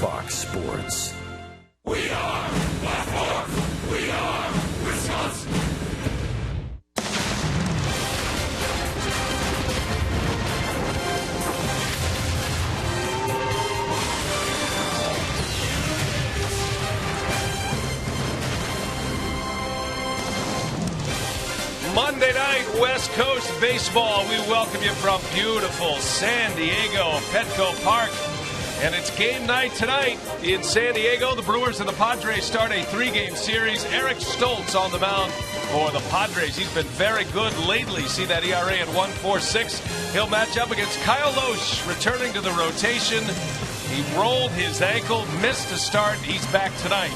Fox Sports. We are Black Hawks. We are Wisconsin. Monday night, West Coast baseball. We welcome you from beautiful San Diego, Petco Park. And it's game night tonight in San Diego. The Brewers and the Padres start a three-game series. Eric Stoltz on the mound for the Padres. He's been very good lately. See that ERA at 1.46. He'll match up against Kyle Loesch, returning to the rotation. He rolled his ankle, missed a start. He's back tonight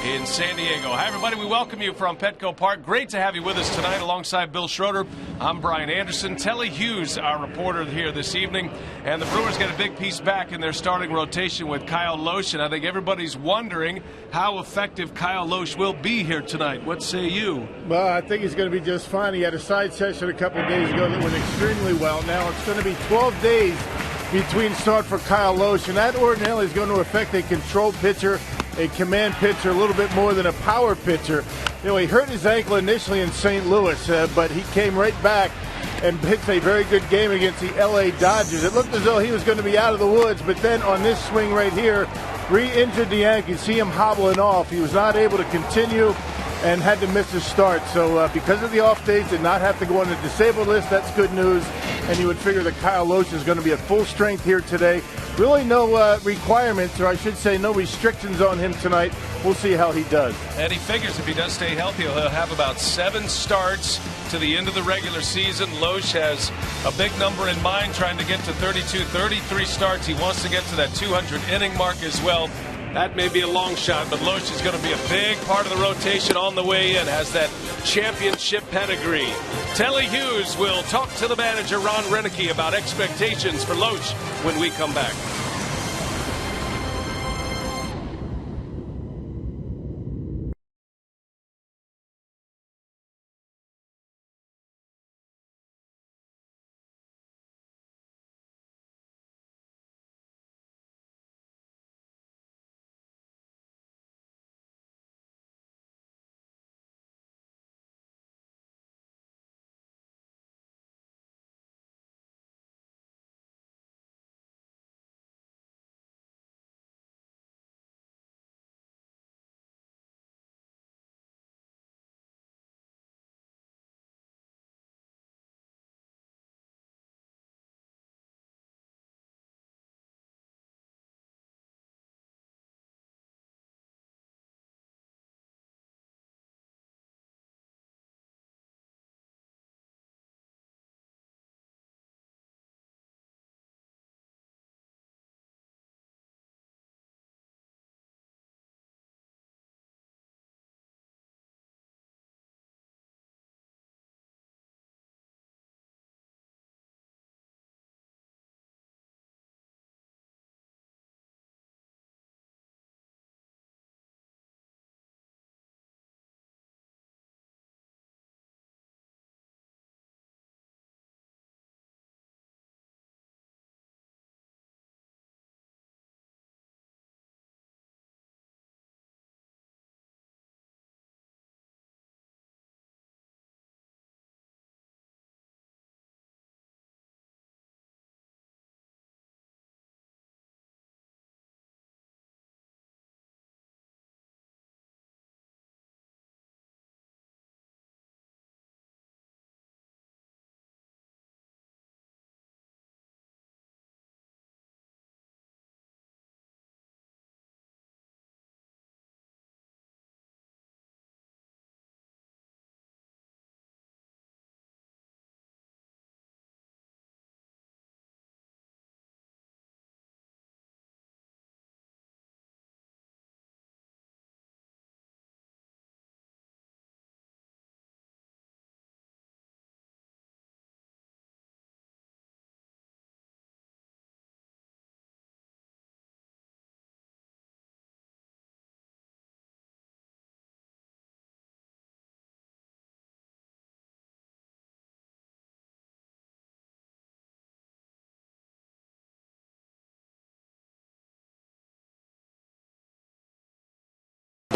in San Diego. Hi, everybody. We welcome you from Petco Park. Great to have you with us tonight alongside Bill Schroeder. I'm Brian Anderson. Telly Hughes, our reporter here this evening. And the Brewers get a big piece back in their starting rotation with Kyle Loesch. And I think everybody's wondering how effective Kyle Loesch will be here tonight. What say you? Well, I think he's going to be just fine. He had a side session a couple of days ago that went extremely well. Now it's going to be 12 days between start for Kyle Loesch. And that ordinarily is going to affect a controlled pitcher, a command pitcher, a little bit more than a power pitcher. You know, he hurt his ankle initially in St. Louis, but he came right back and pitched a very good game against the L.A. Dodgers. It looked as though he was going to be out of the woods, but then on this swing right here, re-injured the Yankees. See him hobbling off. He was not able to continue and had to miss his start. So because of the off days, did not have to go on the disabled list. That's good news. And you would figure that Kyle Loesch is going to be at full strength here today. Really no requirements, or I should say no restrictions on him tonight. We'll see how he does. And he figures if he does stay healthy, he'll have about 7 starts to the end of the regular season. Loesch has a big number in mind, trying to get to 32, 33 starts. He wants to get to that 200-inning mark as well. That may be a long shot, but Loesch is going to be a big part of the rotation on the way in, has that championship pedigree. Telly Hughes will talk to the manager, Ron Renicky, about expectations for Loesch when we come back.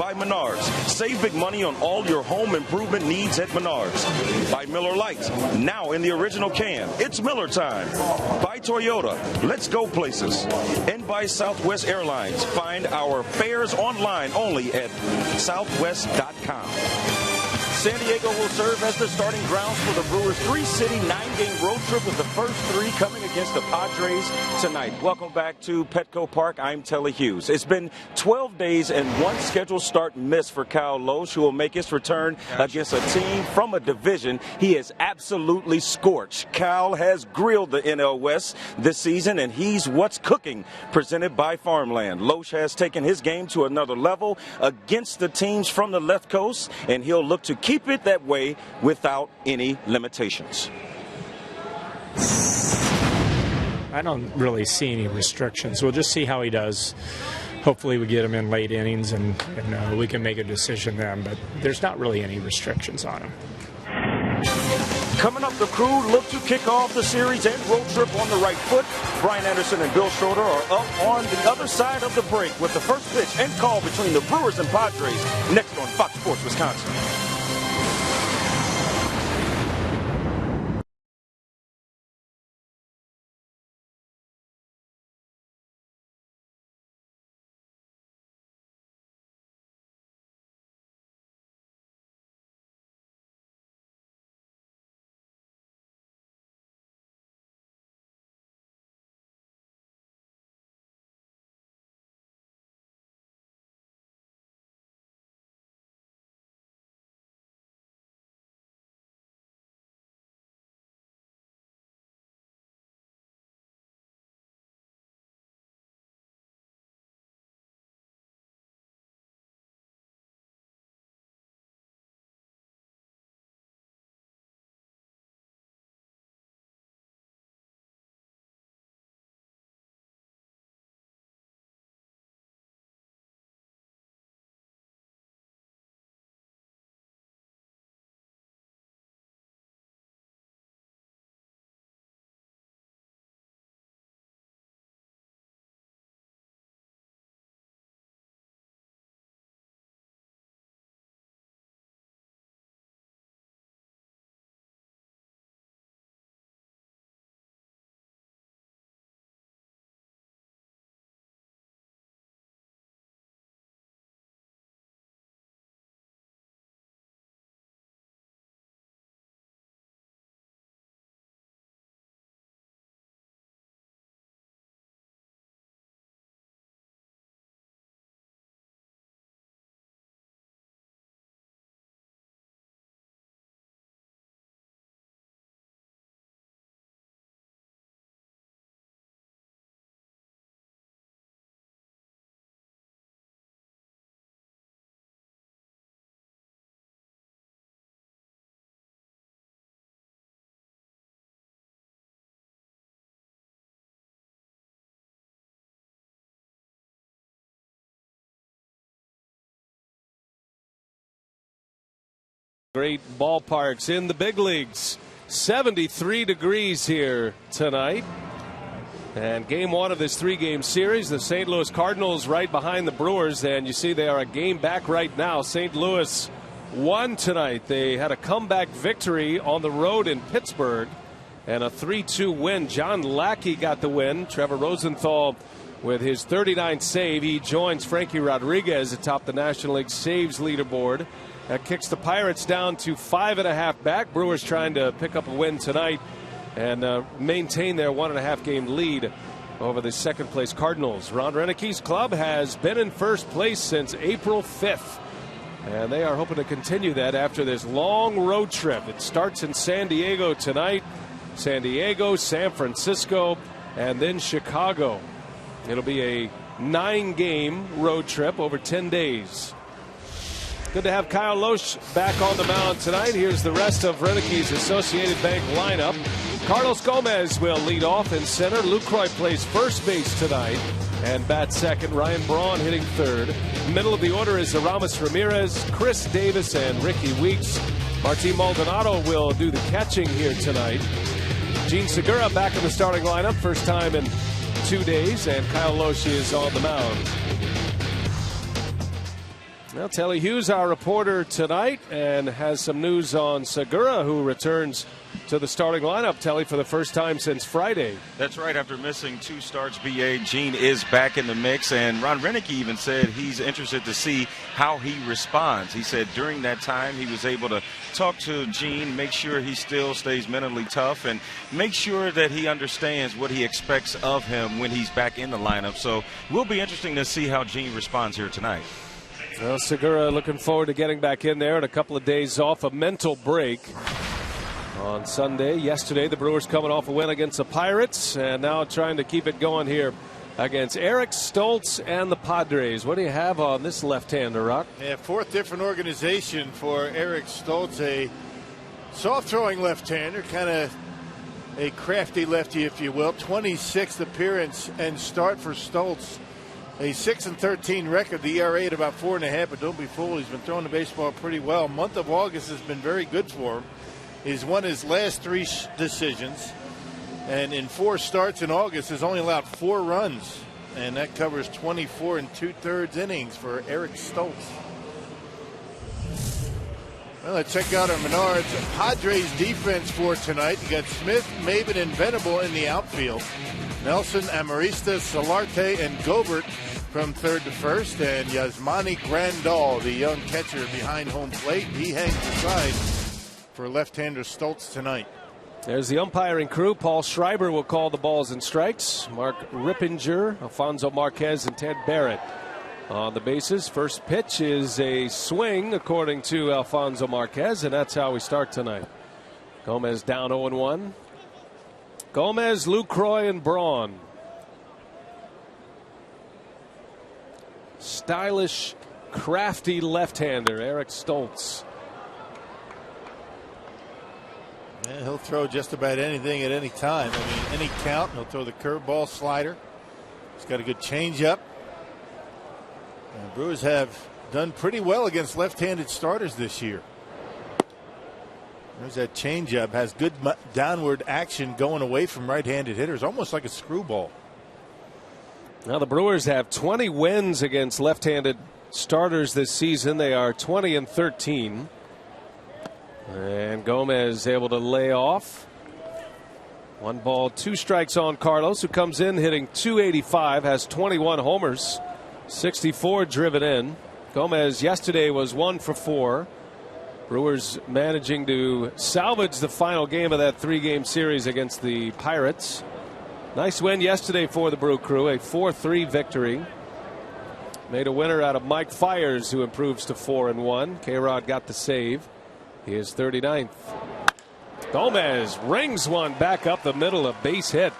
by Menards. Save big money on all your home improvement needs at Menards. By Miller Lite, now in the original can. It's Miller time. By Toyota, let's go places. And by Southwest Airlines. Find our fares online only at southwest.com. San Diego will serve as the starting grounds for the Brewers' 3-city, 9-game road trip with the first 3 coming against the Padres tonight. Welcome back to Petco Park. I'm Telly Hughes. It's been 12 days and 1 scheduled start missed for Kyle Loesch, who will make his return against a team from a division he is absolutely scorched. Kyle has grilled the NL West this season, and he's what's cooking, presented by Farmland. Loesch has taken his game to another level against the teams from the left coast, and he'll look to keep it that way without any limitations. I don't really see any restrictions. We'll just see how he does. Hopefully we get him in late innings and we can make a decision then, but there's not really any restrictions on him. Coming up, the crew look to kick off the series and road trip on the right foot. Brian Anderson and Bill Schroeder are up on the other side of the break with the first pitch and call between the Brewers and Padres next on Fox Sports Wisconsin. Great ballparks in the big leagues. 73 degrees here tonight. And game 1 of this 3-game series, the St. Louis Cardinals right behind the Brewers. And you see they are a game back right now. St. Louis won tonight. They had a comeback victory on the road in Pittsburgh and a 3-2 win. John Lackey got the win. Trevor Rosenthal with his 39th save. He joins Frankie Rodriguez atop the National League saves leaderboard. That kicks the Pirates down to 5.5 back. Brewers trying to pick up a win tonight and maintain their 1.5 game lead over the second place Cardinals. Ron Renicke's club has been in first place since April 5th. And they are hoping to continue that after this long road trip. It starts in San Diego tonight. San Diego, San Francisco, and then Chicago. It'll be a 9-game road trip over 10 days. Good to have Kyle Loesch back on the mound tonight. Here's the rest of Renicke's Associated Bank lineup. Carlos Gomez will lead off in center. Lucroy plays first base tonight and bats second. Ryan Braun hitting third. Middle of the order is Aramis Ramirez, Chris Davis, and Ricky Weeks. Martin Maldonado will do the catching here tonight. Gene Segura back in the starting lineup, first time in 2 days, and Kyle Loesch is on the mound. Well, Telly Hughes, our reporter tonight, and has some news on Segura, who returns to the starting lineup, Telly, for the first time since Friday. That's right. After missing 2 starts, B.A., Gene is back in the mix, and Ron Renick even said he's interested to see how he responds. He said during that time he was able to talk to Gene, make sure he still stays mentally tough, and make sure that he understands what he expects of him when he's back in the lineup. So it will be interesting to see how Gene responds here tonight. Well, Segura looking forward to getting back in there and a couple of days off, a mental break on Sunday. Yesterday, the Brewers coming off a win against the Pirates, and now trying to keep it going here against Eric Stoltz and the Padres. What do you have on this left-hander, Rock? Yeah, 4th different organization for Eric Stoltz, a soft-throwing left-hander, kind of a crafty lefty, if you will. 26th appearance and start for Stoltz. A 6-13 record, the ERA at about 4.5, but don't be fooled, he's been throwing the baseball pretty well. Month of August has been very good for him. He's won his last 3 decisions, and in 4 starts in August has only allowed 4 runs, and that covers 24 2/3 innings for Eric Stoltz. Well, let's check out our Menards Padres defense for tonight. You got Smith, Maben, and Venable in the outfield. Nelson, Amarista, Solarte, and Gobert from 3rd to 1st, and Yasmani Grandal, the young catcher behind home plate. He hangs aside for left-hander Stoltz tonight. There's the umpiring crew. Paul Schreiber will call the balls and strikes. Mark Rippinger, Alfonso Marquez, and Ted Barrett on the bases. First pitch is a swing, according to Alfonso Marquez, and that's how we start tonight. Gomez down 0-1. Gomez, Lucroy, and Braun. Stylish, crafty left-hander Eric Stoltz. Yeah, he'll throw just about anything at any time. I mean, any count. He'll throw the curveball, slider. He's got a good changeup. And Brewers have done pretty well against left-handed starters this year. There's that changeup, has good downward action going away from right-handed hitters, almost like a screwball. Now the Brewers have 20 wins against left-handed starters this season. They are 20-13. And Gomez able to lay off. 1 ball, 2 strikes on Carlos, who comes in hitting .285, has 21 homers, 64 driven in. Gomez yesterday was 1 for 4. Brewers managing to salvage the final game of that 3-game series against the Pirates. Nice win yesterday for the Brew Crew, a 4-3 victory. Made a winner out of Mike Fiers, who improves to 4-1. K-Rod got the save. He is 39th. Gomez rings one back up the middle, a base hit.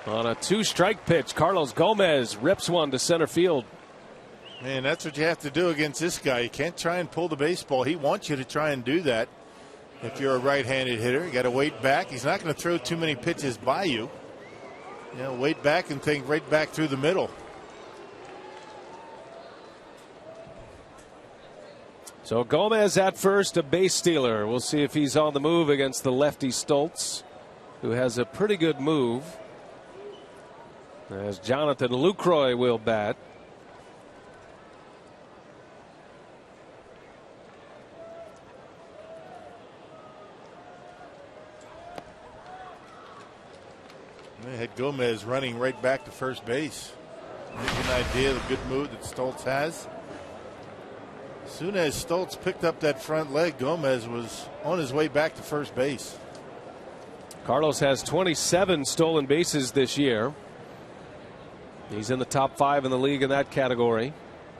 On a 2-strike pitch, Carlos Gomez rips one to center field. Man, that's what you have to do against this guy. You can't try and pull the baseball. He wants you to try and do that. If you're a right-handed hitter, you got to wait back. He's not going to throw too many pitches by you. You know, wait back and think right back through the middle. So Gomez at first, a base stealer. We'll see if he's on the move against the lefty Stoltz, who has a pretty good move. As Jonathan Lucroy will bat. They had Gomez running right back to first base. Gives you an idea of the good move that Stoltz has. As soon as Stoltz picked up that front leg, Gomez was on his way back to first base. Carlos has 27 stolen bases this year. He's in the top 5 in the league in that category.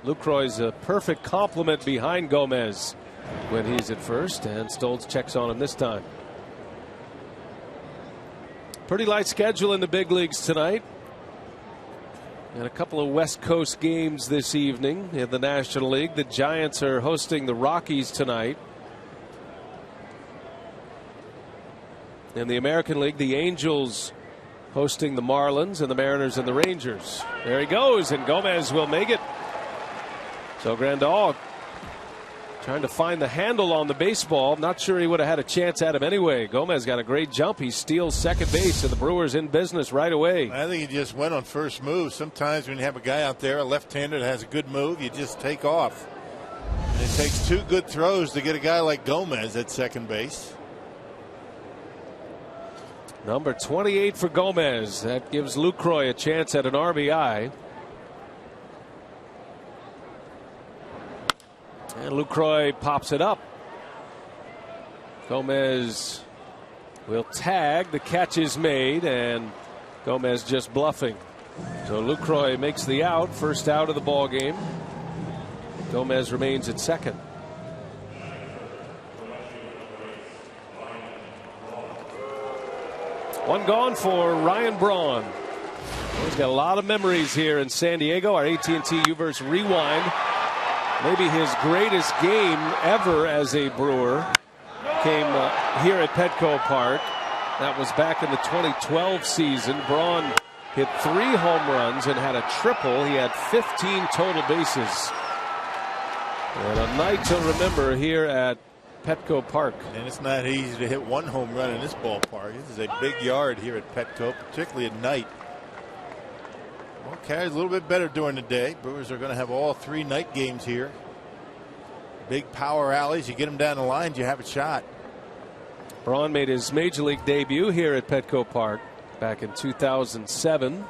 Lucroy's a perfect complement behind Gomez when he's at first, and Stoltz checks on him this time. Pretty light schedule in the big leagues tonight. And a couple of West Coast games this evening in the National League. The Giants are hosting the Rockies tonight. In the American League, the Angels hosting the Marlins, and the Mariners and the Rangers. There he goes, and Gomez will make it. So Grandal Trying to find the handle on the baseball. Not sure he would have had a chance at him anyway. Gomez got a great jump. He steals second base, and the Brewers in business right away. I think he just went on first move. Sometimes when you have a guy out there, a left-hander that has a good move, you just take off. And it takes two good throws to get a guy like Gomez at second base. Number 28 for Gomez. That gives Lucroy a chance at an RBI. And Lucroy pops it up. Gomez will tag. The catch is made, and Gomez just bluffing. So Lucroy makes the out. First out of the ball game. Gomez remains at second. One gone for Ryan Braun. He's got a lot of memories here in San Diego. Our AT&T U-verse rewind. Maybe his greatest game ever as a Brewer came here at Petco Park. That was back in the 2012 season. Braun hit 3 home runs and had a triple. He had 15 total bases. And a night to remember here at Petco Park. And it's not easy to hit 1 home run in this ballpark. This is a big yard here at Petco, particularly at night. Okay, a little bit better during the day. Brewers are going to have all 3 night games here. Big power alleys. You get them down the lines, you have a shot. Braun made his major league debut here at Petco Park back in 2007.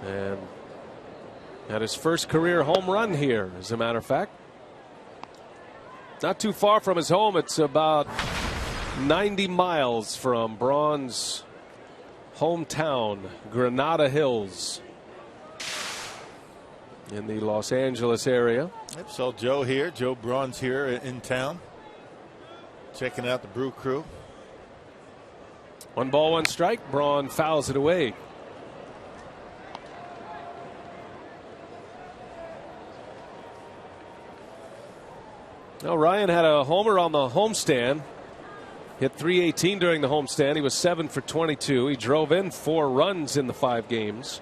And had his first career home run here, as a matter of fact. Not too far from his home. It's about 90 miles from Braun's hometown, Granada Hills, in the Los Angeles area. Yep, saw Joe here. Joe Braun's here in town, checking out the Brew Crew. 1 ball, 1 strike. Braun fouls it away. Now Ryan had a homer on the homestand. Hit .318 during the homestand. He was 7 for 22. He drove in 4 runs in the 5 games.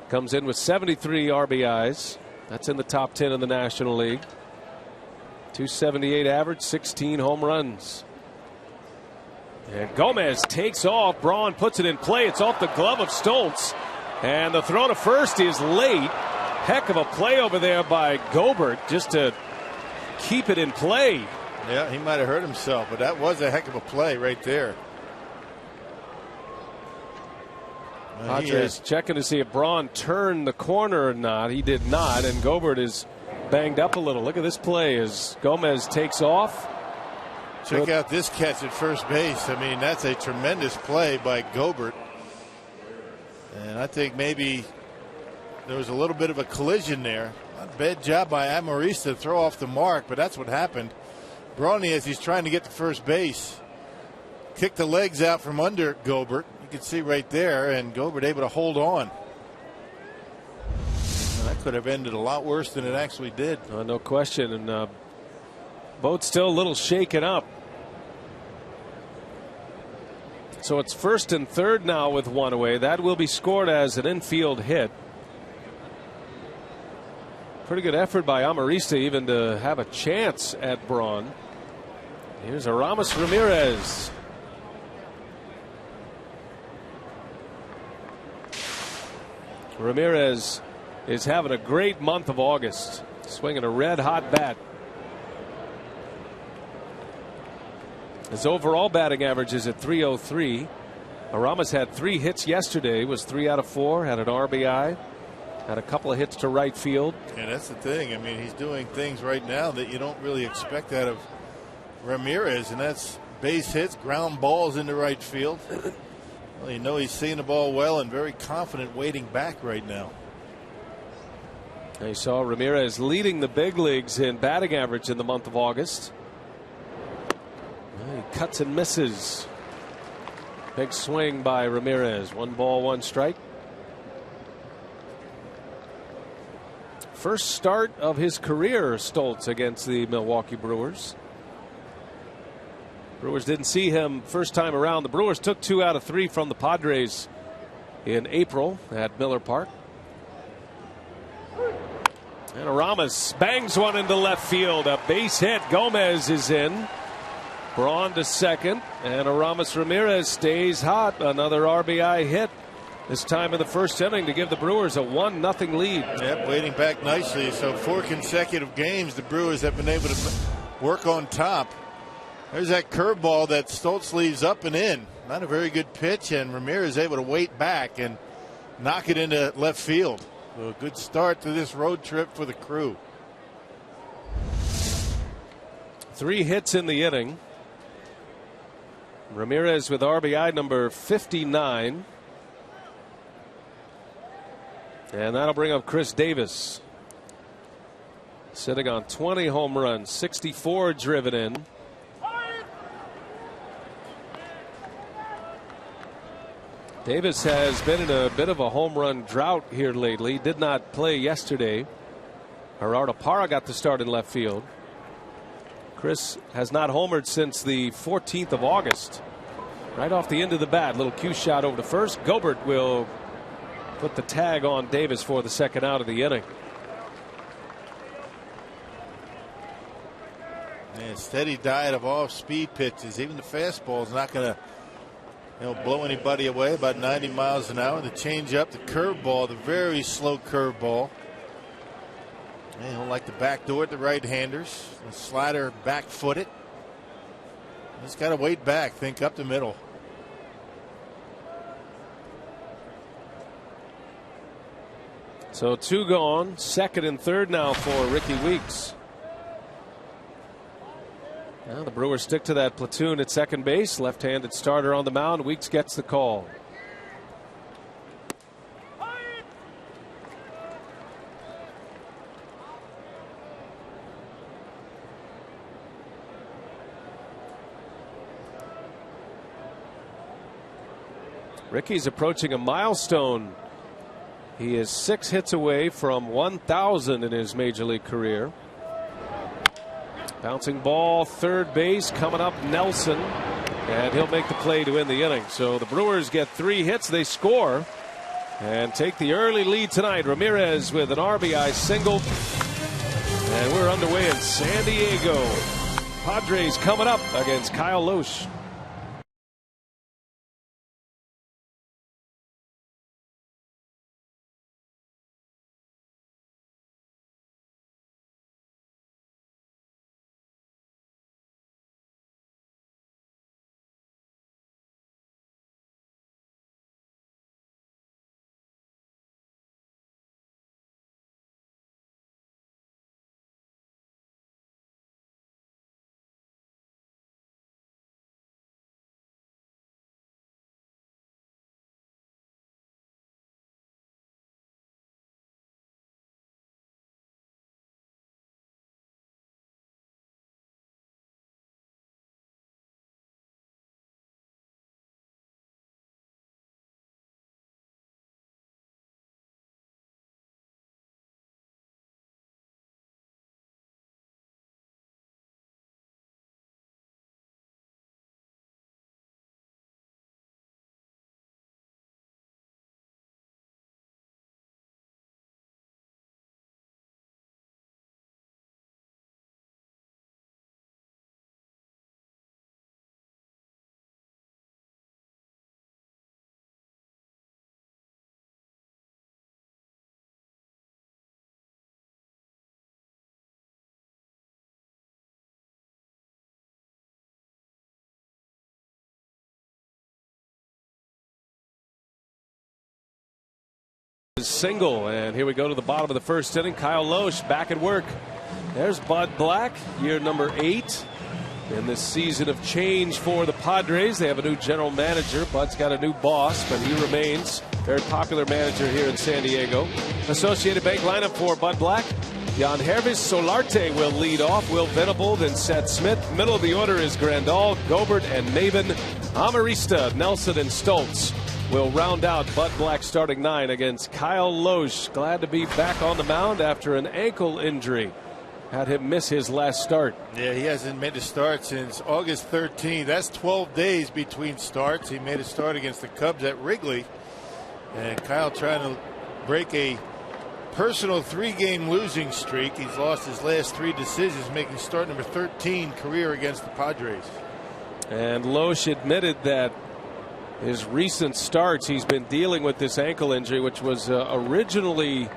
Comes in with 73 RBIs. That's in the top 10 in the National League. .278 average, 16 home runs. And Gomez takes off. Braun puts it in play. It's off the glove of Stoltz. And the throw to first is late. Heck of a play over there by Gobert just to keep it in play. Yeah, he might have hurt himself, but that was a heck of a play right there. Padres checking to see if Braun turned the corner or not. He did not, and Gobert is banged up a little. Look at this play as Gomez takes off. Check out this catch at first base. I mean, that's a tremendous play by Gobert. And I think maybe there was a little bit of a collision there. Not a bad job by Amarista to throw off the mark, but that's what happened. Brawny, as he's trying to get to first base, kicked the legs out from under Gobert. You can see right there, and Gobert able to hold on. And that could have ended a lot worse than it actually did. No question. And both still a little shaken up. So it's first and third now with 1 away. That will be scored as an infield hit. Pretty good effort by Amarista even to have a chance at Braun. Here's Aramis Ramirez. Ramirez is having a great month of August, swinging a red hot bat. His overall batting average is at .303. Aramis had 3 hits yesterday, was 3 out of 4, had an RBI, had a couple of hits to right field. And that's the thing. I mean, he's doing things right now that you don't really expect out of Ramirez, and that's base hits, ground balls into right field. Well, you know he's seeing the ball well and very confident waiting back right now. You saw Ramirez leading the big leagues in batting average in the month of August. Well, he cuts and misses. Big swing by Ramirez. 1 ball, 1 strike. First start of his career, Stoltz, against the Milwaukee Brewers. Brewers didn't see him first time around. The Brewers took 2 out of 3 from the Padres in April at Miller Park. And Aramis bangs one into left field. A base hit. Gomez is in. Braun to second. And Aramis Ramirez stays hot. Another RBI hit. This time in the first inning to give the Brewers a 1-0 lead. Yep, waiting back nicely. So 4 consecutive games the Brewers have been able to work on top. There's that curveball that Stoltz leaves up and in. Not a very good pitch, and Ramirez able to wait back and knock it into left field. So a good start to this road trip for the crew. 3 hits in the inning. Ramirez with RBI number 59. And that'll bring up Chris Davis. Sitting on 20 home runs, 64 driven in. Davis has been in a bit of a home run drought here lately. Did not play yesterday. Gerardo Parra got the start in left field. Chris has not homered since the 14th of August. Right off the end of the bat. Little cue shot over to first. Gobert will put the tag on Davis for the second out of the inning. Man, steady diet of off-speed pitches. Even the fastball is not going to blow anybody away. About 90 miles an hour. The changeup, the curveball, the very slow curveball. They don't like the backdoor at the right-handers. The slider back-footed. Just got to wait back. Think up the middle. So 2 gone. Second and third now for Ricky Weeks. Now the Brewers stick to that platoon at second base. Left-handed starter on the mound. Weeks gets the call. Ricky's approaching a milestone. He is 6 hits away from 1,000 in his major league career. Bouncing ball, third base, coming up Nelson, and he'll make the play to end the inning. So the Brewers get 3 hits, they score, and take the early lead tonight. Ramirez with an RBI single, and we're underway in San Diego. Padres coming up against Kyle Lohse. Single, and here we go to the bottom of the first inning. Kyle Lohse back at work. There's Bud Black, year number 8 in this season of change for the Padres. They have a new general manager. Bud's got a new boss, but he remains very popular manager here in San Diego. Associated Bank lineup for Bud Black. Jan Hervis Solarte will lead off. Will Venable, then Seth Smith. Middle of the order is Grandal, Gobert, and Maven. Amarista, Nelson, and Stoltz will round out Bud Black's starting 9 against Kyle Lohse. Glad to be back on the mound after an ankle injury. Had him miss his last start. Yeah, he hasn't made a start since August 13th. That's 12 days between starts. He made a start against the Cubs at Wrigley. And Kyle trying to break a personal 3-game losing streak. He's lost his last 3 decisions, making start number 13 career against the Padres. And Loesch admitted that his recent starts, he's been dealing with this ankle injury, which was originally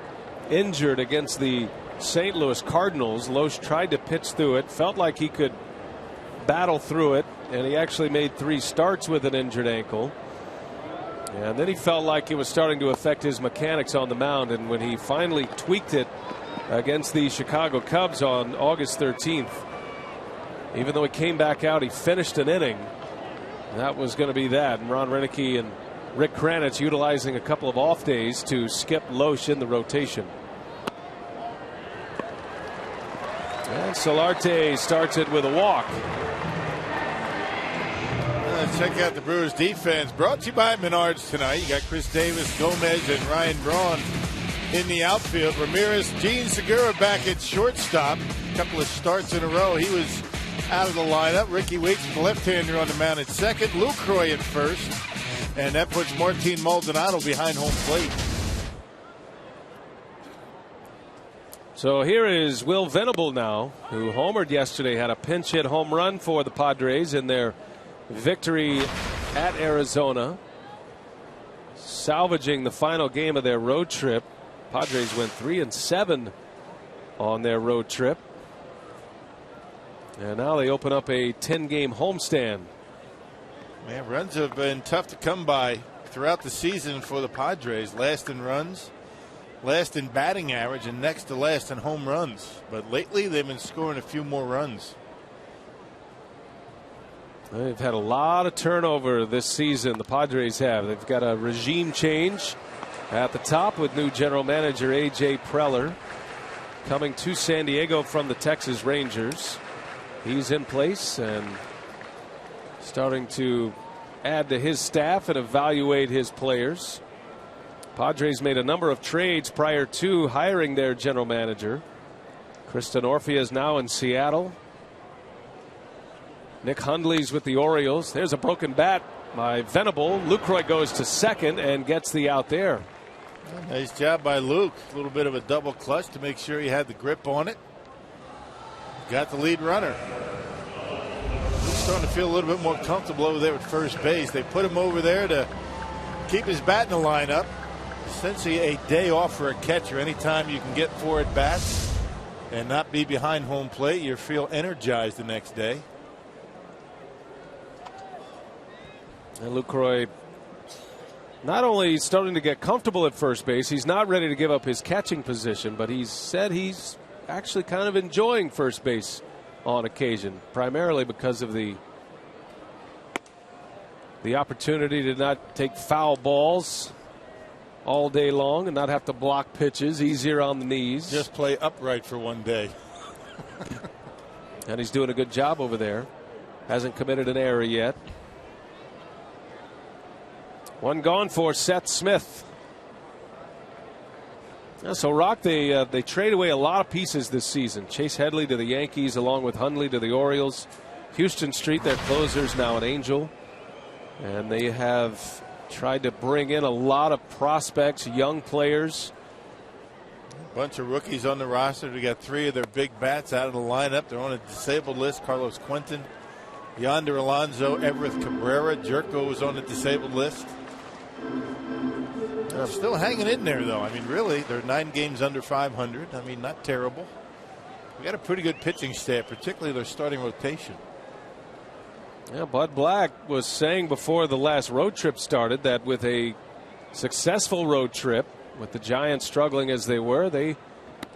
injured against the St. Louis Cardinals. Loesch tried to pitch through it, felt like he could battle through it, and he actually made 3 starts with an injured ankle. And then he felt like it was starting to affect his mechanics on the mound, and when he finally tweaked it against the Chicago Cubs on August 13th, even though he came back out, he finished an inning. That was going to be that. And Ron Renicky and Rick Kranitz utilizing a couple of off days to skip Loesch in the rotation. And Solarte starts it with a walk. Check out the Brewers defense. Brought to you by Menards tonight. You got Chris Davis, Gomez, and Ryan Braun in the outfield. Ramirez, Gene Segura back at shortstop. A couple of starts in a row. He was out of the lineup. Ricky Weeks, the left-hander, on the mound at second. Lucroy at first. And that puts Martin Maldonado behind home plate. So here is Will Venable now, who homered yesterday, had a pinch hit home run for the Padres in their victory at Arizona, salvaging the final game of their road trip. Padres went 3-7 on their road trip, and now they open up a 10-game homestand. Man, runs have been tough to come by throughout the season for the Padres. Last in runs, last in batting average, and next to last in home runs. But lately they've been scoring a few more runs. They've had a lot of turnover this season. The Padres have. They've got a regime change at the top with new general manager A.J. Preller coming to San Diego from the Texas Rangers. He's in place and starting to add to his staff and evaluate his players. Padres made a number of trades prior to hiring their general manager. Kristen Orfia is now in Seattle. Nick Hundley's with the Orioles. There's a broken bat by Venable. Lucroy goes to second and gets the out there. Nice job by Luke. A little bit of a double clutch to make sure he had the grip on it. Got the lead runner. He's starting to feel a little bit more comfortable over there at first base. They put him over there to keep his bat in the lineup. Essentially a day off for a catcher. Anytime you can get 4 at bats and not be behind home plate, you feel energized the next day. And Lucroy not only starting to get comfortable at first base, he's not ready to give up his catching position, but he's said he's actually kind of enjoying first base on occasion, primarily because of the opportunity to not take foul balls all day long and not have to block pitches, easier on the knees. Just play upright for one day. And he's doing a good job over there. Hasn't committed an error yet. One gone for Seth Smith. Yeah, so Rock, they trade away a lot of pieces this season. Chase Headley to the Yankees along with Hundley to the Orioles. Houston Street, their closer's now an Angel. And they have tried to bring in a lot of prospects, young players. A bunch of rookies on the roster. They got 3 of their big bats out of the lineup. They're on a disabled list. Carlos Quentin, Yonder Alonso, Everett Cabrera. Jerko was on the disabled list. They're still hanging in there, though. I mean, really, they're 9 games under 500. I mean, not terrible. We got a pretty good pitching staff, particularly their starting rotation. Yeah, Bud Black was saying before the last road trip started that with a successful road trip, with the Giants struggling as they were, they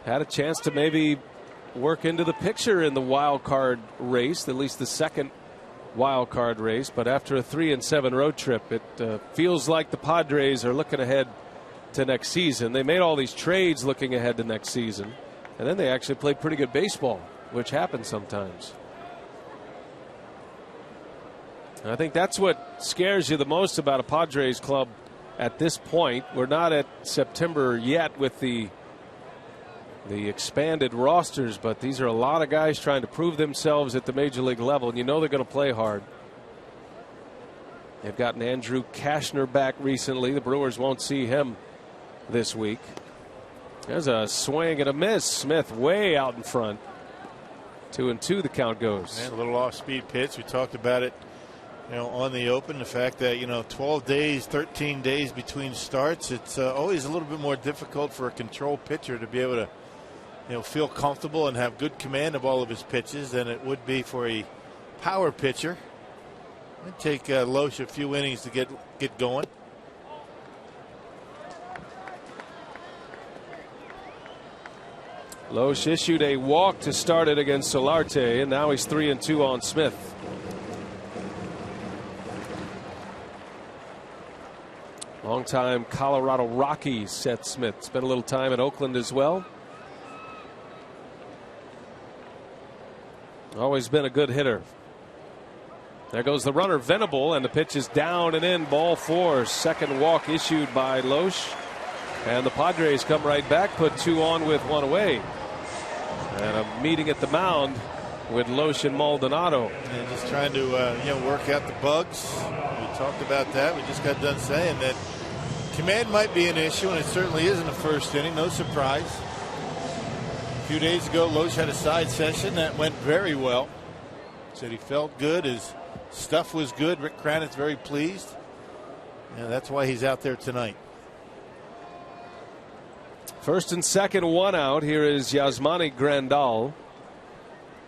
had a chance to maybe work into the picture in the wild card race, at least the second wild card race. But after a 3-7 road trip, it feels like the Padres are looking ahead to next season. They made all these trades looking ahead to next season, and then they actually played pretty good baseball, which happens sometimes. And I think that's what scares you the most about a Padres club at this point. We're not at September yet with the expanded rosters, but these are a lot of guys trying to prove themselves at the major league level, and you know they're going to play hard. They've gotten Andrew Kashner back recently. The Brewers won't see him this week. There's a swing and a miss. Smith way out in front. 2-2 the count goes. And a little off-speed pitch. We talked about it, on the open. The fact that 12 days, 13 days between starts. It's always a little bit more difficult for a control pitcher to be able to, feel comfortable and have good command of all of his pitches than it would be for a power pitcher. It'd take Loesch a few innings to get going. Loesch issued a walk to start it against Solarte, and now he's 3-2 on Smith. Longtime Colorado Rockies Seth Smith. Spent a little time in Oakland as well. Always been a good hitter. There goes the runner, Venable, and the pitch is down and in. Ball 4. Second walk issued by Loesch. And the Padres come right back, put 2 on with 1 away. And a meeting at the mound with Loesch and Maldonado. And just trying to work out the bugs. We talked about that. We just got done saying that command might be an issue, and it certainly is in the first inning. No surprise. A few days ago, Loesch had a side session that went very well. Said he felt good. His stuff was good. Rick Kranitz very pleased. And that's why he's out there tonight. First and second, 1 out. Here is Yasmani Grandal.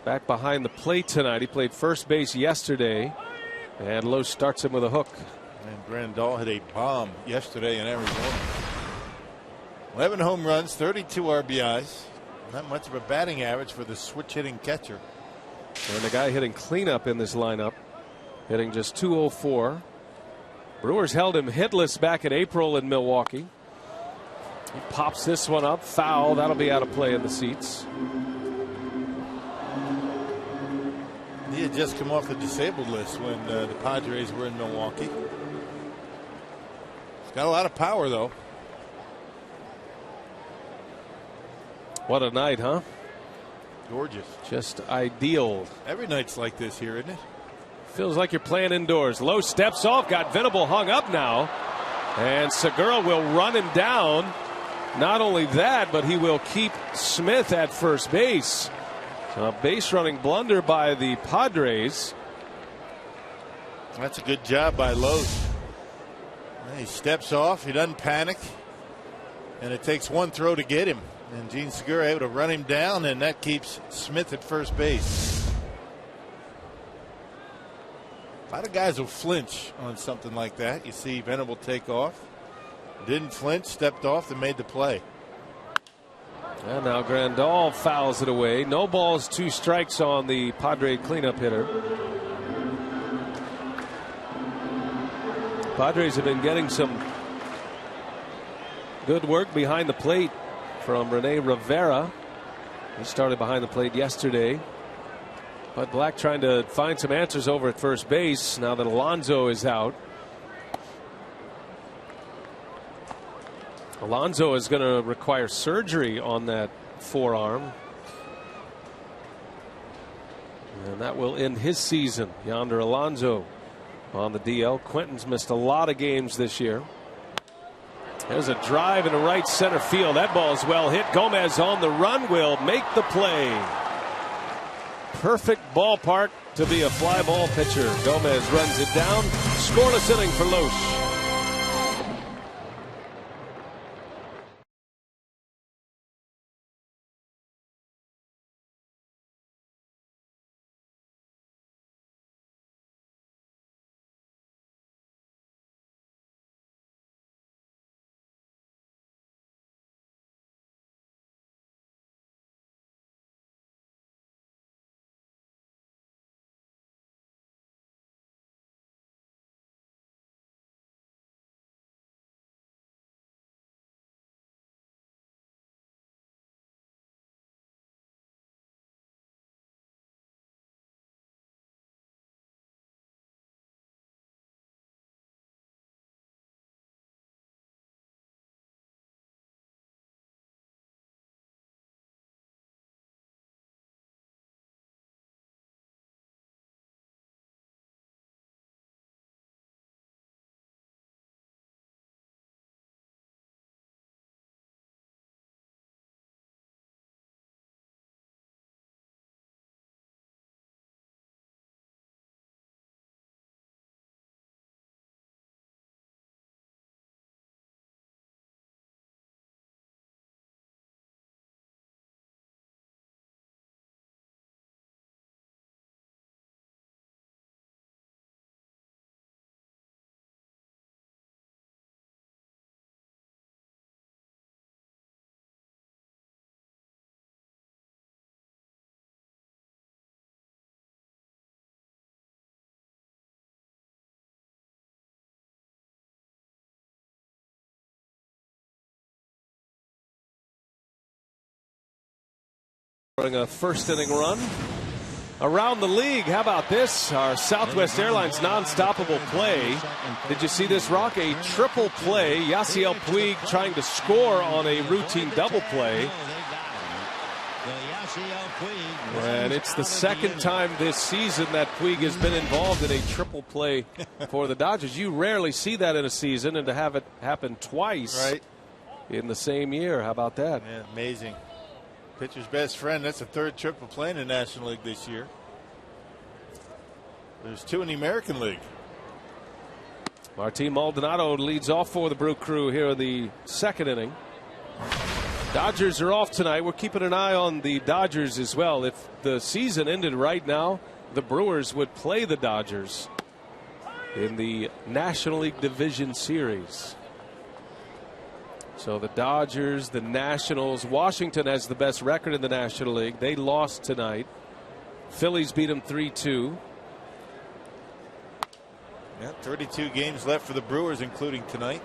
Back behind the plate tonight. He played first base yesterday. And Loesch starts him with a hook. And Grandal hit a bomb yesterday in Arizona. 11 home runs, 32 RBIs. Not much of a batting average for the switch hitting catcher. And the guy hitting cleanup in this lineup, hitting just .204. Brewers held him hitless back in April in Milwaukee. He pops this one up, foul. That'll be out of play in the seats. He had just come off the disabled list when the Padres were in Milwaukee. He's got a lot of power, though. What a night, huh? Gorgeous. Just ideal. Every night's like this here, isn't it? Feels like you're playing indoors. Loesch steps off, got Venable hung up now. And Segura will run him down. Not only that, but he will keep Smith at first base. So a base running blunder by the Padres. That's a good job by Loesch. He steps off. He doesn't panic. And it takes one throw to get him. And Gene Segura able to run him down, and that keeps Smith at first base. A lot of guys will flinch on something like that. You see Venable take off. Didn't flinch, stepped off, and made the play. And now Grandal fouls it away. No balls, 2 strikes on the Padre cleanup hitter. Padres have been getting some good work behind the plate from Rene Rivera. He started behind the plate yesterday. But Black trying to find some answers over at first base now that Alonso is out. Alonso is going to require surgery on that forearm. And that will end his season. Yonder Alonso on the DL. Quentin's missed a lot of games this year. There's a drive into right center field. That ball is well hit. Gomez on the run will make the play. Perfect ballpark to be a fly ball pitcher. Gomez runs it down. Scoreless inning for Loesch. A first inning run. Around the league, how about this? Our Southwest Airlines non-stoppable play. Did you see this, Rock? A triple play. Yasiel Puig trying to score on a routine double play. And it's the second time this season that Puig has been involved in a triple play for the Dodgers. You rarely see that in a season, and to have it happen twice in the same year. How about that? Yeah, amazing. Pitcher's best friend. That's the third triple play in the National League this year. There's 2 in the American League. Martin Maldonado leads off for the Brew Crew here in the second inning. Dodgers are off tonight. We're keeping an eye on the Dodgers as well. If the season ended right now, the Brewers would play the Dodgers in the National League Division Series. So the Dodgers, the Nationals, Washington has the best record in the National League. They lost tonight. Phillies beat them 3-2. Yeah, 32 games left for the Brewers, including tonight.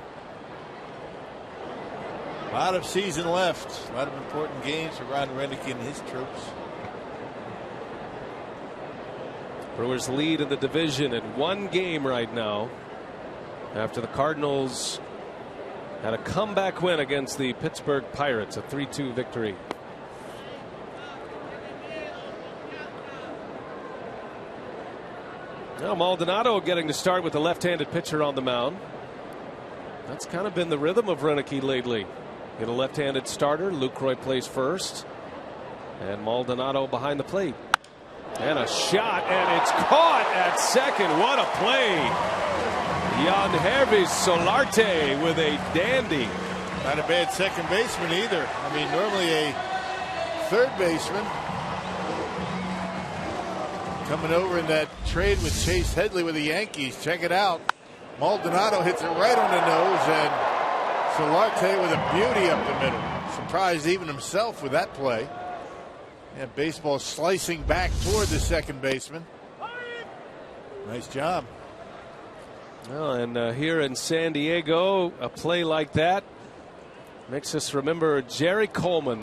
A lot of season left. A lot of important games for Ron Renick and his troops. Brewers lead in the division in 1 game right now after the Cardinals had a comeback win against the Pittsburgh Pirates, a 3-2 victory. Now Maldonado getting to start with the left-handed pitcher on the mound. That's kind of been the rhythm of Renick lately. Get a left-handed starter. Lucroy plays first, and Maldonado behind the plate. And a shot, and it's caught at second. What a play! Yangervis Solarte with a dandy. Not a bad second baseman either. I mean, normally a third baseman. Coming over in that trade with Chase Headley with the Yankees. Check it out. Maldonado hits it right on the nose, and Solarte with a beauty up the middle. Surprised even himself with that play. And baseball slicing back toward the second baseman. Nice job. Well, and here in San Diego, a play like that makes us remember Jerry Coleman,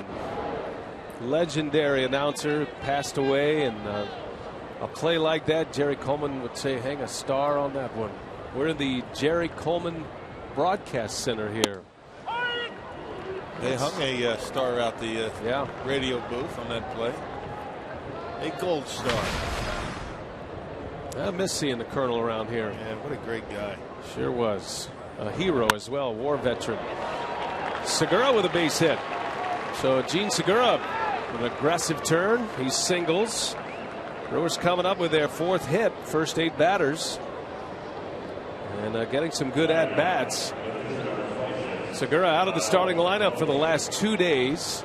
legendary announcer, passed away, and a play like that, Jerry Coleman would say, hang a star on that one. We're in the Jerry Coleman Broadcast Center here. They hung a star out the radio booth on that play. A gold star. I miss seeing the Colonel around here. Yeah, what a great guy. Sure was. A hero as well, war veteran. Segura with a base hit. So Gene Segura, an aggressive turn. He singles. Brewers coming up with their 4th hit, first 8 batters. And getting some good at-bats. Segura out of the starting lineup for the last 2 days.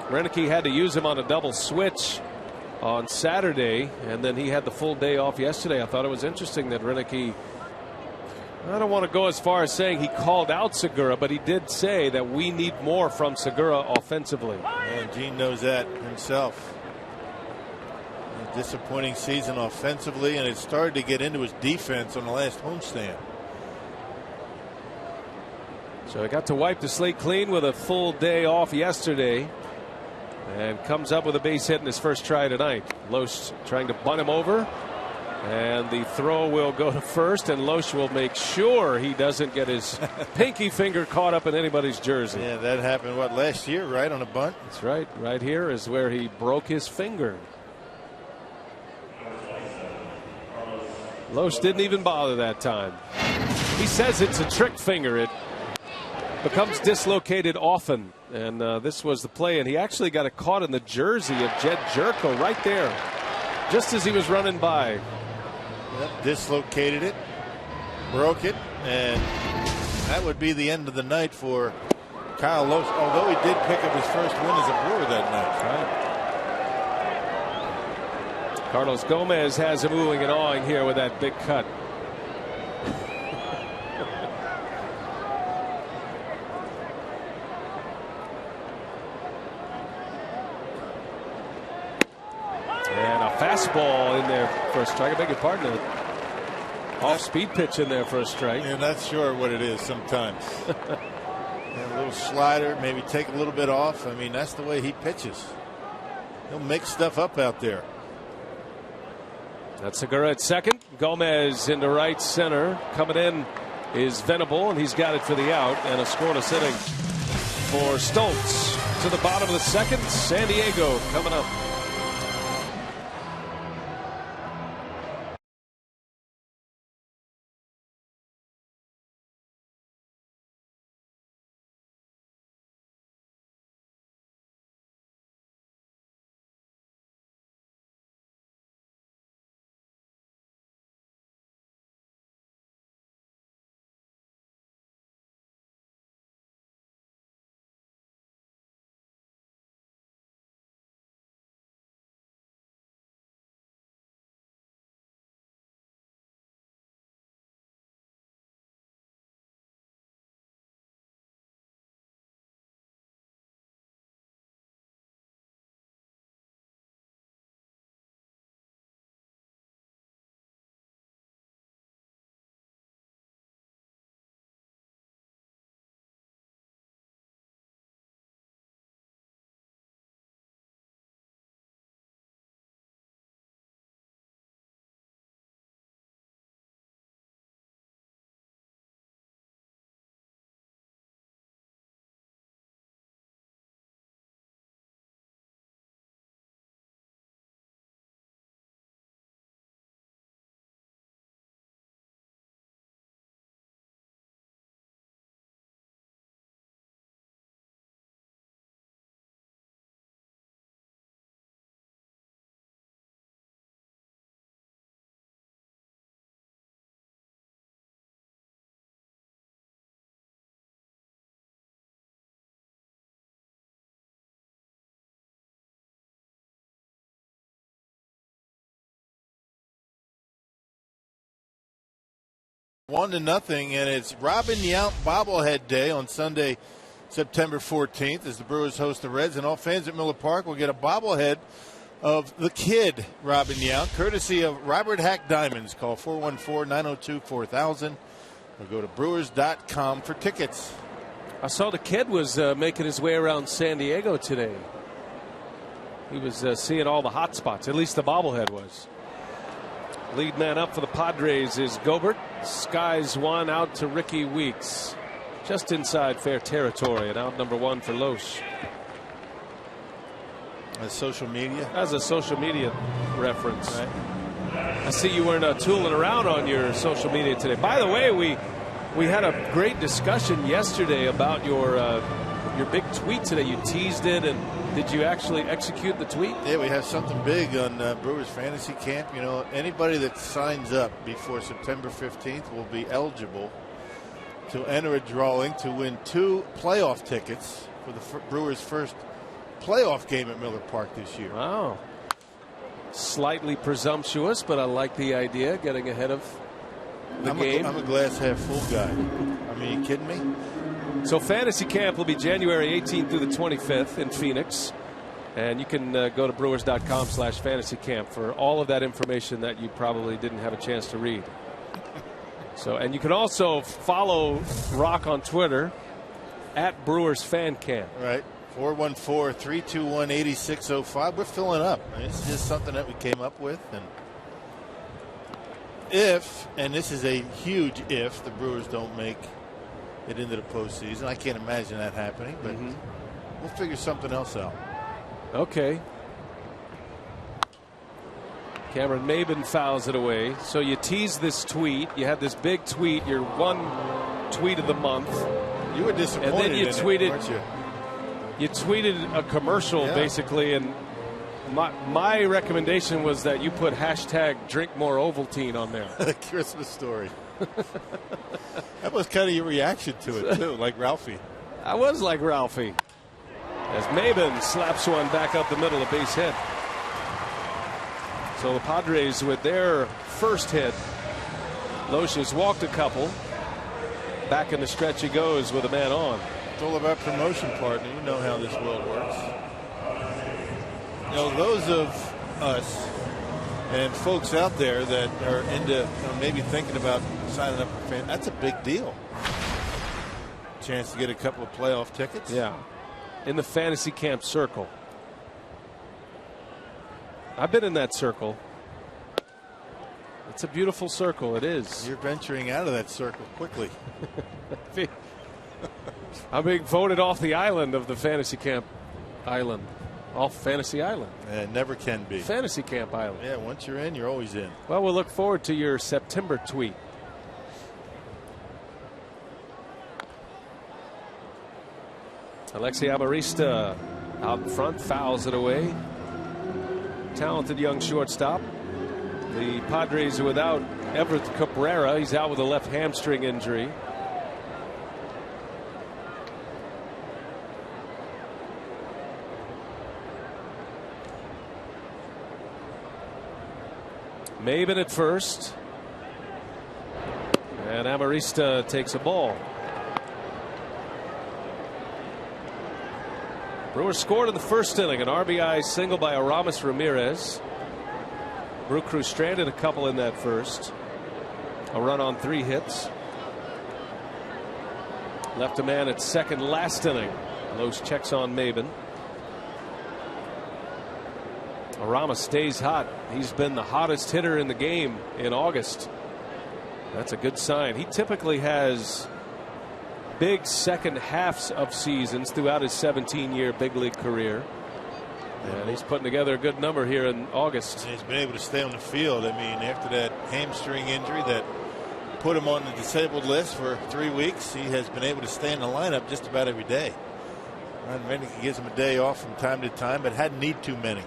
Renick had to use him on a double switch on Saturday, and then he had the full day off yesterday. I thought it was interesting that Renick, I don't want to go as far as saying he called out Segura, but he did say that we need more from Segura offensively. And Gene knows that himself. A disappointing season offensively, and it started to get into his defense on the last homestand. So he got to wipe the slate clean with a full day off yesterday, and comes up with a base hit in his first try tonight. Loesch trying to bunt him over, and the throw will go to first, and Loesch will make sure he doesn't get his pinky finger caught up in anybody's jersey. Yeah, that happened last year, right, on a bunt? That's right. Right here is where he broke his finger. Loesch didn't even bother that time. He says it's a trick finger. It becomes dislocated often, and this was the play, and he actually got it caught in the jersey of Jed Jerko right there, just as he was running by. Yep, dislocated it, broke it, and that would be the end of the night for Kyle Loesch, although he did pick up his first win as a Brewer that night. Right. Carlos Gomez has him oohing and awing here with that big cut. Fastball in there for a strike. I beg your pardon. Off-speed pitch in there for a strike. Yeah, not sure what it is sometimes. A little slider, maybe take a little bit off. I mean, that's the way he pitches. He'll make stuff up out there. That's Segura at second. Gomez into right center. Coming in is Venable, and he's got it for the out, and a scoreless inning for Stoltz. To the bottom of the second, San Diego coming up. One to nothing, and it's Robin Yount bobblehead day on Sunday, September 14th, as the Brewers host the Reds, and all fans at Miller Park will get a bobblehead of the kid, Robin Yount, courtesy of Robert Hack Diamonds. Call 414-902-4000 or go to Brewers.com for tickets. I saw the kid was making his way around San Diego today. He was seeing all the hot spots, at least the bobblehead was. Lead man up for the Padres is Gobert. Skies one out to Ricky Weeks. Just inside fair territory, and out number one for Loesch. As social media? As a social media reference. Right. I see you weren't tooling around on your social media today. By the way, we had a great discussion yesterday about your big tweet today. You teased it, and did you actually execute the tweet? Yeah, we have something big on Brewers Fantasy Camp. You know, anybody that signs up before September 15th will be eligible to enter a drawing to win 2 playoff tickets for the Brewers' first playoff game at Miller Park this year. Wow. Slightly presumptuous, but I like the idea, getting ahead of the game. I'm a glass half full guy. I mean, you kidding me? So Fantasy Camp will be January 18th through the 25th in Phoenix. And you can go to brewers.com/fantasycamp for all of that information that you probably didn't have a chance to read. So, and you can also follow Rock on Twitter at Brewers Fan Camp. Right. 414-321-8605. We're filling up. It's just something that we came up with. And if, and this is a huge if, the Brewers don't make it into the postseason. I can't imagine that happening, but we'll figure something else out. Okay. Cameron Maben fouls it away. So you tease this tweet. You had this big tweet, your one tweet of the month. You were disappointed. And then you tweeted, weren't you? You tweeted a commercial, basically, and my recommendation was that you put hashtag drink more Ovaltine on there. The Christmas story. That was kind of your reaction to it, too, like Ralphie. I was like Ralphie. As Maben slaps one back up the middle, a base hit. So the Padres with their first hit. Loesch has walked a couple. Back in the stretch he goes with a man on. It's all about promotion, partner. You know how this world works. You know, those of us and folks out there that are into maybe thinking about signing up for fan, that's a big deal. Chance to get a couple of playoff tickets. Yeah. In the fantasy camp circle. I've been in that circle. It's a beautiful circle. It is. You're venturing out of that circle quickly. I'm being voted off the island of the fantasy camp island. Off Fantasy Island. It never can be. Fantasy Camp Island. Yeah, once you're in, you're always in. Well, we'll look forward to your September tweet. Alexi Amarista out in front, fouls it away. Talented young shortstop. The Padres are without Everett Cabrera. He's out with a left hamstring injury. Maben at first. And Amarista takes a ball. Brewers scored in the first inning, an RBI single by Aramis Ramirez. Brew Crew stranded a couple in that first. A run on 3 hits. Left a man at second last inning. Los checks on Maben. Aramis stays hot. He's been the hottest hitter in the game in August. That's a good sign. He typically has big second halves of seasons throughout his 17-year big league career. And he's putting together a good number here in August. And he's been able to stay on the field. I mean, after that hamstring injury that put him on the disabled list for 3 weeks, he has been able to stay in the lineup just about every day. Ron Renick gives him a day off from time to time, but hadn't need too many.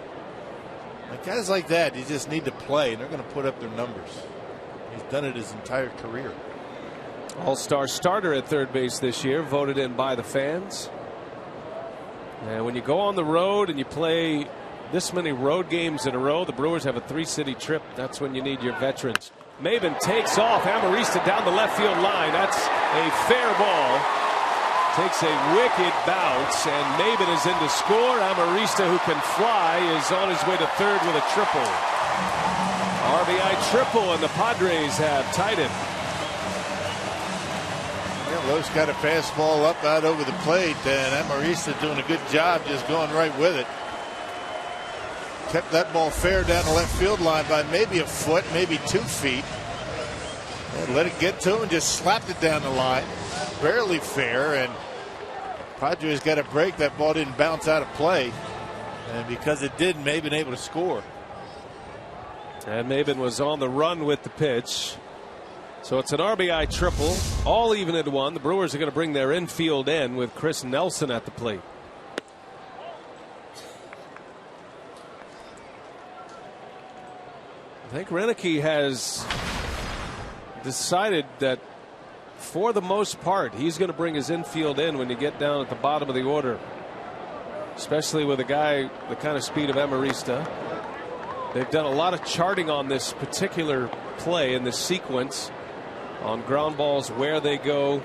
Like guys like that, you just need to play, and they're going to put up their numbers. He's done it his entire career. All-star starter at third base this year, voted in by the fans. And when you go on the road and you play this many road games in a row, the Brewers have a 3-city trip. That's when you need your veterans. Maben takes off. Amarista down the left field line. That's a fair ball. Takes a wicked bounce, and Maben is in to score. Amarista, who can fly, is on his way to third with a triple. RBI triple, and the Padres have tied it. Yeah, Los got a fastball up out over the plate, and Amarista doing a good job just going right with it. Kept that ball fair down the left field line by maybe a foot, maybe 2 feet. And let it get to him and just slapped it down the line. Barely fair, and Padres got a break. That ball didn't bounce out of play, and because it didn't, Maben able to score. And Maben was on the run with the pitch. So it's an RBI triple, all even at 1. The Brewers are going to bring their infield in with Chris Nelson at the plate. I think Renick has decided that for the most part he's going to bring his infield in when you get down at the bottom of the order, especially with a guy the kind of speed of Amarista. They've done a lot of charting on this particular play in this sequence on ground balls, where they go,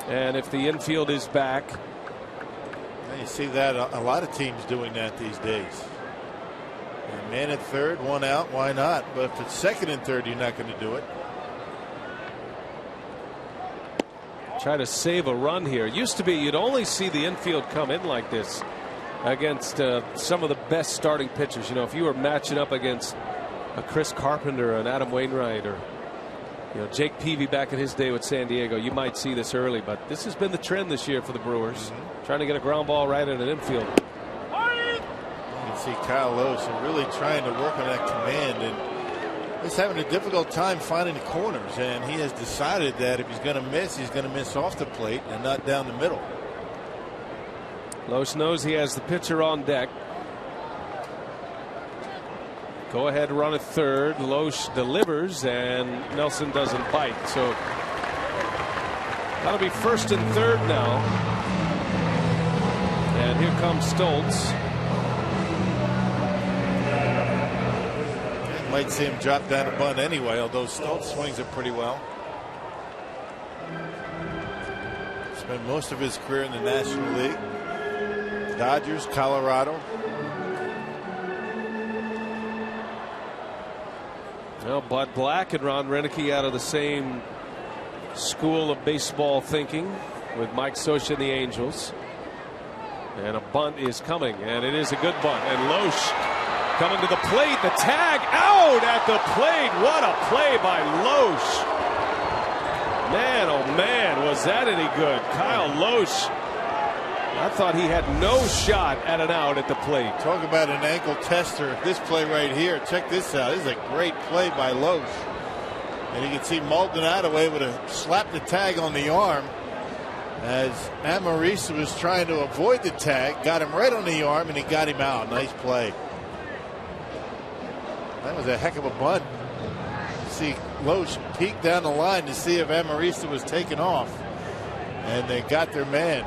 and if the infield is back. You see that a lot of teams doing that these days. And man at third, 1 out, why not? But if it's second and third, you're not going to do it. Try to save a run here. It used to be you'd only see the infield come in like this against some of the best starting pitchers. You know, if you were matching up against a Chris Carpenter, an Adam Wainwright, or Jake Peavy back in his day with San Diego, you might see this early, but this has been the trend this year for the Brewers. Trying to get a ground ball right in an infield. You can see Kyle Los really trying to work on that command, and he's having a difficult time finding the corners, and he has decided that if he's going to miss off the plate and not down the middle. Los knows he has the pitcher on deck. Go ahead, run at third. Los delivers, and Nelson doesn't bite. So that'll be first and third now. And here comes Stoltz. Might see him drop down a bunt anyway, although Stoltz swings it pretty well. Spent most of his career in the National League. Dodgers, Colorado. Well, Bud Black and Ron Renick out of the same school of baseball thinking with Mike Scioscia and the Angels. And a bunt is coming, and it is a good bunt. And Loesch Coming to the plate, the tag out at the plate. What a play by Loesch. Man, oh man, was that any good? Kyle Loesch. I thought he had no shot at an out at the plate. Talk about an ankle tester. This play right here. Check this out. This is a great play by Loesch. And you can see Maldonado able to slap the tag on the arm as Amarista was trying to avoid the tag. Got him right on the arm and he got him out. Nice play. That was a heck of a bunt. See Loesch peek down the line to see if Amarista was taken off. And they got their man.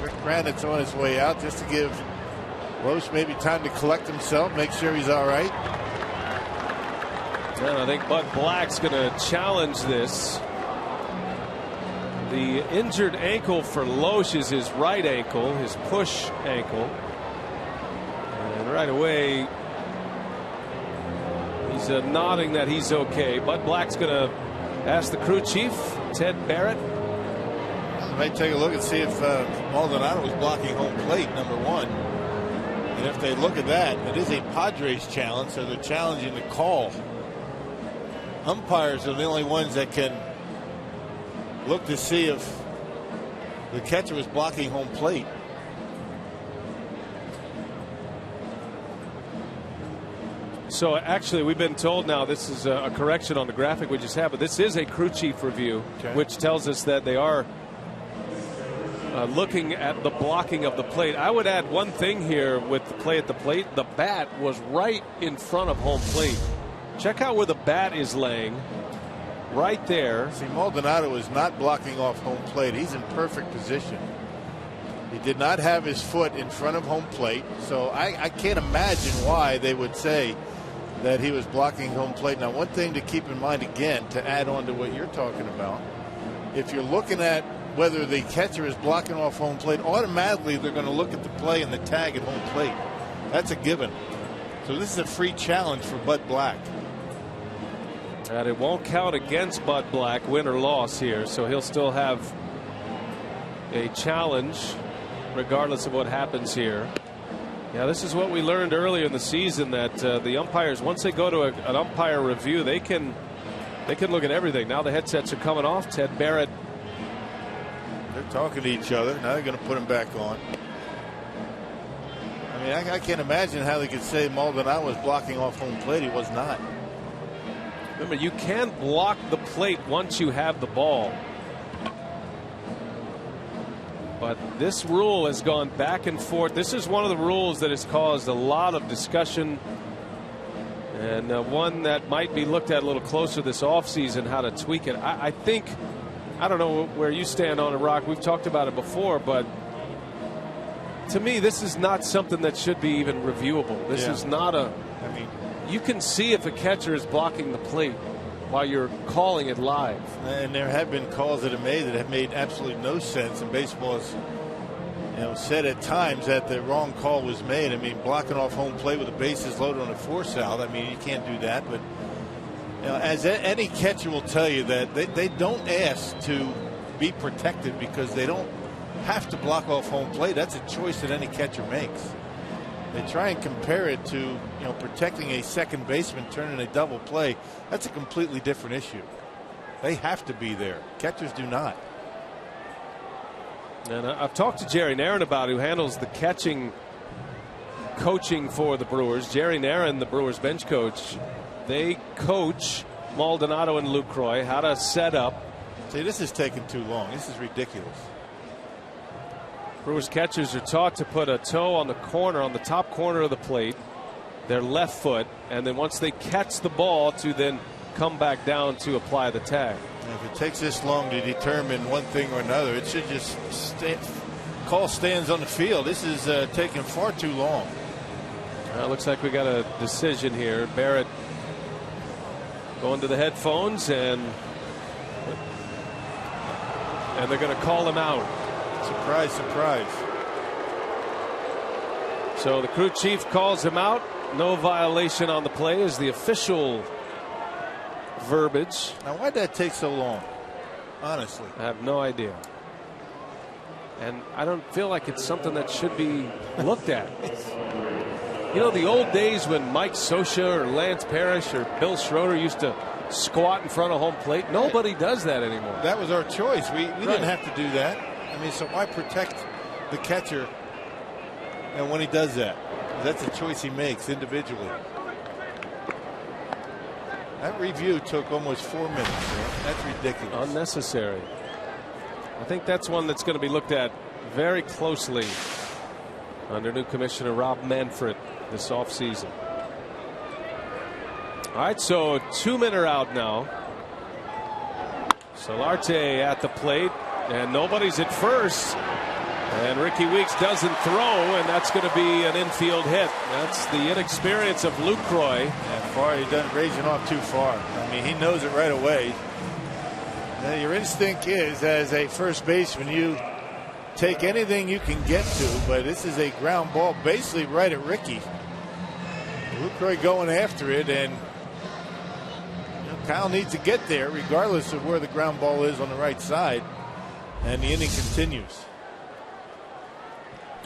Rick Granite's on his way out just to give Loesch maybe time to collect himself, make sure he's all right. And I think Bud Black's going to challenge this. The injured ankle for Loesch is his right ankle, his push ankle. And right away, he's nodding that he's okay. Bud Black's going to ask the crew chief, Ted Barrett. They might take a look and see if Maldonado was blocking home plate, number one. And if they look at that, it is a Padres challenge, so they're challenging the call. Umpires are the only ones that can look to see if the catcher was blocking home plate. So actually, we've been told now, this is a correction on the graphic we just had, but this is a crew chief review, okay, which tells us that they are looking at the blocking of the plate. I would add one thing here with the play at the plate. The bat was right in front of home plate. Check out where the bat is laying. Right there. See, Maldonado is not blocking off home plate. He's in perfect position. He did not have his foot in front of home plate, so I can't imagine why they would say that he was blocking home plate. Now, one thing to keep in mind, again, to add on to what you're talking about, if you're looking at whether the catcher is blocking off home plate, automatically they're going to look at the play and the tag at home plate. That's a given. So this is a free challenge for Bud Black. And it won't count against Bud Black, win or loss here, so he'll still have a challenge regardless of what happens here. Yeah, this is what we learned earlier in the season, that the umpires, once they go to an umpire review, they can look at everything. Now the headsets are coming off. Ted Barrett. They're talking to each other. Now they're going to put him back on. I mean, I can't imagine how they could say Maldonado was blocking off home plate. He was not. Remember, you can't block the plate once you have the ball. But this rule has gone back and forth. This is one of the rules that has caused a lot of discussion, and one that might be looked at a little closer this offseason, how to tweak it. I think, I don't know where you stand on it, Rock. We've talked about it before, but to me, this is not something that should be even reviewable. This is not a. I mean, you can see if a catcher is blocking the plate while you're calling it live. And there have been calls that have made absolutely no sense, and baseball has, said at times that the wrong call was made. I mean, blocking off home plate with the bases loaded on a force out. I mean, you can't do that. But as any catcher will tell you, that they don't ask to be protected because they don't have to block off home plate. That's a choice that any catcher makes. They try and compare it to protecting a second baseman turning a double play. That's a completely different issue. They have to be there. Catchers do not. And I've talked to Jerry Narron about it, who handles the catching coaching for the Brewers. Jerry Narron, the Brewers bench coach, they coach Maldonado and Lucroy how to set up. See, this is taking too long. This is ridiculous. Brewers catchers are taught to put a toe on the corner, on the top corner of the plate, their left foot, and then once they catch the ball, to then come back down to apply the tag. And if it takes this long to determine one thing or another, it should just call stands on the field. This is taking far too long. Looks like we got a decision here. Barrett going to the headphones, and they're going to call him out. Surprise, surprise. So the crew chief calls him out. No violation on the play is the official verbiage. Now, why'd that take so long? Honestly, I have no idea. And I don't feel like it's something that should be looked at. You know, the old days when Mike Scioscia or Lance Parrish or Bill Schroeder used to squat in front of home plate. Nobody does that anymore. That was our choice. We didn't have to do that. I mean, so why protect the catcher and when he does that? That's a choice he makes individually. That review took almost 4 minutes. That's ridiculous. Unnecessary. I think that's one that's going to be looked at very closely under new commissioner Rob Manfred this offseason. All right, so 2 men are out now. Solarte at the plate, and nobody's at first. And Ricky Weeks doesn't throw, and that's going to be an infield hit. That's the inexperience of Lucroy. He doesn't raise it off too far. I mean, he knows it right away. Now, your instinct is, as a first baseman, you take anything you can get to, but this is a ground ball basically right at Ricky. Lucroy going after it, and Kyle needs to get there regardless of where the ground ball is on the right side, and the inning continues.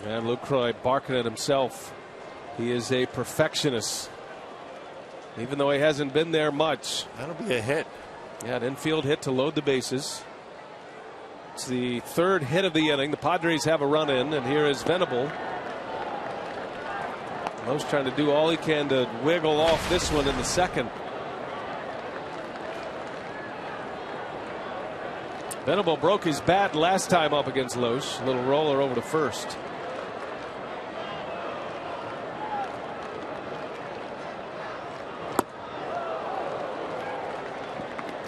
And Lucroy barking at himself. He is a perfectionist, even though he hasn't been there much. That'll be a hit. Yeah, an infield hit to load the bases. It's the third hit of the inning. The Padres have a run in, and here is Venable. Lowe's trying to do all he can to wiggle off this one in the second. Venable broke his bat last time up against Loesch. A little roller over to first.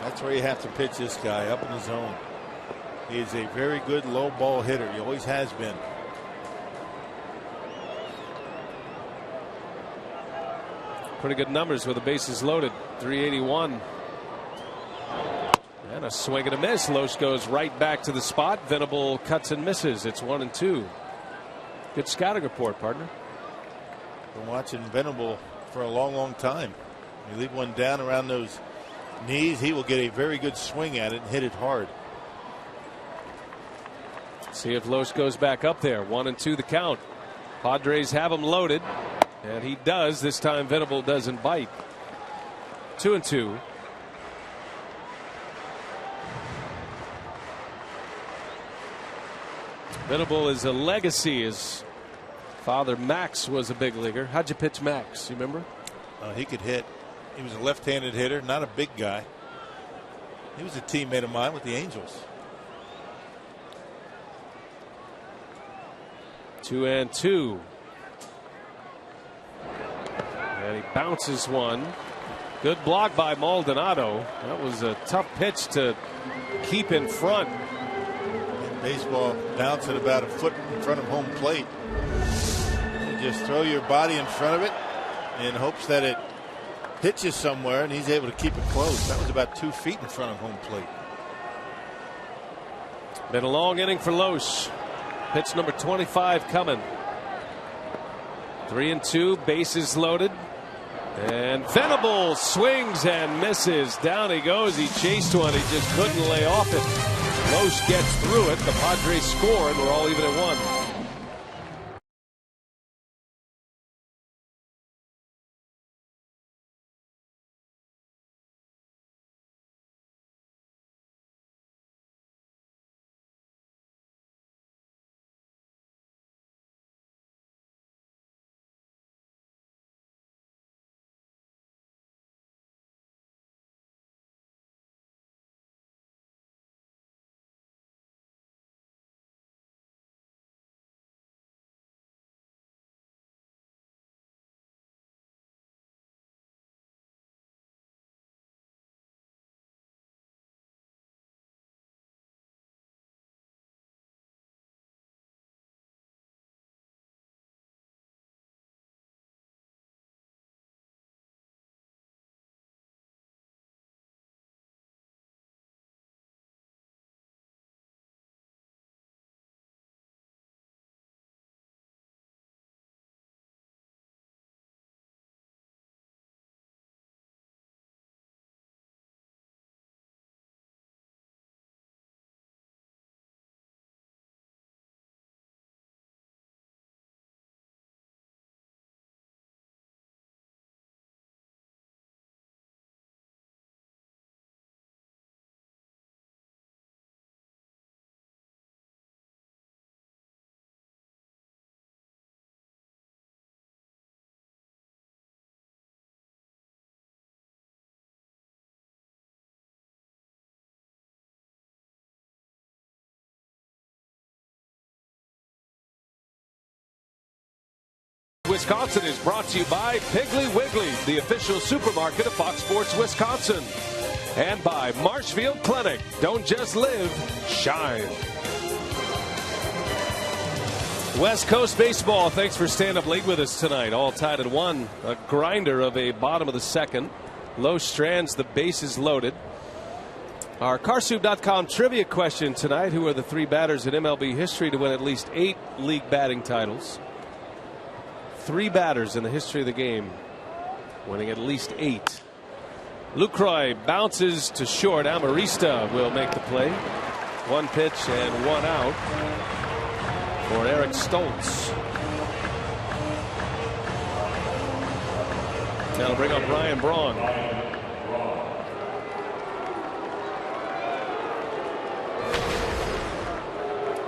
That's where you have to pitch this guy, up in the zone. He is a very good low ball hitter. He always has been. Pretty good numbers with the bases loaded. 381. And a swing and a miss. Loesch goes right back to the spot. Venable cuts and misses. It's 1-2. Good scouting report, partner. Been watching Venable for a long time. You leave one down around those knees, he will get a very good swing at it and hit it hard. See if Loesch goes back up there. 1-2 the count. Padres have him loaded, and he does. This time Venable doesn't bite. 2-2. Venable is a legacy. His father Max was a big leaguer. How'd you pitch Max? You remember? He could hit. He was a left-handed hitter, not a big guy. He was a teammate of mine with the Angels. 2-2. And he bounces one. Good block by Maldonado. That was a tough pitch to keep in front. In baseball, bounce at about a foot in front of home plate. You just throw your body in front of it in hopes that it hits you somewhere, and he's able to keep it close. That was about 2 feet in front of home plate. Been a long inning for Loesch. Pitch number 25 coming. 3-2, bases loaded. And Venable swings and misses. Down he goes. He chased one. He just couldn't lay off it. Loesch gets through it. The Padres score, and we're all even at 1. Wisconsin is brought to you by Piggly Wiggly, the official supermarket of Fox Sports Wisconsin. And by Marshfield Clinic. Don't just live, shine. West Coast baseball, thanks for staying up late with us tonight. All tied at 1. A grinder of a bottom of the second. Low strands, the bases loaded. Our Carsoup.com trivia question tonight: who are the 3 batters in MLB history to win at least 8 league batting titles? 3 batters in the history of the game winning at least 8. Lucroy bounces to short. Amarista will make the play. 1 pitch and 1 out for Eric Stoltz. Now to bring up Ryan Braun.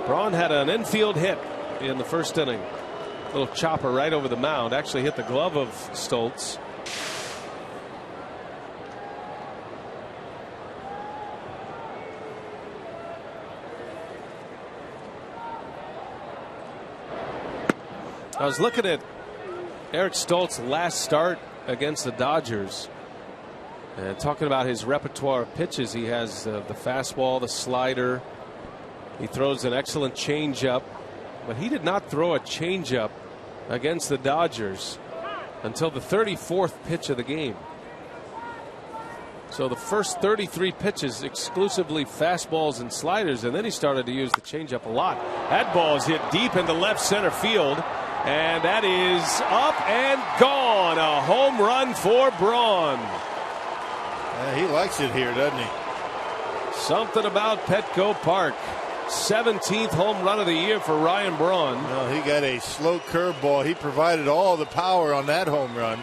Braun had an infield hit in the first inning. Little chopper right over the mound. Actually hit the glove of Stoltz. I was looking at Eric Stoltz's last start against the Dodgers and talking about his repertoire of pitches. He has the fastball, the slider. He throws an excellent changeup, but he did not throw a changeup against the Dodgers until the 34th pitch of the game. So the first 33 pitches exclusively fastballs and sliders, and then he started to use the changeup a lot. That ball is hit deep into left center field. And that is up and gone. A home run for Braun. Yeah, he likes it here, doesn't he? Something about Petco Park. 17th home run of the year for Ryan Braun. Well, he got a slow curveball. He provided all the power on that home run.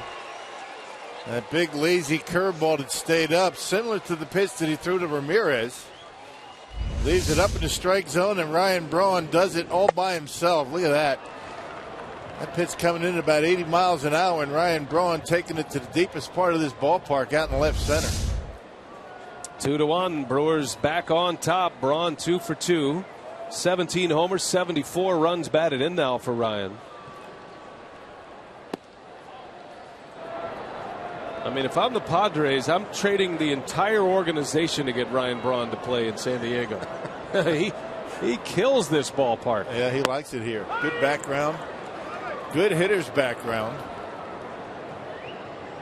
That big lazy curveball that stayed up, similar to the pitch that he threw to Ramirez. Leaves it up in the strike zone, and Ryan Braun does it all by himself. Look at that. That pitch coming in at about 80 miles an hour, and Ryan Braun taking it to the deepest part of this ballpark out in left center. 2-1. Brewers back on top. Braun 2 for 2. 17 homers, 74 runs batted in now for Ryan. I mean, if I'm the Padres, I'm trading the entire organization to get Ryan Braun to play in San Diego. he kills this ballpark. Yeah, he likes it here. Good background. Good hitter's background.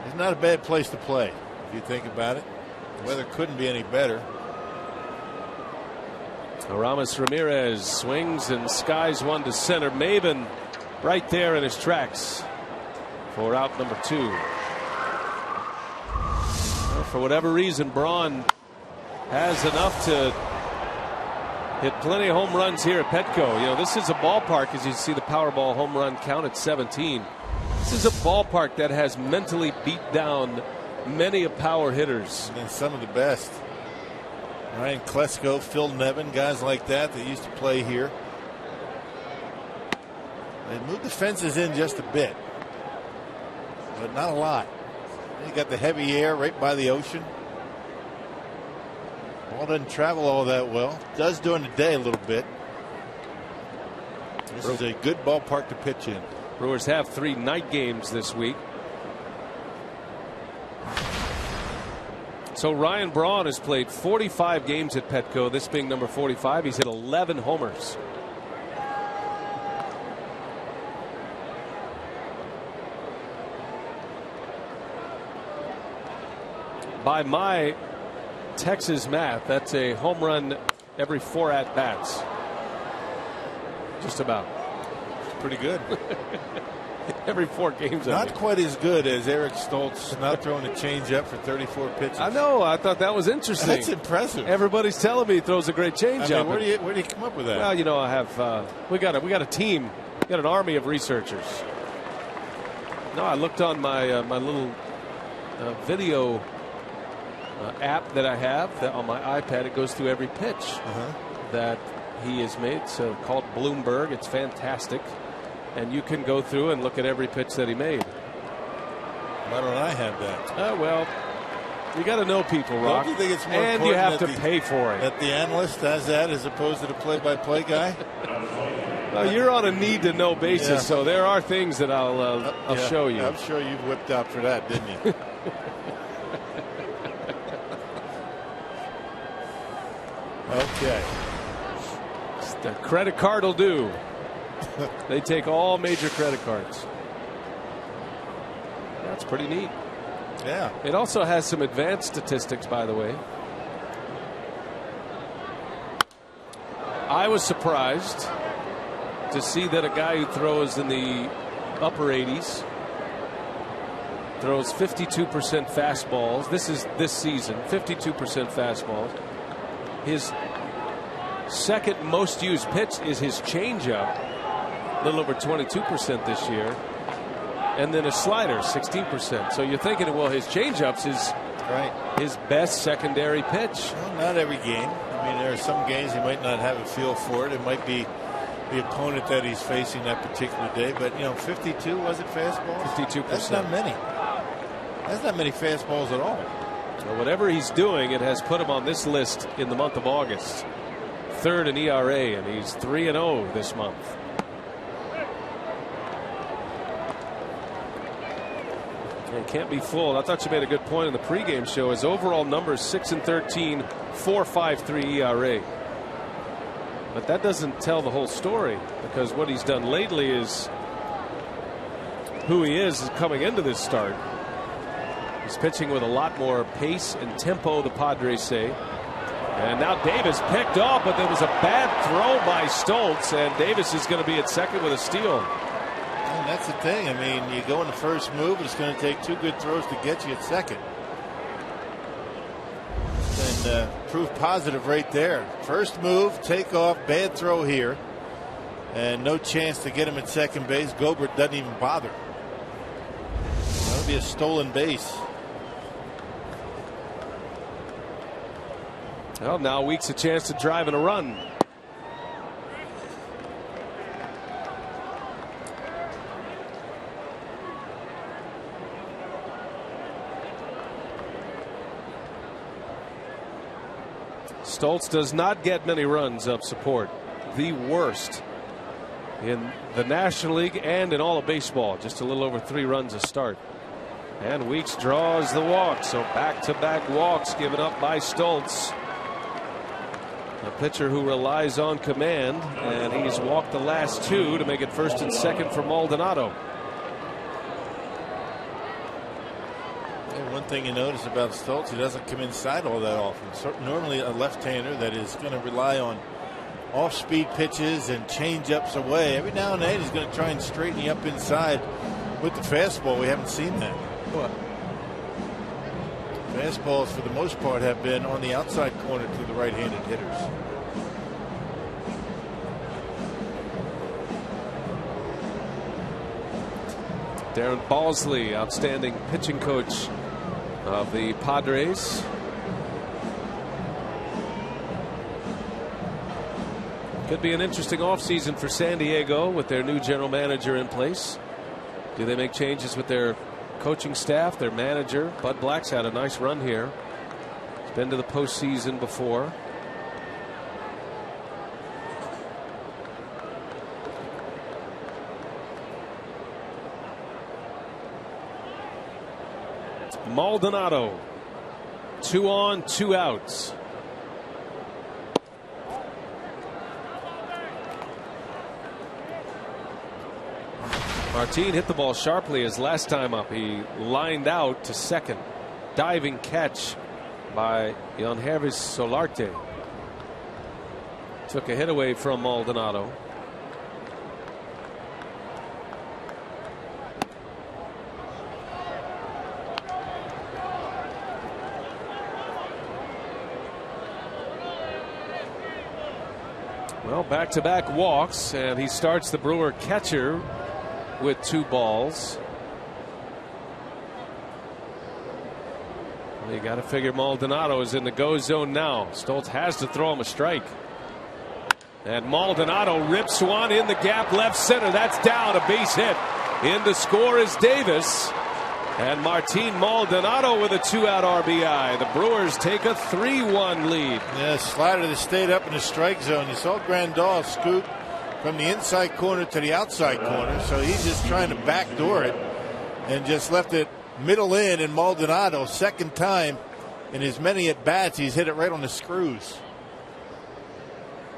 It's not a bad place to play if you think about it. The weather couldn't be any better. Aramis Ramirez swings and skies one to center. Maven right there in his tracks for out number 2. Well, for whatever reason, Braun has enough to hit plenty of home runs here at Petco. You know, this is a ballpark, as you see the Powerball home run count at 17. This is a ballpark that has mentally beat down many of power hitters. And some of the best. Ryan Klesko, Phil Nevin, guys like that used to play here. They moved the fences in just a bit, but not a lot. You got the heavy air right by the ocean. Ball doesn't travel all that well. Does during the day a little bit. This is a good ballpark to pitch in. Brewers have 3 night games this week. So Ryan Braun has played 45 games at Petco, this being number 45. He's hit 11 homers. By my Texas math, that's a home run every 4 at bats. Just about. It's pretty good. Every 4 games. Not quite as good as Eric Stoltz not throwing a changeup for 34 pitches. I know. I thought that was interesting. That's impressive. Everybody's telling me he throws a great changeup. I mean, where do you come up with that? Well, you know, I have we got a team, we got an army of researchers. No, I looked on my my little video app that I have that on my iPad. It goes through every pitch that he has made. So called Bloomberg. It's fantastic. And you can go through and look at every pitch that he made. Why don't I have that? Well, you got to know people, Rock. Don't you think it's more and important you have to that pay for it? That the analyst has that as opposed to the play-by-play guy? Well, you're on a need-to-know basis, so there are things that I'll show you. I'm sure you whipped out for that, didn't you? Okay. The credit card will do. They take all major credit cards. That's pretty neat. Yeah. It also has some advanced statistics, by the way. I was surprised to see that a guy who throws in the upper 80s throws 52% fastballs. This is this season, 52% fastballs. His second most used pitch is his changeup, a little over 22% this year, and then a slider, 16%. So you're thinking, well, his changeup's his best secondary pitch. Well, not every game. I mean, there are some games he might not have a feel for it. It might be the opponent that he's facing that particular day. But, 52, was it fastballs? 52%. That's not many. That's not many fastballs at all. So whatever he's doing, it has put him on this list in the month of August. Third in ERA, and he's 3-0 this month. He can't be fooled. I thought you made a good point in the pregame show. His overall numbers 6-13, 4.53 ERA. But that doesn't tell the whole story, because what he's done lately is who he is coming into this start. He's pitching with a lot more pace and tempo, the Padres say. And now Davis picked off, but there was a bad throw by Stoltz, and Davis is going to be at second with a steal. And that's the thing. I mean, you go in the first move, it's going to take two good throws to get you at second. And proof positive right there. First move, take off, bad throw here, and no chance to get him at second base. Gobert doesn't even bother. That'll be a stolen base. Well, now Weeks a chance to drive in a run. Stoltz does not get many runs of support. The worst in the National League and in all of baseball. Just a little over 3 runs a start. And Weeks draws the walk. So back-to-back walks given up by Stoltz. A pitcher who relies on command, and he's walked the last 2 to make it first and second for Maldonado. And one thing you notice about Stoltz, he doesn't come inside all that often. So normally a left-hander that is going to rely on off-speed pitches and change-ups away. Every now and then he's going to try and straighten you up inside with the fastball. We haven't seen that. What? Fastballs, for the most part, have been on the outside corner to the right-handed hitters. Darren Balsley, outstanding pitching coach of the Padres. Could be an interesting offseason for San Diego with their new general manager in place. Do they make changes with their coaching staff, their manager? Bud Black's had a nice run here. He's been to the postseason before. Maldonado, 2 on, 2 outs. Martin hit the ball sharply his last time up. He lined out to second. Diving catch by Yangervis Solarte. Took a hit away from Maldonado. Well, back-to-back walks, and he starts the Brewer catcher with 2 balls. Well, you got to figure Maldonado is in the go zone now. Stoltz has to throw him a strike. And Maldonado rips one in the gap left center. That's down, a base hit. In to score is Davis. And Martin Maldonado with a 2-out RBI. The Brewers take a 3-1 lead. Yeah, slider that stayed up in the strike zone. You saw Grandal scoot from the inside corner to the outside corner. So he's just trying to backdoor it and just left it middle in. And Maldonado, second time in his many at bats, he's hit it right on the screws.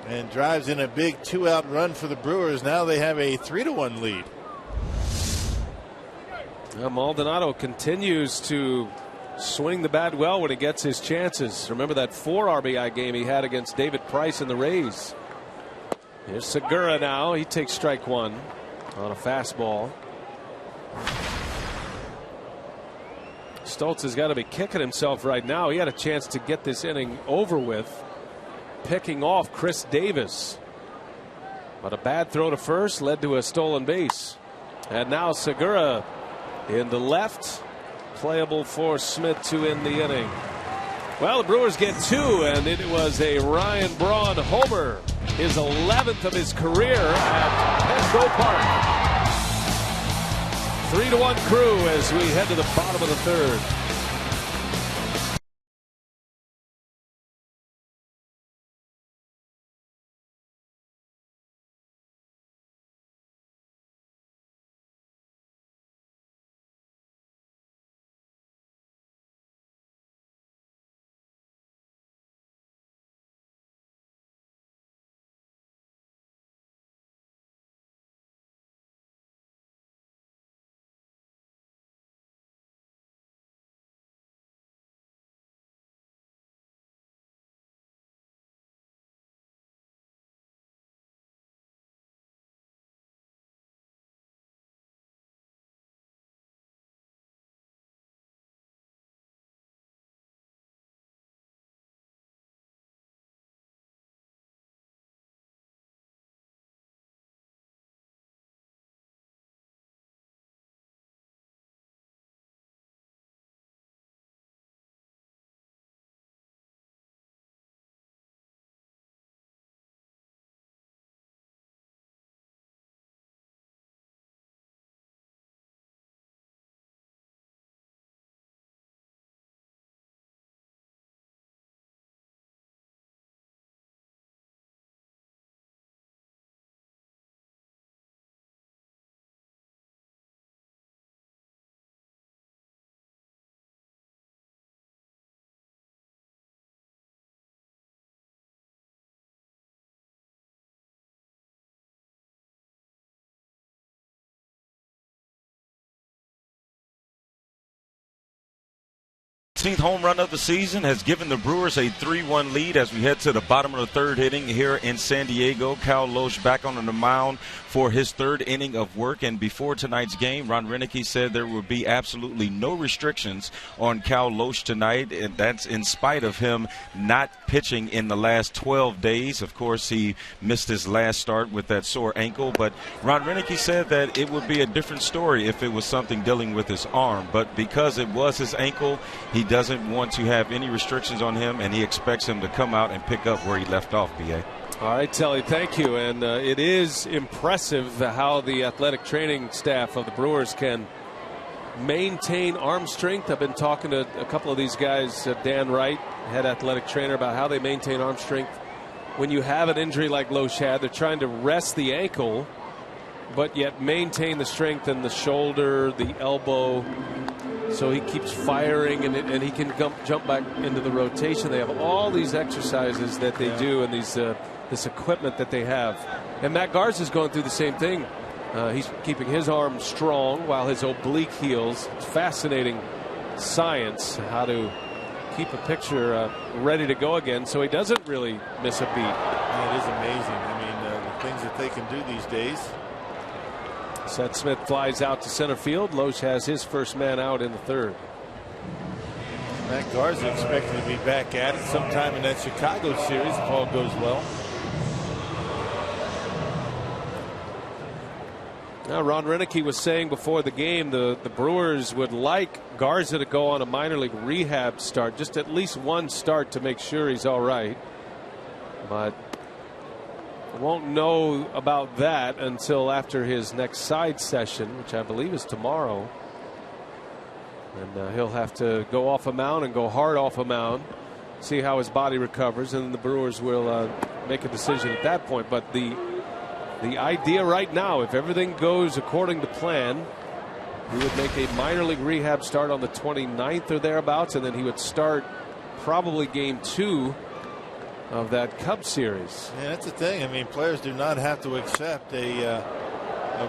And drives in a big 2-out run for the Brewers. Now they have a 3-1 lead. Maldonado continues to swing the bat well when he gets his chances. Remember that 4 RBI game he had against David Price and the Rays. Here's Segura now. He takes strike 1 on a fastball. Stoltz has got to be kicking himself right now. He had a chance to get this inning over with, picking off Chris Davis. But a bad throw to first led to a stolen base. And now Segura in the left, playable for Smith to end the inning. Well, the Brewers get 2, and it was a Ryan Braun homer, his 11th of his career at Petco Park. 3-1 Crew as we head to the bottom of the third. Home run of the season has given the Brewers a 3-1 lead as we head to the bottom of the third inning here in San Diego. Cal Loesch back on the mound for his third inning of work. And before tonight's game, Ron Renicky said there would be absolutely no restrictions on Cal Loesch tonight, and that's in spite of him not pitching in the last 12 days. Of course, he missed his last start with that sore ankle, but Ron Renicky said that it would be a different story if it was something dealing with his arm. But because it was his ankle, he doesn't want to have any restrictions on him, and he expects him to come out and pick up where he left off, B.A. All right, Telly, thank you. And it is impressive how the athletic training staff of the Brewers can maintain arm strength. I've been talking to a couple of these guys, Dan Wright, head athletic trainer, about how they maintain arm strength. When you have an injury like Loesch had, they're trying to rest the ankle, but yet maintain the strength in the shoulder, the elbow. So he keeps firing, and he can jump back into the rotation. They have all these exercises that they do, and these this equipment that they have. And Matt Garza is going through the same thing. He's keeping his arm strong while his oblique heals. It's fascinating science how to keep a pitcher ready to go again, so he doesn't really miss a beat. Yeah, it is amazing. I mean, the things that they can do these days. Seth Smith flies out to center field. Loesch has his first man out in the third. Matt Garza expected to be back at it sometime in that Chicago series if all goes well. Now, Ron Renicky was saying before the game the Brewers would like Garza to go on a minor league rehab start, just at least one start to make sure he's all right. But won't know about that until after his next side session, which I believe is tomorrow. And he'll have to go off a mound and go hard off a mound, see how his body recovers, and then the Brewers will make a decision at that point. But the The idea right now, if everything goes according to plan, he would make a minor league rehab start on the 29th or thereabouts, and then he would start probably game 2 of that Cubs series. Yeah, that's the thing. I mean, players do not have to accept a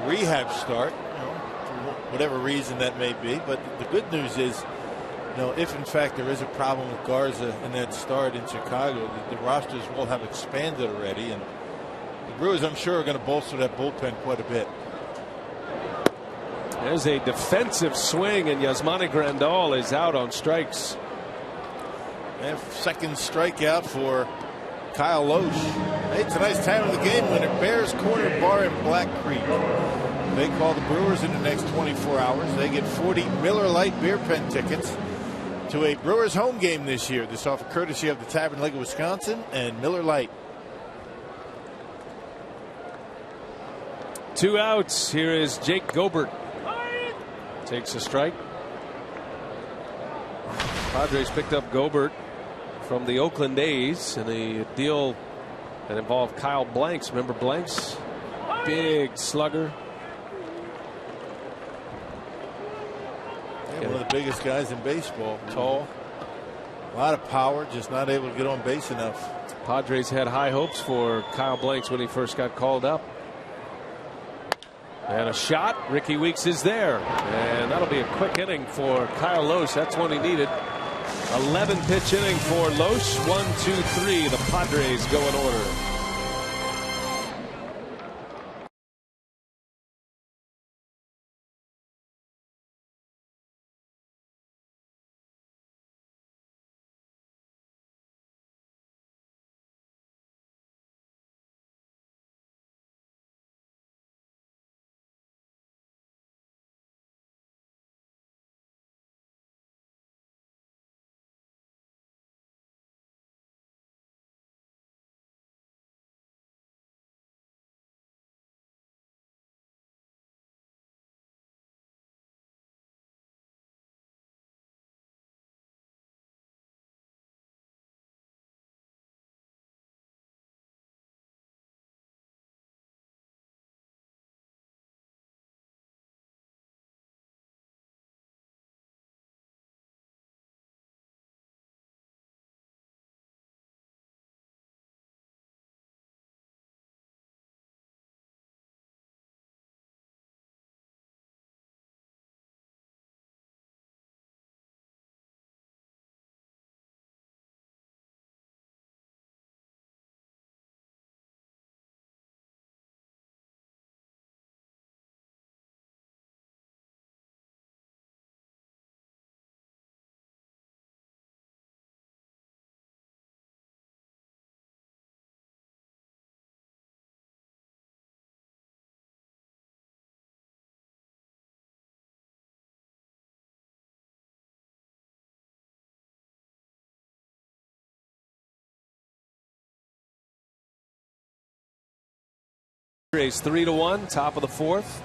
rehab start, for whatever reason that may be. But the good news is, if in fact there is a problem with Garza in that start in Chicago, the rosters will have expanded already, and the Brewers, I'm sure, are going to bolster that bullpen quite a bit. There's a defensive swing, and Yasmani Grandal is out on strikes. And second strikeout for Kyle Loesch. Hey, tonight's time of the game winner, Bears Corner Bar in Black Creek. They call the Brewers in the next 24 hours. They get 40 Miller Lite beer pen tickets to a Brewers home game this year. This offer courtesy of the Tavern Lake of Wisconsin and Miller Lite. 2 outs. Here is Jake Gobert. Takes a strike. Padres picked up Gobert from the Oakland A's in a deal that involved Kyle Blanks. Remember Blanks? Big slugger. Yeah, one of the biggest guys in baseball. Tall. A lot of power, just not able to get on base enough. Padres had high hopes for Kyle Blanks when he first got called up. And a shot. Ricky Weeks is there. And that'll be a quick inning for Kyle Loesch. That's what he needed. 11 pitch inning for Loesch. 1, 2, 3. The Padres go in order. Padres 3-1, top of the 4th.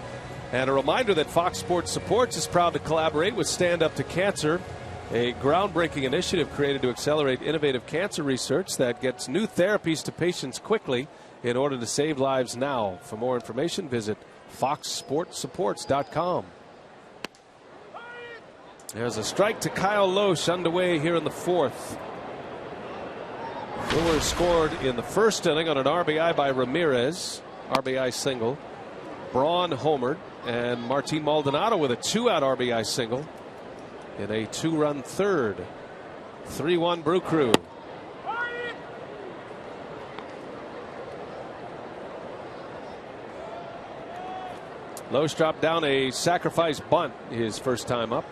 And a reminder that Fox Sports Supports is proud to collaborate with Stand Up to Cancer, a groundbreaking initiative created to accelerate innovative cancer research that gets new therapies to patients quickly in order to save lives now. For more information, visit foxsportsupports.com. There's a strike to Kyle Loesch underway here in the 4th. Brewers scored in the first inning on an RBI by Ramirez. RBI single. Braun homered, and Martin Maldonado with a 2-out RBI single in a 2-run third. 3-1 Brew Crew. Loesch dropped down a sacrifice bunt his first time up.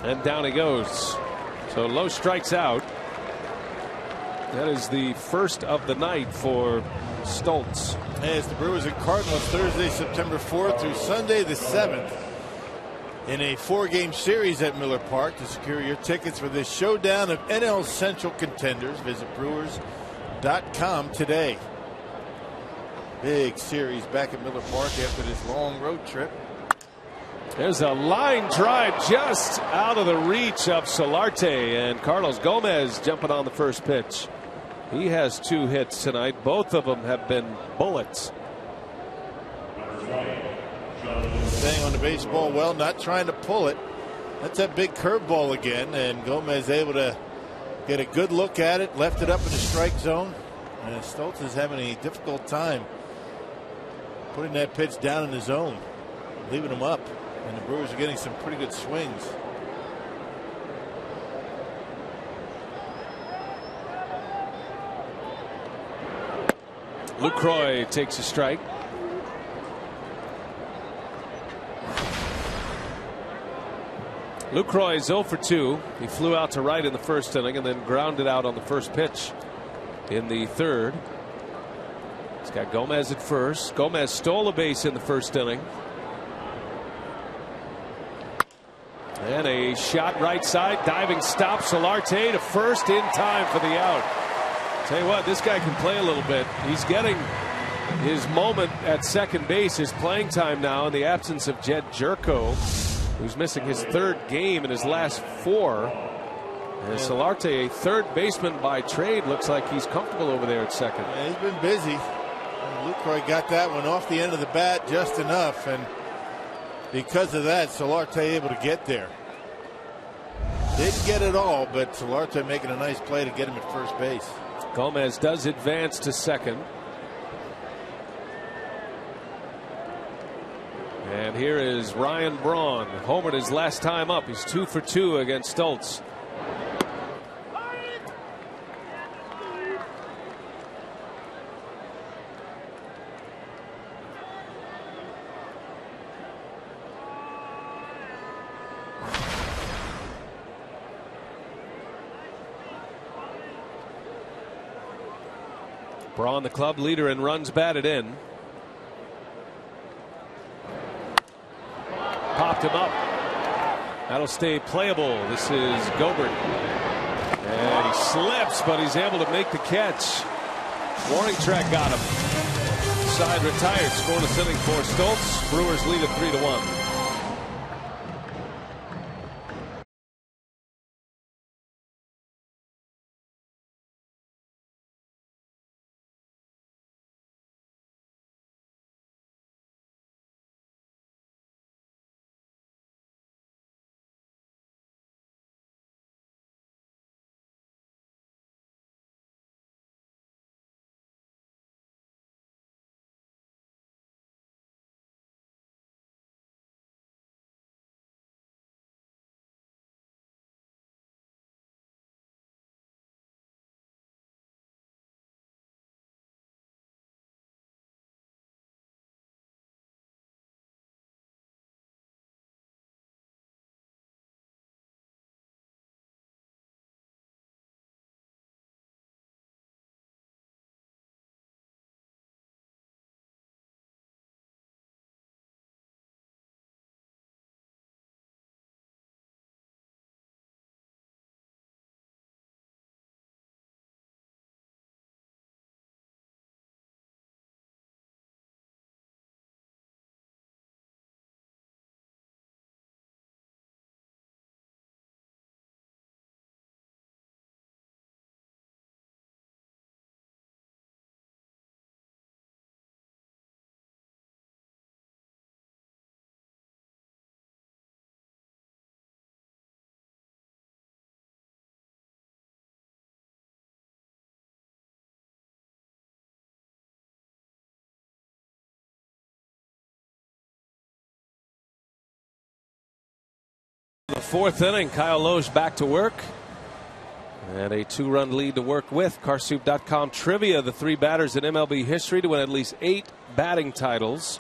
And down he goes. So Loesch strikes out. That is the first of the night for Stoltz. Hey, it's the Brewers and Cardinals Thursday, September 4th through Sunday the 7th in a 4-game series at Miller Park. To secure your tickets for this showdown of NL Central contenders, visit Brewers.com today. Big series back at Miller Park after this long road trip. There's a line drive just out of the reach of Solarte, and Carlos Gomez jumping on the first pitch. He has 2 hits tonight. Both of them have been bullets. Staying on the baseball well, not trying to pull it. That's that big curveball again, and Gomez able to get a good look at it, left it up in the strike zone. And Stoltz is having a difficult time putting that pitch down in the zone, leaving him up. And the Brewers are getting some pretty good swings. Lucroy takes a strike. Lucroy is 0 for 2. He flew out to right in the first inning and then grounded out on the first pitch in the third. He's got Gomez at first. Gomez stole a base in the first inning. And a shot right side. Diving stop. Solarte to first in time for the out. Tell you what, this guy can play a little bit. He's getting his moment at second base, his playing time now in the absence of Jed Jerko, who's missing his 3rd game in his last 4. And Solarte, a third baseman by trade, looks like he's comfortable over there at second. Yeah, he's been busy. And Lucroy got that one off the end of the bat just enough, and because of that, Solarte able to get there. Didn't get it all, but Solarte making a nice play to get him at first base. Gomez does advance to second. And here is Ryan Braun. Homered his last time up. He's 2 for 2 against Stoltz. Braun, the club leader in runs batted in. Popped him up. That'll stay playable. This is Gobert. And he slips, but he's able to make the catch. Warning track got him. Side retired. Scoreless inning for Stoltz. Brewers lead it 3-1. The 4th inning, Kyle Loesch back to work. And a 2-run lead to work with. Carsoup.com trivia, the 3 batters in MLB history to win at least 8 batting titles.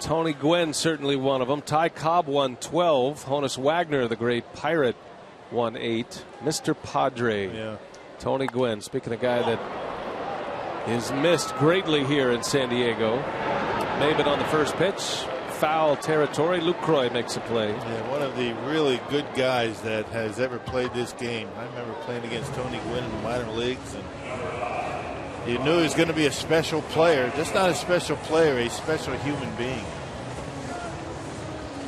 Tony Gwynn certainly one of them. Ty Cobb won 12. Honus Wagner, the great Pirate, won 8. Mr. Padre, yeah. Tony Gwynn. Speaking of a guy that is missed greatly here in San Diego. Maben on the first pitch. Foul territory. Lucroy makes a play. Yeah, one of the really good guys that has ever played this game. I remember playing against Tony Gwynn in the minor leagues, and You knew he was going to be a special player, just not a special player, a special human being.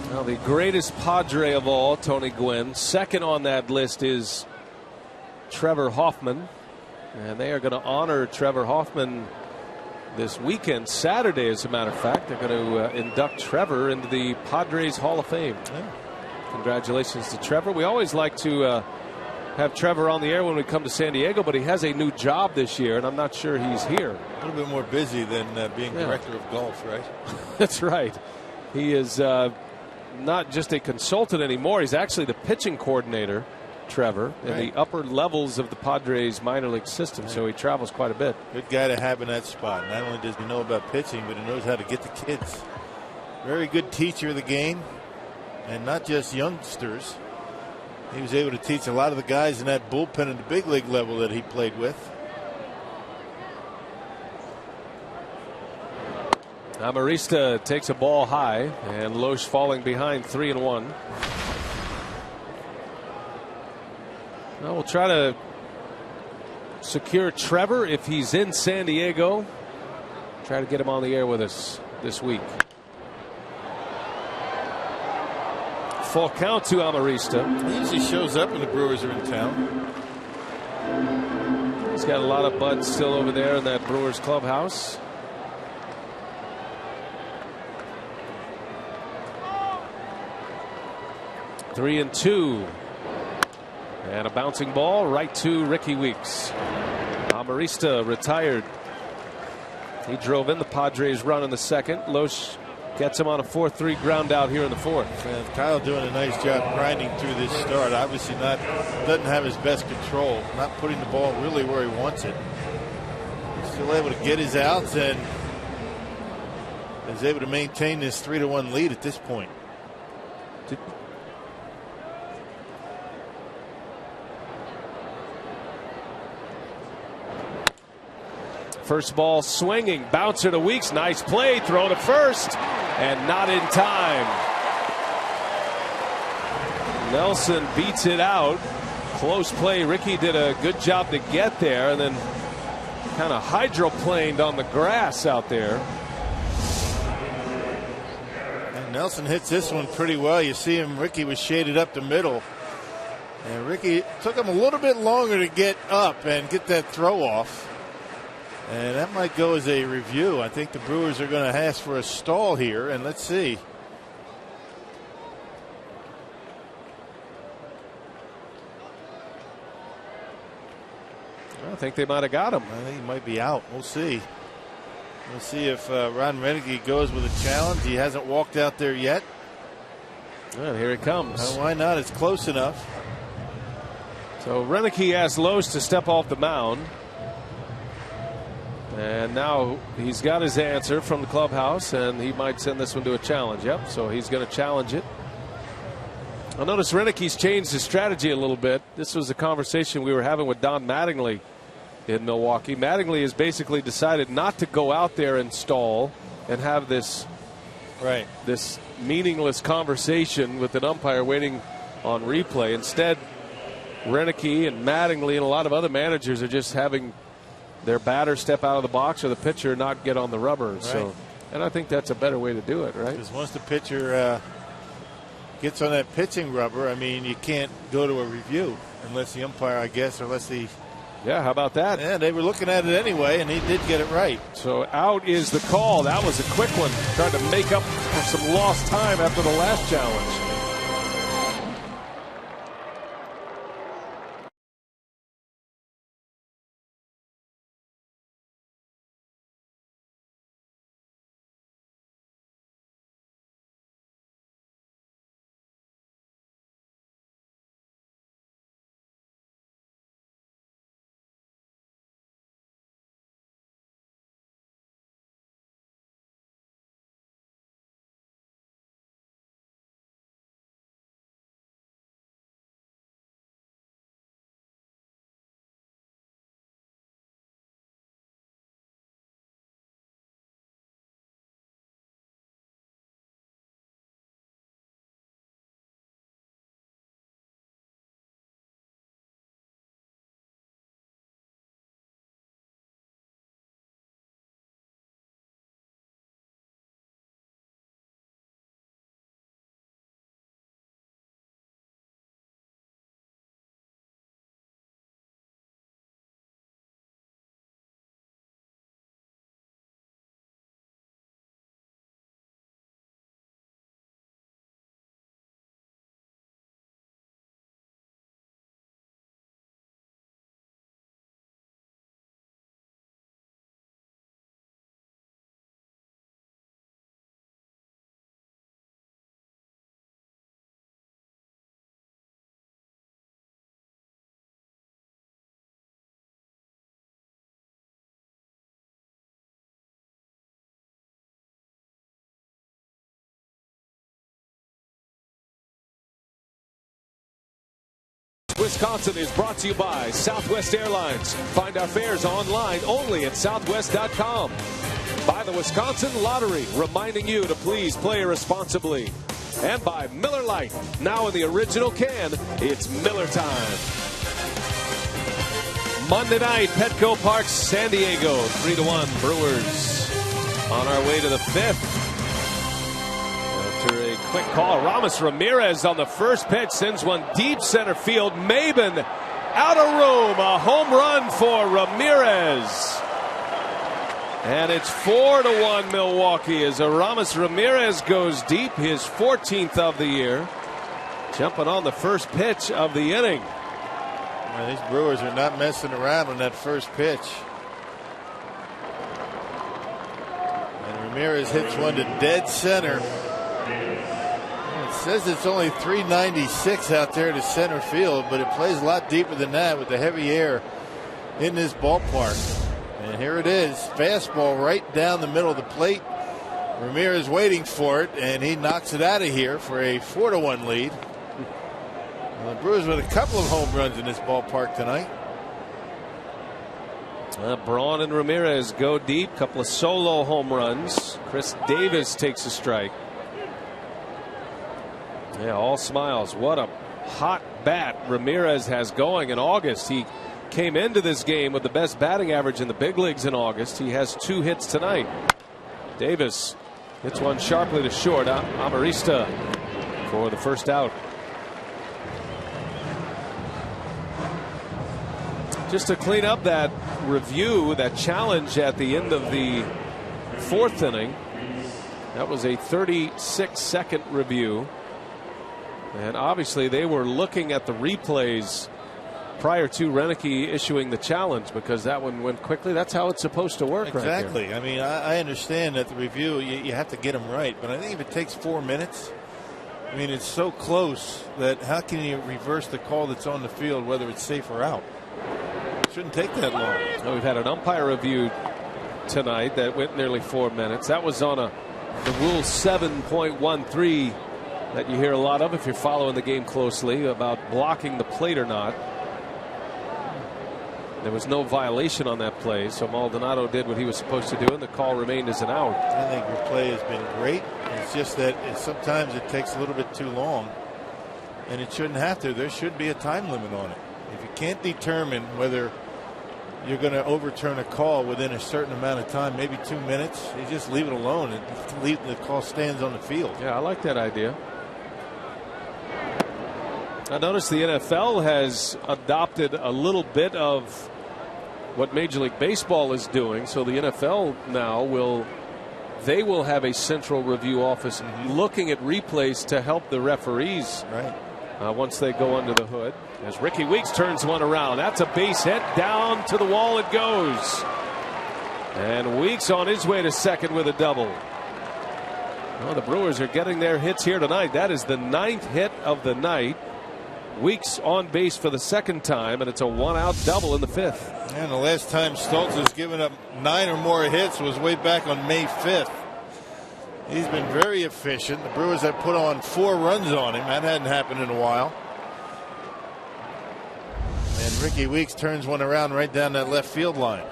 Well, the greatest Padre of all, Tony Gwynn. Second on that list is Trevor Hoffman. And they are going to honor Trevor Hoffman this weekend, Saturday, as a matter of fact. They're going to induct Trevor into the Padres Hall of Fame. Yeah. Congratulations to Trevor. We always like to have Trevor on the air when we come to San Diego, but he has a new job this year, and I'm not sure he's here. A little bit more busy than being director of golf, right? That's right. He is not just a consultant anymore. He's actually the pitching coordinator, Trevor, in the upper levels of the Padres minor league system, so he travels quite a bit. Good guy to have in that spot. Not only does he know about pitching, but he knows how to get the kids. Very good teacher of the game, and not just youngsters. He was able to teach a lot of the guys in that bullpen at the big league level that he played with. Amarista takes a ball high, and Loesch falling behind 3-1. Well, we'll try to secure Trevor if he's in San Diego. Try to get him on the air with us this week. Full count to Amarista. He usually shows up when the Brewers are in town. He's got a lot of buds still over there in that Brewers clubhouse. Three and two. And a bouncing ball right to Ricky Weeks. Amarista retired. He drove in the Padres run in the second. Loesch gets him on a 4-3 ground out here in the fourth. And Kyle doing a nice job grinding through this start. Obviously doesn't have his best control. Not putting the ball really where he wants it. Still able to get his outs and is able to maintain this 3-1 lead at this point. First ball swinging, bouncer to Weeks, nice play, throw to first, and not in time. Nelson beats it out. Close play. Ricky did a good job to get there, and then kind of hydroplaned on the grass out there. And Nelson hits this one pretty well. You see him, Ricky was shaded up the middle. And Ricky took him a little bit longer to get up and get that throw off. And that might go as a review. I think the Brewers are going to ask for a stall here, and let's see. I think they might have got him. I think he might be out. We'll see. We'll see if Ron Renneke goes with a challenge. He hasn't walked out there yet. Well, here he comes. Why not? It's close enough. So Renneke asked Loesch to step off the mound. And now he's got his answer from the clubhouse, and he might send this one to a challenge. Yep, so he's going to challenge it. I notice Renneke's changed his strategy a little bit. This was a conversation we were having with Don Mattingly in Milwaukee. Mattingly has basically decided not to go out there and stall and have this meaningless conversation with an umpire waiting on replay. Instead, Renneke and Mattingly and a lot of other managers are just having their batter step out of the box or the pitcher not get on the rubber. Right. So, and I think that's a better way to do it, right? Because once the pitcher gets on that pitching rubber, I mean, you can't go to a review unless the umpire, I guess, or unless the. Yeah, how about that? Yeah, they were looking at it anyway, and he did get it right. So out is the call. That was a quick one. Trying to make up for some lost time after the last challenge. Wisconsin is brought to you by Southwest Airlines. Find our fares online only at southwest.com. By the Wisconsin Lottery, reminding you to please play responsibly. And by Miller Lite, now in the original can, it's Miller time. Monday night, Petco Park, San Diego, 3-1 Brewers. On our way to the 5th. After a quick call, Ramos Ramirez on the first pitch sends one deep center field. Maben out of room. A home run for Ramirez. And it's 4-1 Milwaukee as Ramos Ramirez goes deep, his 14th of the year. Jumping on the first pitch of the inning. Well, these Brewers are not messing around on that first pitch. And Ramirez hits one to dead center. It says it's only 396 out there to center field, but it plays a lot deeper than that with the heavy air in this ballpark. And here it is, fastball right down the middle of the plate. Ramirez waiting for it, and he knocks it out of here for a 4-1 lead. Well, the Brewers with a couple of home runs in this ballpark tonight. Braun and Ramirez go deep, couple of solo home runs. Chris Davis takes a strike. Yeah, all smiles. What a hot bat Ramirez has going in August. He came into this game with the best batting average in the big leagues in August. He has 2 hits tonight. Davis hits one sharply to short. Amarista for the first out. Just to clean up that review, that challenge at the end of the 4th inning. That was a 36-second review. And obviously they were looking at the replays prior to Renicky issuing the challenge, because that one went quickly. That's how it's supposed to work. Exactly. Right there. I mean, I understand that the review, you have to get them right, but I think if it takes 4 minutes, I mean, it's so close that how can you reverse the call that's on the field, whether it's safe or out? It shouldn't take that long. Well, we've had an umpire review tonight that went nearly 4 minutes. That was on the Rule 7.13 that you hear a lot of if you're following the game closely, about blocking the plate or not. There was no violation on that play, so Maldonado did what he was supposed to do, and the call remained as an out. I think your play has been great. It's just that sometimes it takes a little bit too long, and it shouldn't have to. There should be a time limit on it. If you can't determine whether you're going to overturn a call within a certain amount of time, maybe 2 minutes, you just leave it alone and leave the call stands on the field. Yeah, I like that idea. I noticed the NFL has adopted a little bit of what Major League Baseball is doing. So the NFL now will have a central review office looking at replays to help the referees. Right. Once they go under the hood. As Ricky Weeks turns one around. That's a base hit. Down to the wall it goes. And Weeks on his way to second with a double. Well, the Brewers are getting their hits here tonight. That is the 9th hit of the night. Weeks on base for the 2nd time, and it's a 1-out double in the 5th. And the last time Stoltz has given up 9 or more hits was way back on May 5th. He's been very efficient. The Brewers have put on 4 runs on him. That hadn't happened in a while. And Ricky Weeks turns one around right down that left field line.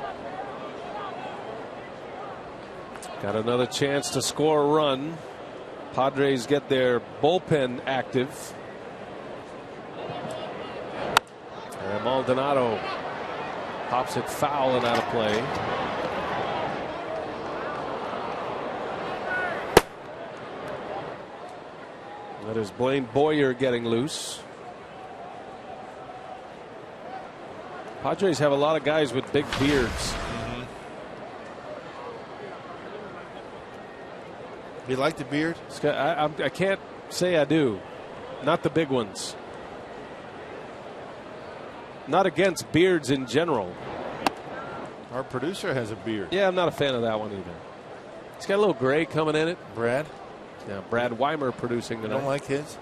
Got another chance to score a run. Padres get their bullpen active. And Maldonado pops it foul and out of play. That is Blaine Boyer getting loose. Padres have a lot of guys with big beards. You like the beard? I can't say I do. Not the big ones. Not against beards in general. Our producer has a beard. Yeah, I'm not a fan of that one either. It's got a little gray coming in it. Brad? Yeah, Brad Weimer producing tonight. You don't like his?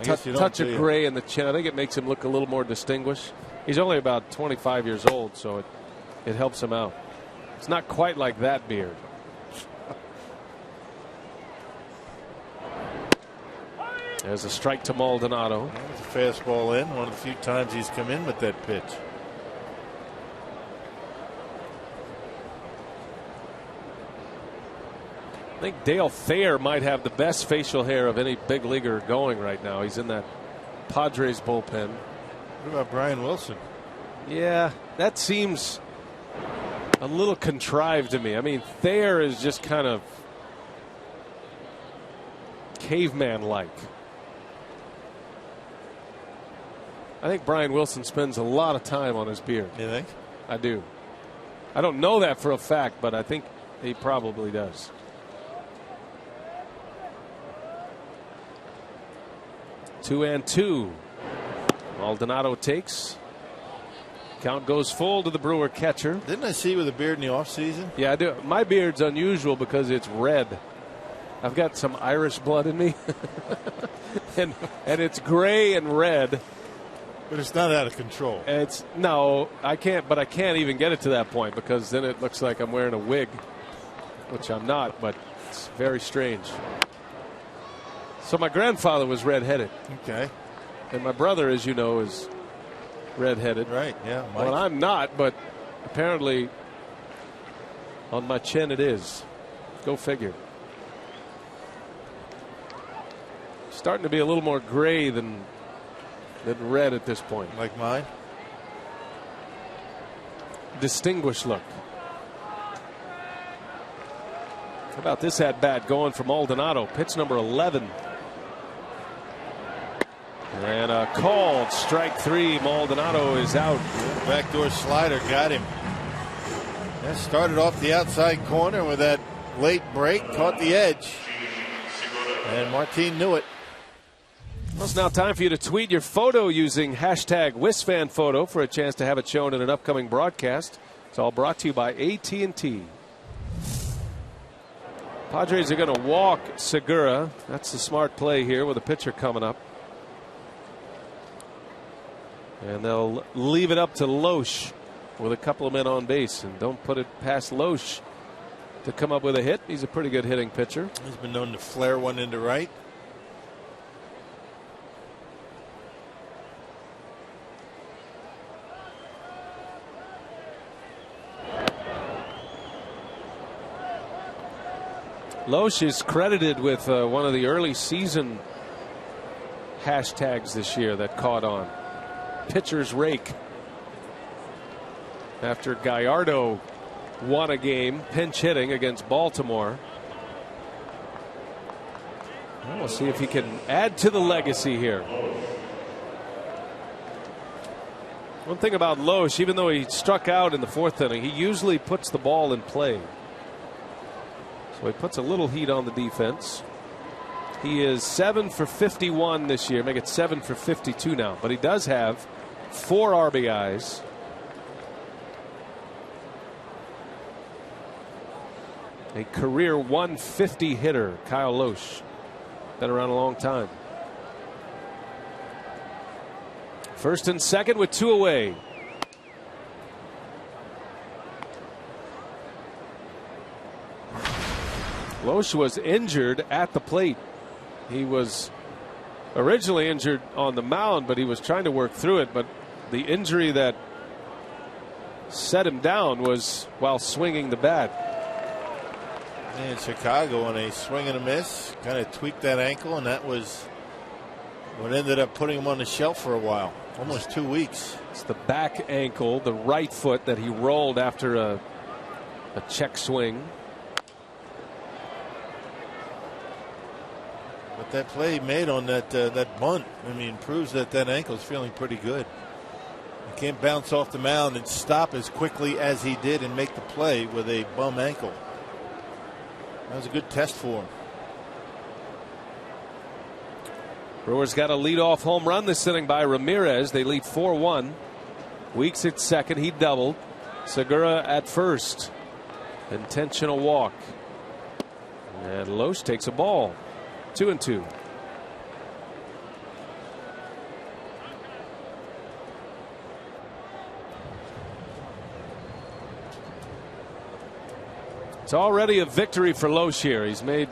Touch of gray in the chin. I think it makes him look a little more distinguished. He's only about 25 years old, so it helps him out. It's not quite like that beard. There's a strike to Maldonado. That was a fastball in. One of the few times he's come in with that pitch. I think Dale Thayer might have the best facial hair of any big leaguer going right now. He's in that Padres bullpen. What about Brian Wilson? Yeah, that seems a little contrived to me. I mean, Thayer is just kind of caveman-like. I think Brian Wilson spends a lot of time on his beard. You think? I do. I don't know that for a fact, but I think he probably does. 2-2. Maldonado takes. Count goes full to the Brewer catcher. Didn't I see you with a beard in the offseason? Yeah, I do. My beard's unusual because it's red. I've got some Irish blood in me. and it's gray and red. But it's not out of control. No, I can't, but I can't even get it to that point because then it looks like I'm wearing a wig, which I'm not, but it's very strange. So my grandfather was redheaded. Okay. And my brother, as you know, is redheaded. Right, yeah. Mike. Well, I'm not, but apparently on my chin it is. Go figure. Starting to be a little more gray than red at this point. Like mine? Distinguished look. How about this at bat going for Maldonado? Pitch number 11. And a called strike 3. Maldonado is out. Backdoor slider got him. That started off the outside corner with that late break, caught the edge. And Martin knew it. Well, it's now time for you to tweet your photo using hashtag WisFanPhoto for a chance to have it shown in an upcoming broadcast. It's all brought to you by AT&T. Padres are going to walk Segura. That's the smart play here with a pitcher coming up. And they'll leave it up to Loesch with a couple of men on base. And don't put it past Loesch to come up with a hit. He's a pretty good hitting pitcher. He's been known to flare one into right. Loesch is credited with one of the early season hashtags this year that caught on. Pitcher's rake. After Gallardo won a game pinch hitting against Baltimore. Well, we'll see if he can add to the legacy here. One thing about Loesch, even though he struck out in the 4th inning, he usually puts the ball in play. So he puts a little heat on the defense. He is 7 for 51 this year. Make it 7 for 52 now. But he does have 4 RBIs. A career 150 hitter, Kyle Loesch. Been around a long time. First and second with 2 away. Loesch was injured at the plate. He was originally injured on the mound, but he was trying to work through it. But the injury that set him down was while swinging the bat. In Chicago on a swing and a miss, kind of tweaked that ankle, and that was what ended up putting him on the shelf for a while, almost 2 weeks. It's the back ankle, the right foot that he rolled after a check swing. But that play he made on that bunt, I mean, proves that ankle is feeling pretty good. He can't bounce off the mound and stop as quickly as he did and make the play with a bum ankle. That was a good test for him. Brewers got a leadoff home run this inning by Ramirez. They lead 4-1. Weeks at second. He doubled. Segura at first. Intentional walk. And Loesch takes a ball. 2-2. It's already a victory for Loesch here. He's made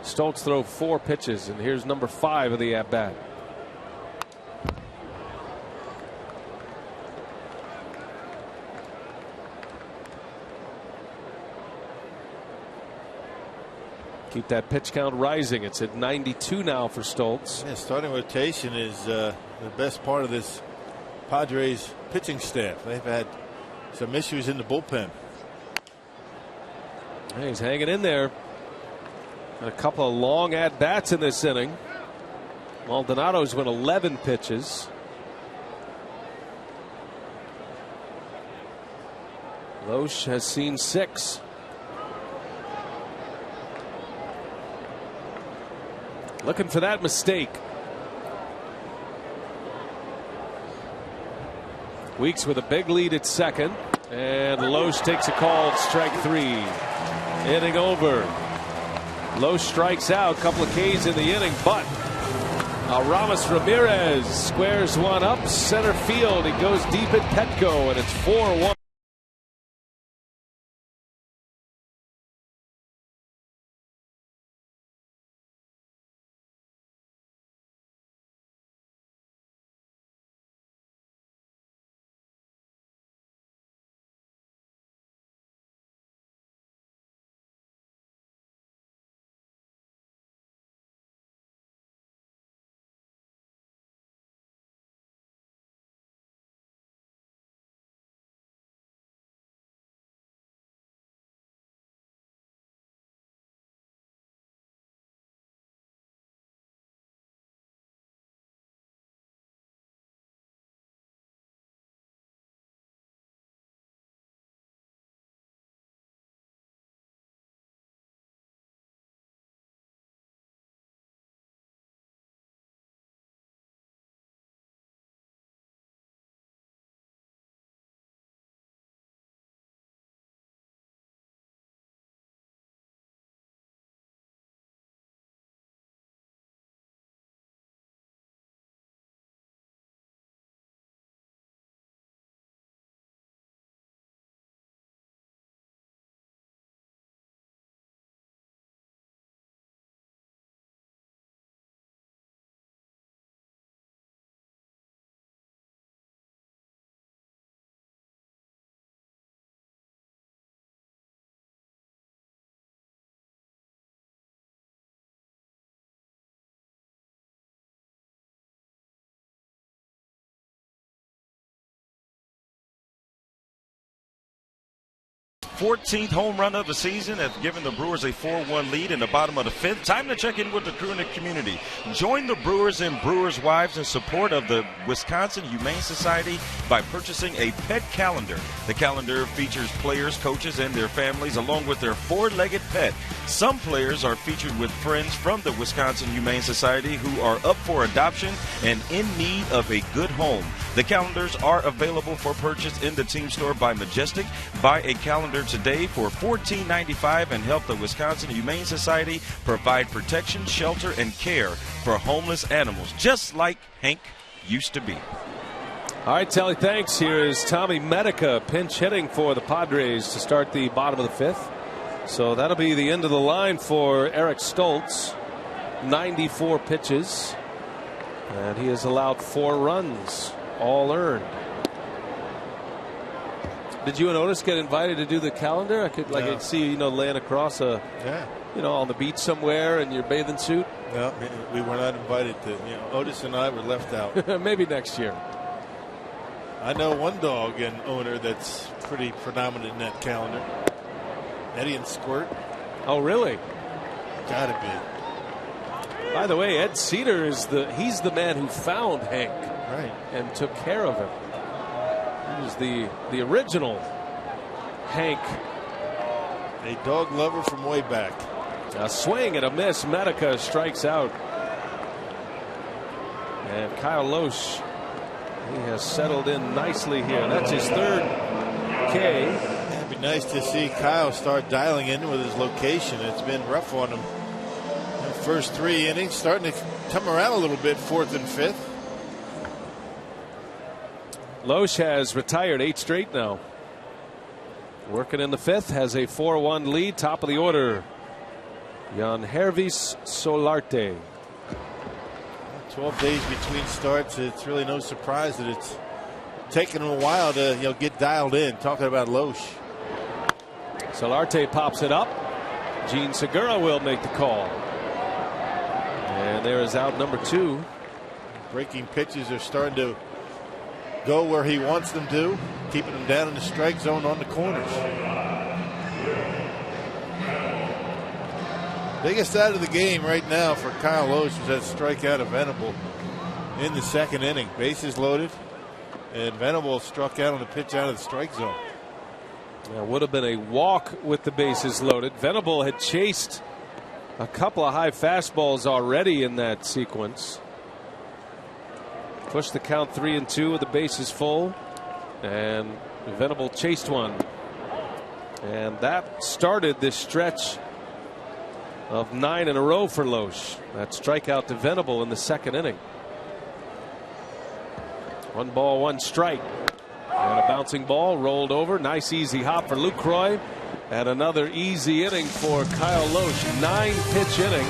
Stoltz throw 4 pitches, and here's number 5 of the at-bat. Keep that pitch count rising. It's at 92 now for Stoltz. Yeah, starting rotation is the best part of this Padres pitching staff. They've had some issues in the bullpen. Hey, he's hanging in there. Got a couple of long at bats in this inning. Maldonado's went 11 pitches. Loesch has seen 6. Looking for that mistake. Weeks with a big lead at second. And Loesch takes a call at strike 3. Inning over. Loesch strikes out. Couple of Ks in the inning, but Aramis Ramirez squares one up center field. He goes deep at Petco, and it's 4-1. .14th home run of the season has given the Brewers a 4-1 lead in the bottom of the 5th. Time to check in with the crew in the community. Join the Brewers and Brewers' wives in support of the Wisconsin Humane Society by purchasing a pet calendar. The calendar features players, coaches, and their families along with their 4-legged pet. Some players are featured with friends from the Wisconsin Humane Society who are up for adoption and in need of a good home. The calendars are available for purchase in the team store by Majestic. Buy a calendar today for $14.95 and help the Wisconsin Humane Society provide protection, shelter, and care for homeless animals, just like Hank used to be. All right, Telly, thanks. Here is Tommy Medica pinch hitting for the Padres to start the bottom of the 5th. So that'll be the end of the line for Eric Stoltz. 94 pitches. And he has allowed 4 runs, all earned. Did you and Otis get invited to do the calendar? I could I'd see you laying across on the beach somewhere in your bathing suit. No, we were not invited to. Otis and I were left out. Maybe next year. I know one dog and owner that's pretty predominant in that calendar. Eddie and Squirt. Oh, really? Gotta be. By the way, Ed Cedar he's the man who found Hank, right, and took care of him. He was the original Hank. A dog lover from way back. A swing and a miss. Medica strikes out. And Kyle Loesch, he has settled in nicely here. That's his 3rd K. It'd be nice to see Kyle start dialing in with his location. It's been rough on him. The first 3 innings, starting to come around a little bit, 4th and 5th. Loesch has retired 8 straight now. Working in the 5th, has a 4-1 lead, top of the order. Yangervis Solarte. 12 days between starts. It's really no surprise that it's taken him a while to get dialed in. Talking about Loesch. Solarte pops it up. Gene Segura will make the call. And there is out number 2. Breaking pitches are starting to go where he wants them to, keeping them down in the strike zone on the corners. Biggest out of the game right now for Kyle Loesch was that strikeout of Venable in the second inning. Bases loaded, and Venable struck out on the pitch out of the strike zone. That would have been a walk with the bases loaded. Venable had chased a couple of high fastballs already in that sequence. Pushed the count 3-2 with the bases full, and Venable chased one. And that started this stretch of 9 in a row for Loesch. That strikeout to Venable in the second inning. 1 ball, 1 strike. And a bouncing ball rolled over. Nice easy hop for Lucroy. And another easy inning for Kyle Loesch. 9-pitch inning.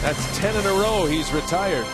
That's 10 in a row he's retired.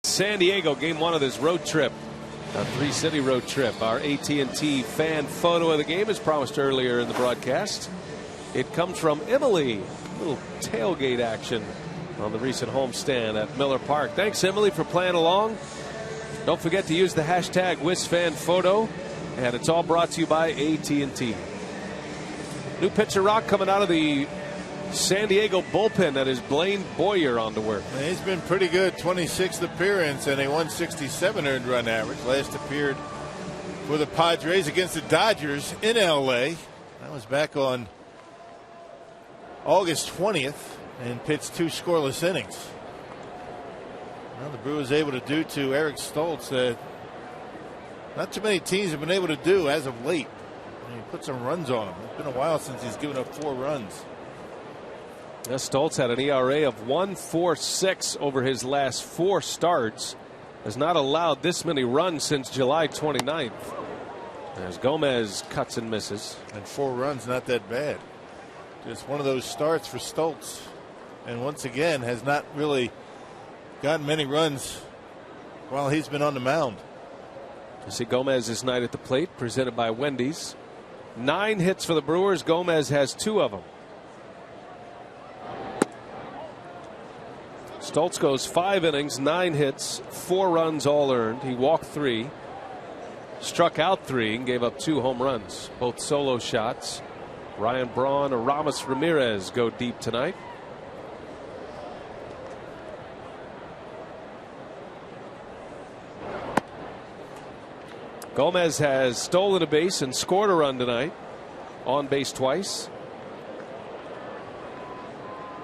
San Diego, game 1 of this road trip, a 3-city road trip. Our AT&T fan photo of the game, as promised earlier in the broadcast. It comes from Emily. A little tailgate action on the recent homestand at Miller Park. Thanks, Emily, for playing along. Don't forget to use the hashtag WisFanPhoto, and it's all brought to you by AT&T. New pitcher rock coming out of the San Diego bullpen. That is Blaine Boyer on to work. And he's been pretty good. 26th appearance and a 167 earned run average. Last appeared for the Padres against the Dodgers in L.A. That was back on August 20th and pitched 2 scoreless innings. Well, the Brewers able to do to Eric Stoltz that not too many teams have been able to do as of late. He put some runs on him. It's been a while since he's given up 4 runs. Stoltz had an ERA of 1.46 over his last 4 starts. Has not allowed this many runs since July 29th. As Gomez cuts and misses. And 4 runs, not that bad. Just one of those starts for Stoltz. And once again, has not really gotten many runs while he's been on the mound. You see Gomez this night at the plate, presented by Wendy's. 9 hits for the Brewers. Gomez has 2 of them. Stoltz goes 5 innings, 9 hits, 4 runs all earned. He walked 3, struck out 3, and gave up 2 home runs, both solo shots. Ryan Braun or Ramos Ramirez go deep tonight. Gomez has stolen a base and scored a run tonight, on base twice.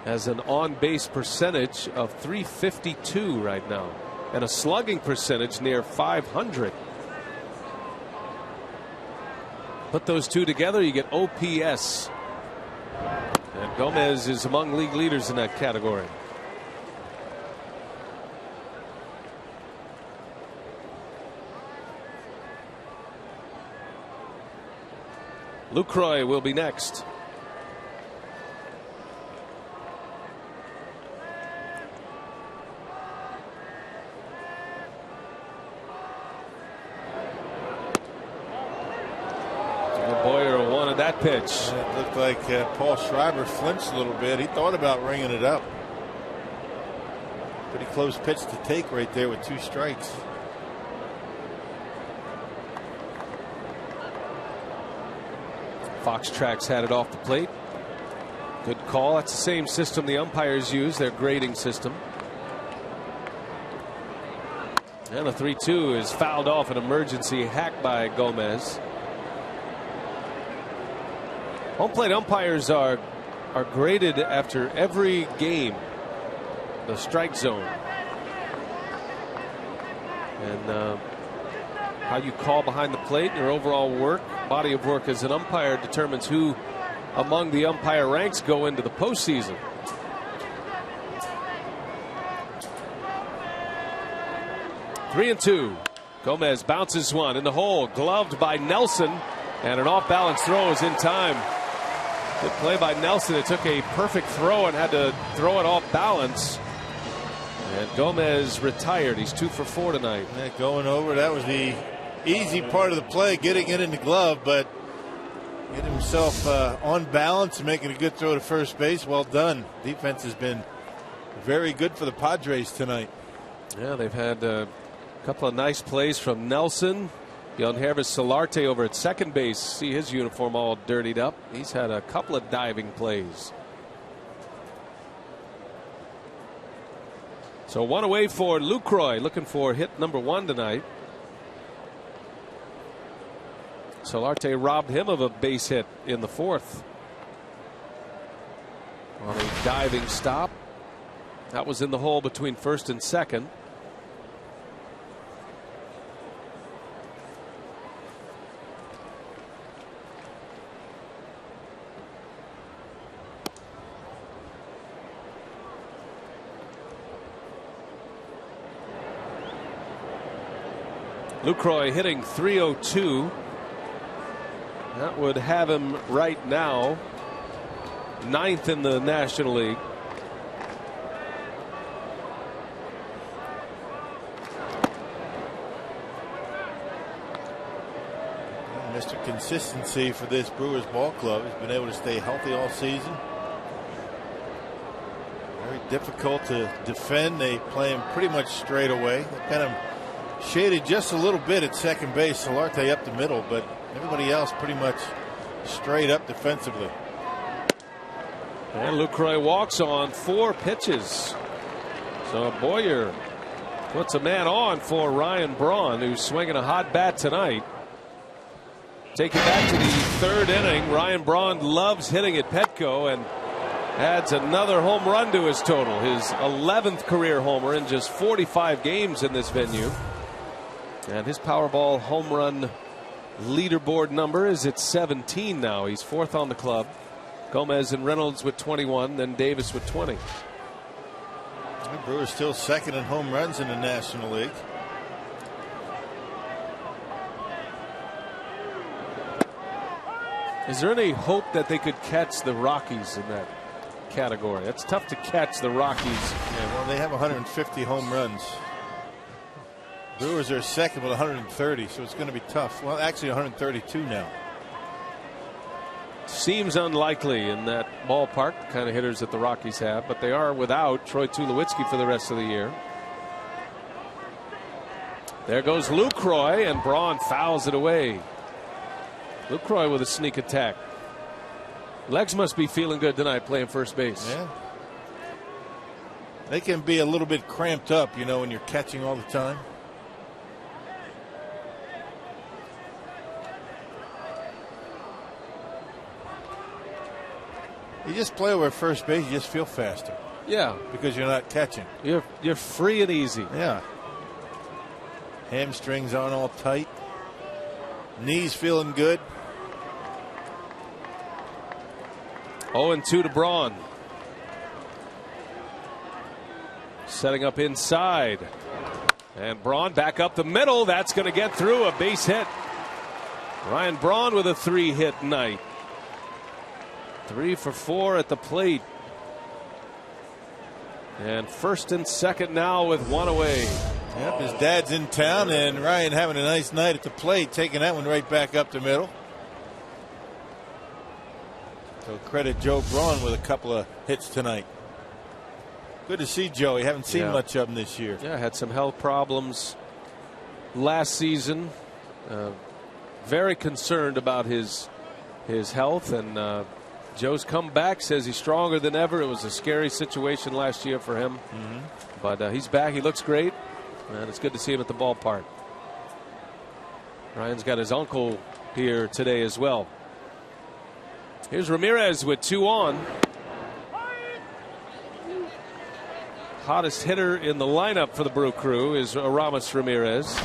has an on-base percentage of .352 right now and a slugging percentage near .500. Put those two together, you get OPS. And Gomez is among league leaders in that category. Lucroy will be next. Boyer wanted that pitch. It looked like Paul Schreiber flinched a little bit. He thought about ringing it up. Pretty close pitch to take right there with 2 strikes. Fox Tracks had it off the plate. Good call. That's the same system the umpires use, their grading system. And the 3-2 is fouled off, an emergency hack by Gomez. Home plate umpires are graded after every game, the strike zone. And how you call behind the plate, your overall work, body of work as an umpire determines who among the umpire ranks go into the postseason. Three and two. Gomez bounces one in the hole, gloved by Nelson, and an off-balance throw is in time. Good play by Nelson. It took a perfect throw and had to throw it off balance. And Gomez retired. He's 2 for 4 tonight. Yeah, going over, that was the easy part of the play, getting it in the glove, but getting himself on balance and making a good throw to first base. Well done. Defense has been very good for the Padres tonight. Yeah, they've had a couple of nice plays from Nelson. Yangervis Solarte over at second base. See his uniform all dirtied up. He's had a couple of diving plays. So one away for Lucroy, looking for hit number 1 tonight. Solarte robbed him of a base hit in the 4th on a diving stop. That was in the hole between first and second. Lucroy hitting .302. That would have him right now 9th in the National League. Mr. Consistency for this Brewers ball club. He's been able to stay healthy all season. Very difficult to defend. They play him pretty much straight away. They kind of shaded just a little bit at second base. Solarte up the middle, but everybody else pretty much straight up defensively. And Lucroy walks on 4 pitches. So Boyer puts a man on for Ryan Braun, who's swinging a hot bat tonight. Take it back to the 3rd inning. Ryan Braun loves hitting at Petco and adds another home run to his total. His 11th career homer in just 45 games in this venue. And his Powerball home run leaderboard number is at 17 now. He's 4th on the club. Gomez and Reynolds with 21, then Davis with 20. The Brewers still 2nd in home runs in the National League. Is there any hope that they could catch the Rockies in that category? It's tough to catch the Rockies. Yeah, well, they have 150 home runs. Brewers are 2nd with 130, so it's going to be tough. Well, actually 132 now. Seems unlikely in that ballpark, the kind of hitters that the Rockies have, but they are without Troy Tulowitzki for the rest of the year. There goes Lucroy, and Braun fouls it away. Lucroy with a sneak attack. Legs must be feeling good tonight playing first base. Yeah. They can be a little bit cramped up, you know, when you're catching all the time. You just play over at first base, you just feel faster. Yeah. Because you're not catching. You're free and easy. Yeah. Hamstrings aren't all tight. Knees feeling good. 0-2 to Braun. Setting up inside. And Braun back up the middle. That's going to get through. A base hit. Ryan Braun with a 3-hit night. 3 for 4 at the plate. And first and second now with one away. Yep, his dad's in town, and Ryan having a nice night at the plate, taking that one right back up the middle. So credit Joe Braun with a couple of hits tonight. Good to see Joey. Haven't seen much of him this year. Yeah, had some health problems last season. Very concerned about his health, and Joe's come back, says he's stronger than ever. It was a scary situation last year for him, but he's back. He looks great, and it's good to see him at the ballpark. Ryan's got his uncle here today as well. Here's Ramirez with 2 on. Hottest hitter in the lineup for the Brew Crew is Aramis Ramirez,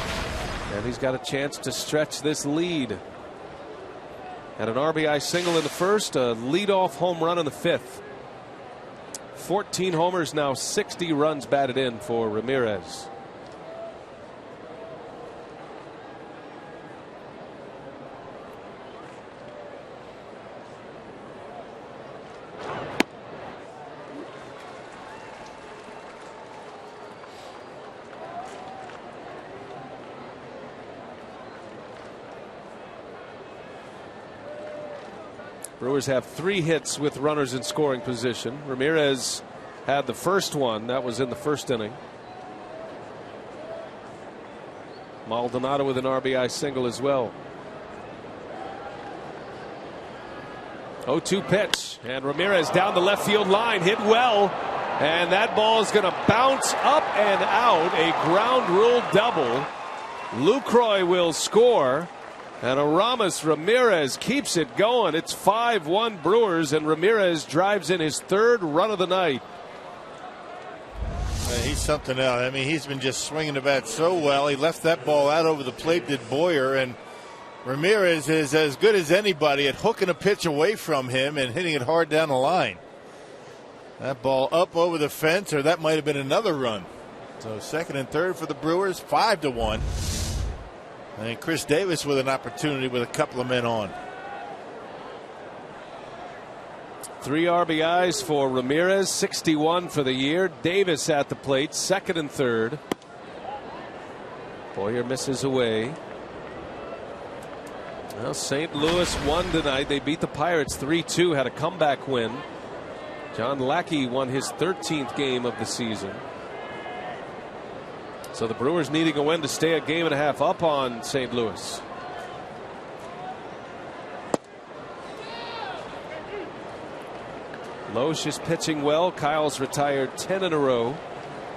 and he's got a chance to stretch this lead. Had an RBI single in the first, a leadoff home run in the 5th. 14 homers now, 60 runs batted in for Ramirez. Brewers have 3 hits with runners in scoring position. Ramirez had the first one. That was in the first inning. Maldonado with an RBI single as well. 0-2 pitch. And Ramirez down the left field line. Hit well. And that ball is going to bounce up and out. A ground rule double. Lucroy will score. And Aramis Ramirez keeps it going. It's 5-1 Brewers, and Ramirez drives in his 3rd run of the night. He's something else. I mean, he's been just swinging the bat so well. He left that ball out over the plate, did Boyer, and Ramirez is as good as anybody at hooking a pitch away from him and hitting it hard down the line. That ball up over the fence, or that might have been another run. So second and third for the Brewers, 5-1. And Chris Davis with an opportunity with a couple of men on. 3 RBIs for Ramirez, 61 for the year. Davis at the plate, second and third. Boyer misses away. Well, St. Louis won tonight. They beat the Pirates 3-2, had a comeback win. John Lackey won his 13th game of the season. So the Brewers needing a win to stay a game and a half up on St. Louis. Loesch is pitching well. Kyle's retired 10 in a row.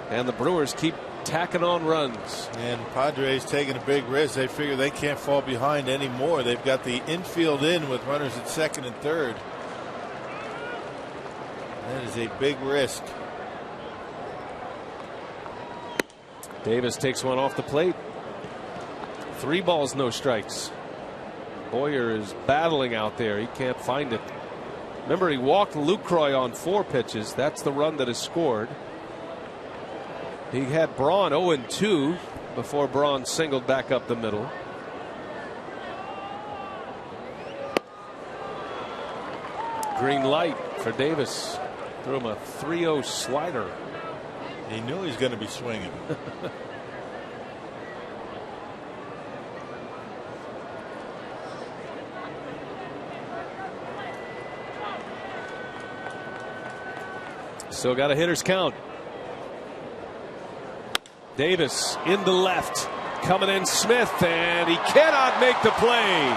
And the Brewers keep tacking on runs. And Padres taking a big risk. They figure they can't fall behind anymore. They've got the infield in with runners at second and third. That is a big risk. Davis takes one off the plate. 3 balls, no strikes. Boyer is battling out there. He can't find it. Remember, he walked Lucroy on 4 pitches. That's the run that is scored. He had Braun 0-2 before Braun singled back up the middle. Green light for Davis. Threw him a 3-0 slider. He knew he was going to be swinging. Still got a hitter's count. Davis in the left. Coming in Smith, and he cannot make the play.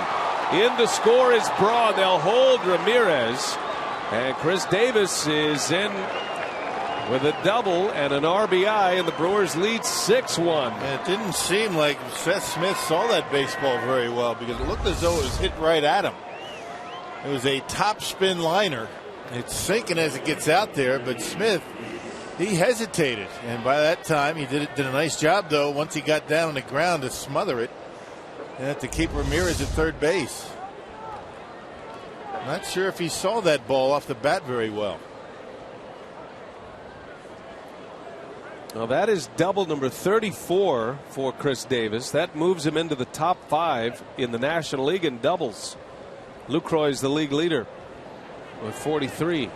In to score is Braun. They'll hold Ramirez. And Chris Davis is in with a double and an RBI, and the Brewers lead 6-1. It didn't seem like Seth Smith saw that baseball very well, because it looked as though it was hit right at him. It was a top spin liner, It's sinking as it gets out there, but Smith, he hesitated, and by that time he did a nice job though once he got down on the ground to smother it and to keep Ramirez at third base. Not sure if he saw that ball off the bat very well. Well, that is double number 34 for Chris Davis. That moves him into the top 5 in the National League in doubles. Lucroy is the league leader with 43.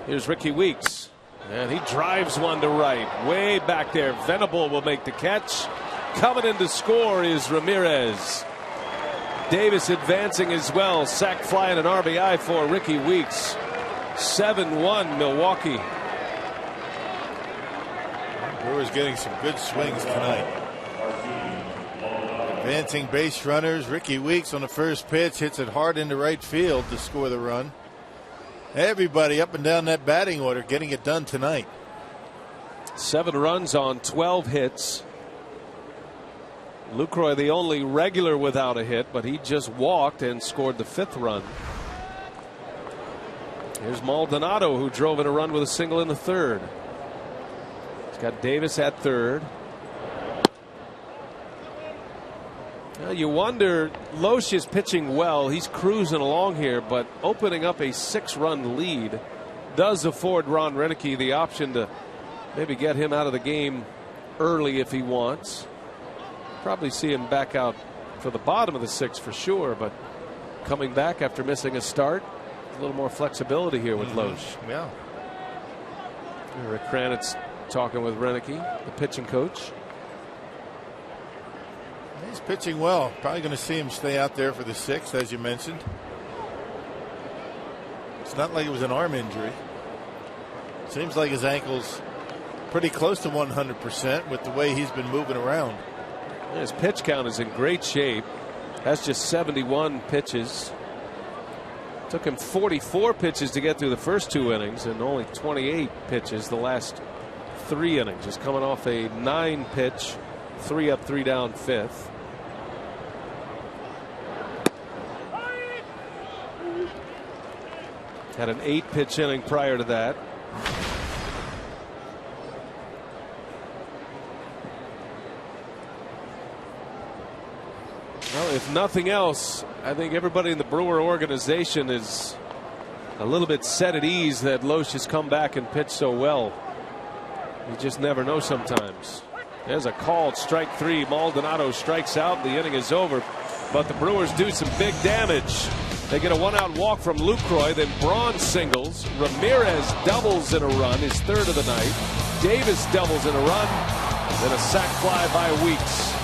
Here's Ricky Weeks, and he drives one to right, way back there. Venable will make the catch. Coming in to score is Ramirez. Davis advancing as well. Sac fly and an RBI for Ricky Weeks. 7-1 Milwaukee. Brewers getting some good swings tonight. Advancing base runners. Ricky Weeks on the first pitch hits it hard into right field to score the run. Everybody up and down that batting order getting it done tonight. 7 runs on 12 hits. Lucroy the only regular without a hit, but he just walked and scored the 5th run. Here's Maldonado, who drove in a run with a single in the 3rd. He's got Davis at 3rd. Now you wonder, Loesch is pitching well. He's cruising along here, but opening up a 6-run lead does afford Ron Renicky the option to maybe get him out of the game early if he wants. Probably see him back out for the bottom of the 6th for sure, but coming back after missing a start, a little more flexibility here with Loesch. Yeah. Rick Kranitz talking with Renicky, the pitching coach. He's pitching well. Probably going to see him stay out there for the 6th, as you mentioned. It's not like it was an arm injury. Seems like his ankle's pretty close to 100% with the way he's been moving around. His pitch count is in great shape. Has just 71 pitches. Took him 44 pitches to get through the first 2 innings and only 28 pitches the last 3 innings. Just coming off a 9-pitch, 3 up, 3 down 5th. Had an 8-pitch inning prior to that. Well, if nothing else, I think everybody in the Brewer organization is a little bit set at ease that Loesch has come back and pitched so well. You just never know sometimes. There's a called strike 3. Maldonado strikes out. The inning is over. But the Brewers do some big damage. They get a 1-out walk from Lucroy. Then Braun singles. Ramirez doubles in a run, his 3rd of the night. Davis doubles in a run. Then a sac fly by Weeks.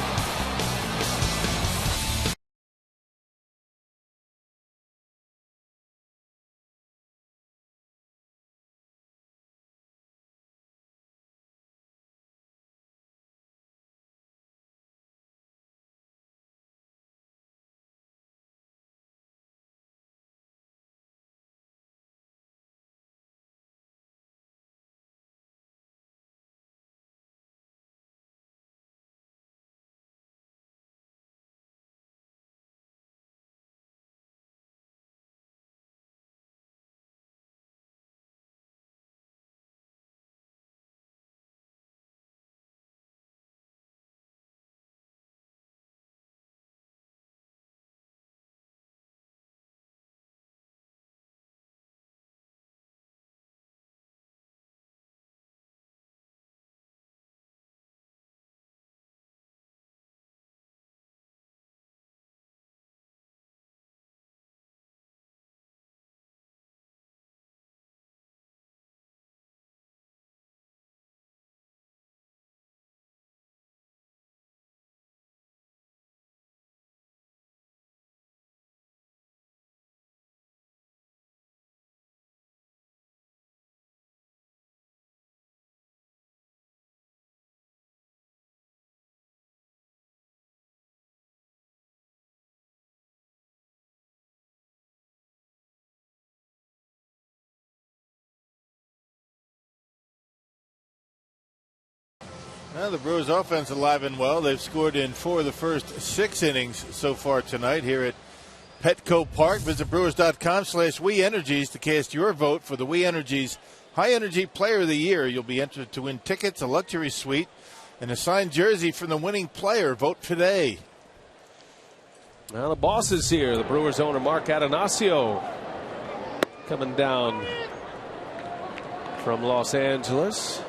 Well, the Brewers offense alive and well. They've scored in 4 of the first 6 innings so far tonight here at Petco Park. Visit brewers.com/WeEnergies to cast your vote for the We Energies High Energy Player of the Year. You'll be entered to win tickets, a luxury suite, and a signed jersey from the winning player. Vote today. Well, the boss is here. The Brewers owner, Mark Atanasio, coming down from Los Angeles.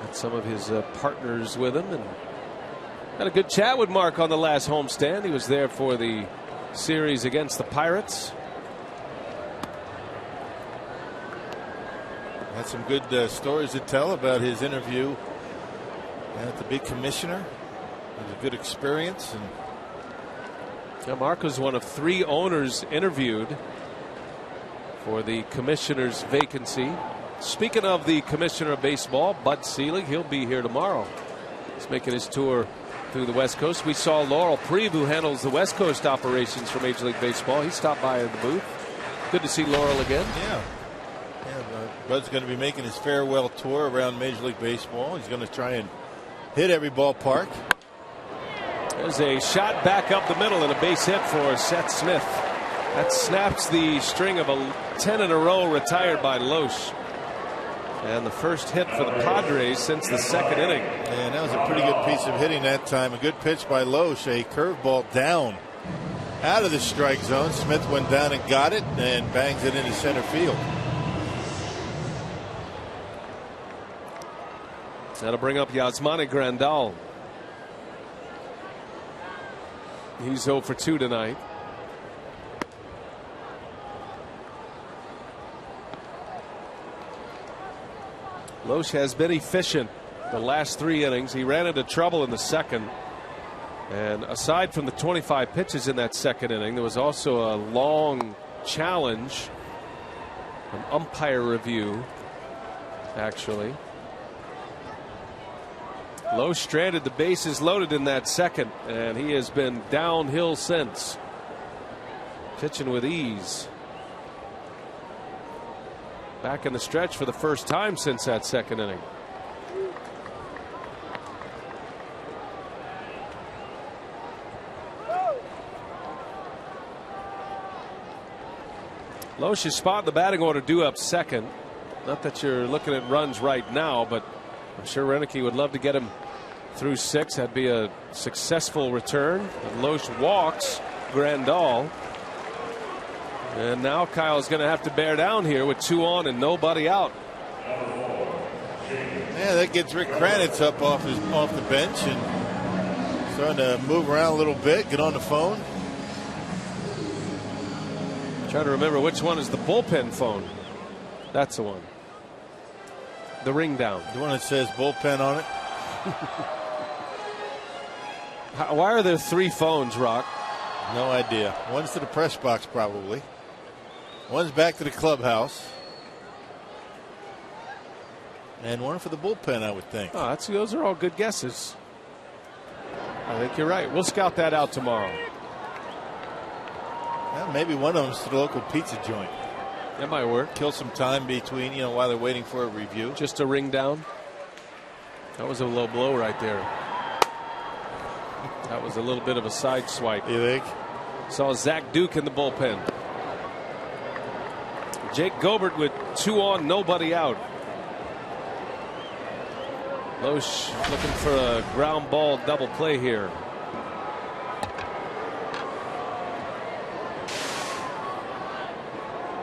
Had some of his partners with him, and had a good chat with Mark on the last homestand. He was there for the series against the Pirates. Had some good stories to tell about his interview at the big commissioner. It was a good experience. And yeah, Mark was one of 3 owners interviewed for the commissioner's vacancy. Speaking of the commissioner of baseball, Bud Selig, he'll be here tomorrow. He's making his tour through the West Coast. We saw Laurel Preve, who handles the West Coast operations for Major League Baseball. He stopped by in the booth. Good to see Laurel again. Yeah, Bud's going to be making his farewell tour around Major League Baseball. He's going to try and hit every ballpark. There's a shot back up the middle and a base hit for Seth Smith. That snaps the string of 10 in a row retired by Loesch. And the first hit for the Padres since the second inning. And that was a pretty good piece of hitting that time. A good pitch by Loesch. A curveball down out of the strike zone. Smith went down and got it and bangs it into center field. That'll bring up Yasmani Grandal. He's 0 for 2 tonight. Loesch has been efficient the last 3 innings. He ran into trouble in the second. And aside from the 25 pitches in that second inning, there was also a long challenge, an umpire review, actually. Loesch stranded the bases loaded in that second, and he has been downhill since. Pitching with ease. Back in the stretch for the first time since that second inning. Loesch's spot in the batting order due up second. Not that you're looking at runs right now, but I'm sure Renicky would love to get him through 6. That'd be a successful return. And Loesch walks Grandal. And now Kyle's going to have to bear down here with 2 on and nobody out. Yeah, that gets Rick Kranitz up off the bench and starting to move around a little bit, get on the phone. Trying to remember which one is the bullpen phone. That's the one. The ring down. The one that says bullpen on it. Why are there 3 phones, Rock? No idea. One's to the press box, probably. One's back to the clubhouse. And one for the bullpen, I would think. Oh, those are all good guesses. I think you're right. We'll scout that out tomorrow. Well, maybe one of them's to the local pizza joint. That might work. Kill some time between, while they're waiting for a review. Just a ring down. That was a low blow right there. That was a little bit of a side swipe. You think? Saw Zach Duke in the bullpen. Jake Gobert with 2 on, nobody out. Loesch looking for a ground ball double play here.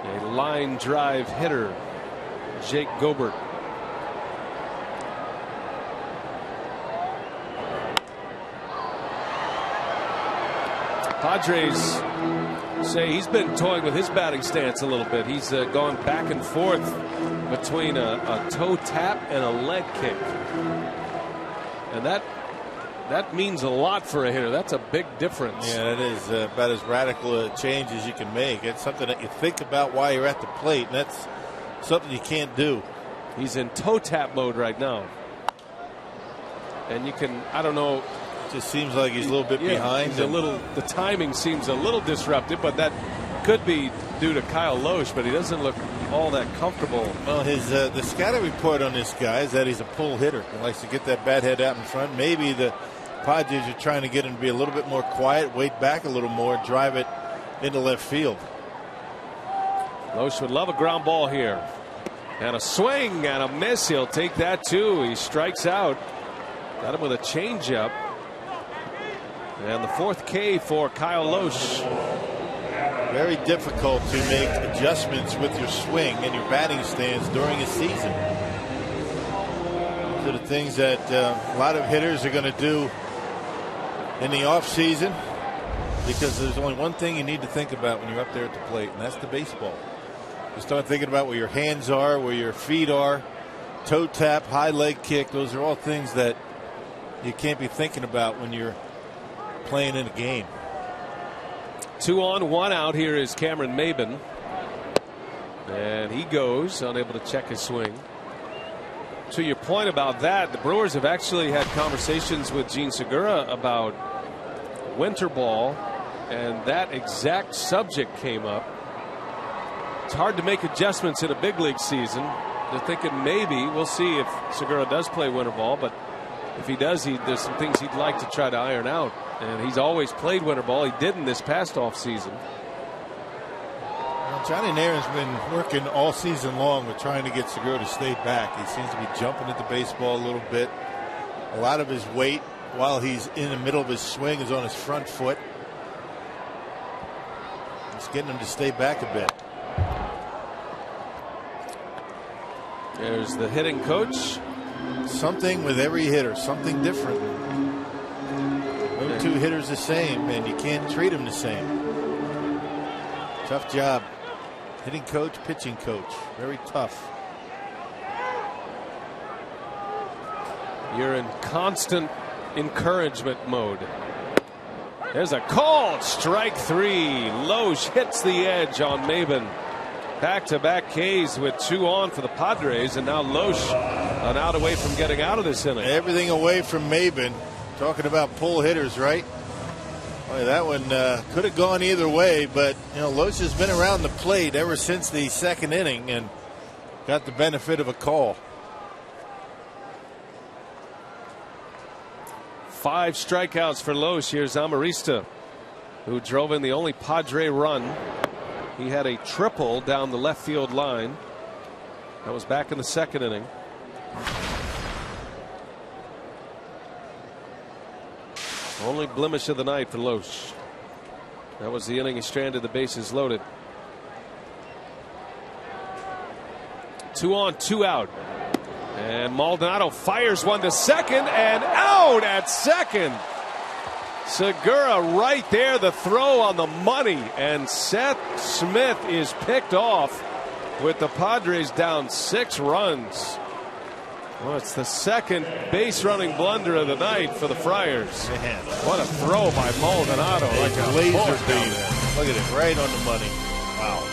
A line drive hitter, Jake Gobert. Padres say he's been toying with his batting stance a little bit. He's gone back and forth between a toe tap and a leg kick. And that means a lot for a hitter. That's a big difference. Yeah, that is about as radical a change as you can make. It's something that you think about while you're at the plate, and that's something you can't do. He's in toe tap mode right now. And you can, I don't know. It just seems like he's a little bit behind. The timing seems a little disrupted, but that could be due to Kyle Loesch, but he doesn't look all that comfortable. Well, the scouting report on this guy is that he's a pull hitter. He likes to get that bat head out in front. Maybe the Padres are trying to get him to be a little bit more quiet, wait back a little more, drive it into left field. Loesch would love a ground ball here. And a swing and a miss. He'll take that too. He strikes out. Got him with a changeup. And the 4th K for Kyle Loesch. Very difficult to make adjustments with your swing and your batting stance during a season. Those are the things that a lot of hitters are going to do in the off season, because there's only one thing you need to think about when you're up there at the plate, and that's the baseball. You start thinking about where your hands are, where your feet are, toe tap, high leg kick. Those are all things that you can't be thinking about when you're playing in a game. 2 on, 1 out. Here is Cameron Maben. And he goes, unable to check his swing. To your point about that, the Brewers have actually had conversations with Gene Segura about winter ball, and that exact subject came up. It's hard to make adjustments in a big league season. They're thinking maybe, we'll see if Segura does play winter ball, but if he does, there's some things he'd like to try to iron out. And he's always played winter ball. He didn't this past offseason. Well, Johnny Nairn's been working all season long with trying to get Segura to stay back. He seems to be jumping at the baseball a little bit. A lot of his weight while he's in the middle of his swing is on his front foot. It's getting him to stay back a bit. There's the hitting coach. Something with every hitter, something different. No 2 hitters the same, and you can't treat them the same. Tough job. Hitting coach, pitching coach. Very tough. You're in constant encouragement mode. There's a called strike 3. Loesch hits the edge on Maben. Back-to-back Ks with 2 on for the Padres, and now Loesch an out away from getting out of this inning. Everything away from Maben. Talking about pull hitters, right? Boy, that one could have gone either way, but Loesch has been around the plate ever since the 2nd inning and got the benefit of a call. 5 strikeouts for Loesch. Here's Amarista, who drove in the only Padre run. He had a triple down the left field line. That was back in the 2nd inning. Only blemish of the night for Loesch. That was the inning he stranded the bases loaded. 2 on, 2 out. And Maldonado fires one to second and out at second. Segura right there, the throw on the money, and Seth Smith is picked off with the Padres down 6 runs. Well, it's the 2nd base running blunder of the night for the Friars. Man, what a throw by Maldonado, like a laser beam. Look at it, right on the money. Wow.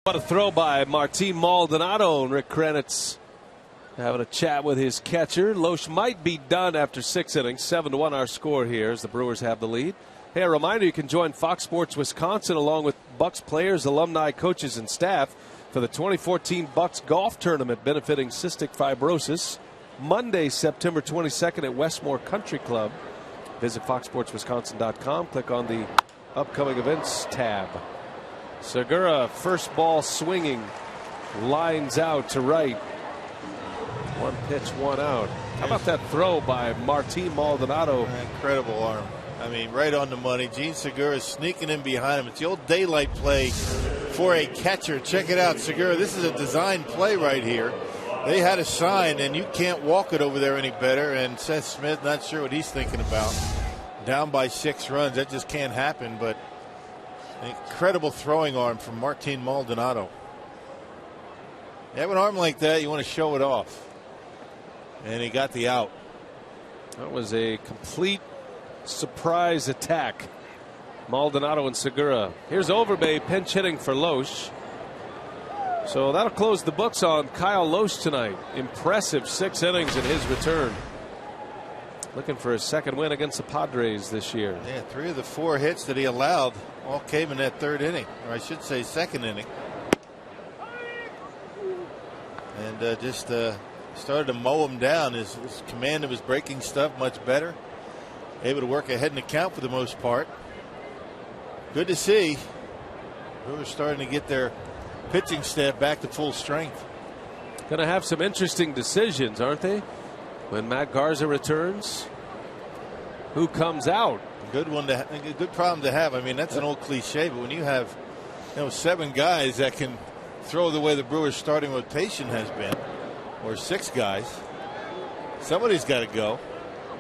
What a throw by Martin Maldonado. Rick Krenitz having a chat with his catcher. Loesch might be done after 6 innings. 7-1 our score here as the Brewers have the lead. Hey, a reminder, you can join Fox Sports Wisconsin along with Bucks players, alumni, coaches, and staff for the 2014 Bucks Golf Tournament benefiting cystic fibrosis. Monday, September 22nd at Westmore Country Club. Visit foxsportswisconsin.com. Click on the upcoming events tab. Segura, first ball swinging, lines out to right. 1 pitch, 1 out. How about that throw by Martin Maldonado? Incredible arm. I mean, right on the money. Gene Segura is sneaking in behind him. It's the old daylight play for a catcher. Check it out, Segura. This is a design play right here. They had a sign, and you can't walk it over there any better. And Seth Smith, not sure what he's thinking about. Down by 6 runs. That just can't happen, but an incredible throwing arm from Martin Maldonado. You have an arm like that, you want to show it off. And he got the out. That was a complete surprise attack. Maldonado and Segura. Here's Overbay pinch hitting for Loesch. So that'll close the books on Kyle Loesch tonight. Impressive 6 innings in his return. Looking for his second win against the Padres this year. Yeah, 3 of the 4 hits that he allowed all came in that 3rd inning, or I should say 2nd inning. And just started to mow him down. His command of his breaking stuff much better. Able to work ahead in the count for the most part. Good to see. Brewers starting to get their pitching staff back to full strength. Going to have some interesting decisions, aren't they? When Matt Garza returns, who comes out? Good one to a good problem to have. I mean, that's an old cliche, but when you have 7 guys that can throw the way the Brewers starting rotation has been, or 6 guys, somebody's got to go.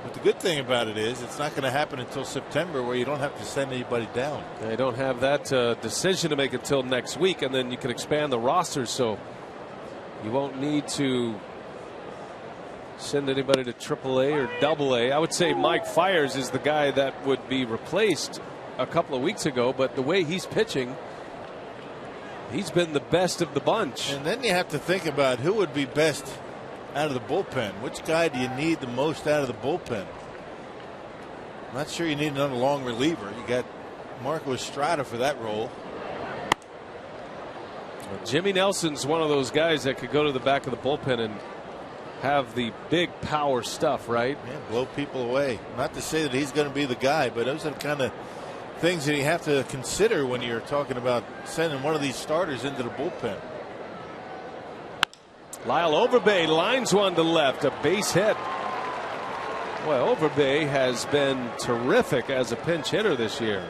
But the good thing about it is it's not going to happen until September, where you don't have to send anybody down. They don't have that decision to make until next week, and then you can expand the roster, so you won't need to send anybody to AAA or AA. I would say Mike Fiers is the guy that would be replaced a couple of weeks ago, but the way he's pitching, he's been the best of the bunch. And then you have to think about who would be best out of the bullpen. Which guy do you need the most out of the bullpen? I'm not sure you need another long reliever. You got Marco Estrada for that role. Jimmy Nelson's one of those guys that could go to the back of the bullpen and have the big power stuff, right? Yeah, blow people away. Not to say that he's going to be the guy, but those are the kind of things that you have to consider when you're talking about sending one of these starters into the bullpen. Lyle Overbay lines one to left, a base hit. Boy, Overbay has been terrific as a pinch hitter this year.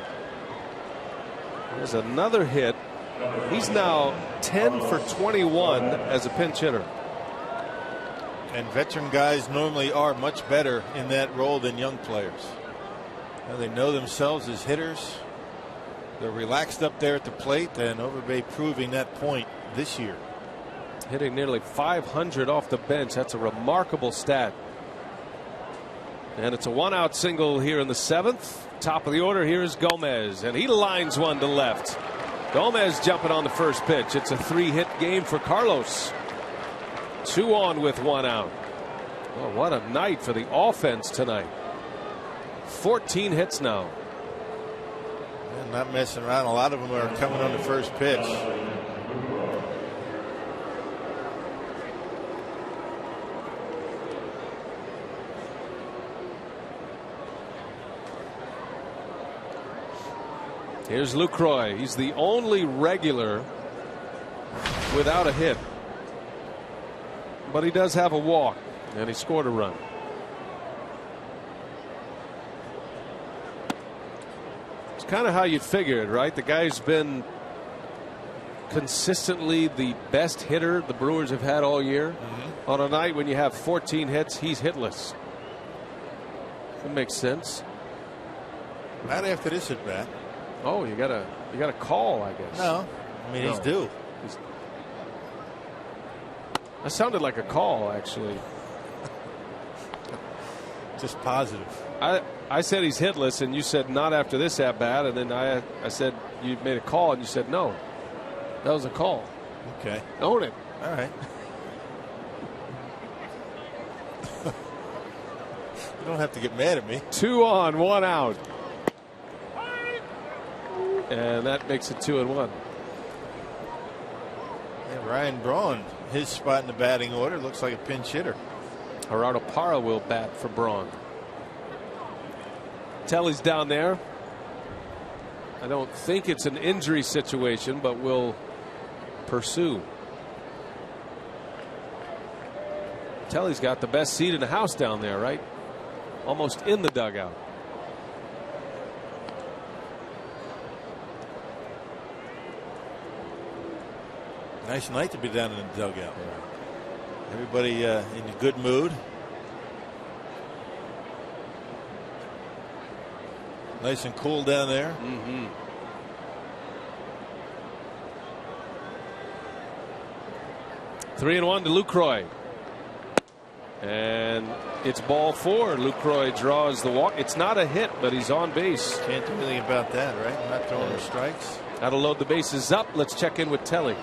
There's another hit. He's now 10 for 21 as a pinch hitter. And veteran guys normally are much better in that role than young players. They know themselves as hitters. They're relaxed up there at the plate, and Overbay proving that point this year. Hitting nearly 500 off the bench. That's a remarkable stat. And it's a 1-out single here in the 7th. Top of the order, here's Gomez, and he lines one to left. Gomez jumping on the first pitch. It's a 3-hit game for Carlos. 2 on with 1 out. Oh, what a night for the offense tonight. 14 hits now. And not messing around. A lot of them are coming on the first pitch. Here's Lucroy. He's the only regular without a hit. But he does have a walk, and he scored a run. It's kind of how you'd figure it, right? The guy's been consistently the best hitter the Brewers have had all year. Mm-hmm. On a night when you have 14 hits, he's hitless. That makes sense. Not after this at bat. Oh, you got a call, I guess. No, I mean he's due. That sounded like a call, actually. Just positive. I said he's hitless, and you said not after this at bat, and then I said you made a call, and you said no. That was a call. Okay. Own it. All right. You don't have to get mad at me. 2 on, 1 out. And that makes it 2-1. And Ryan Braun, his spot in the batting order, looks like a pinch hitter. Gerardo Parra will bat for Braun. Telly's down there. I don't think it's an injury situation, but we'll pursue. Telly's got the best seat in the house down there, right? Almost in the dugout. Nice night to be down in the dugout. Everybody in a good mood. Nice and cool down there. Mm-hmm. Three and 1 to Lucroy. And it's ball 4. Lucroy draws the walk. It's not a hit, but he's on base. Can't do anything about that, right? Not throwing the strikes. That'll load the bases up. Let's check in with Telly.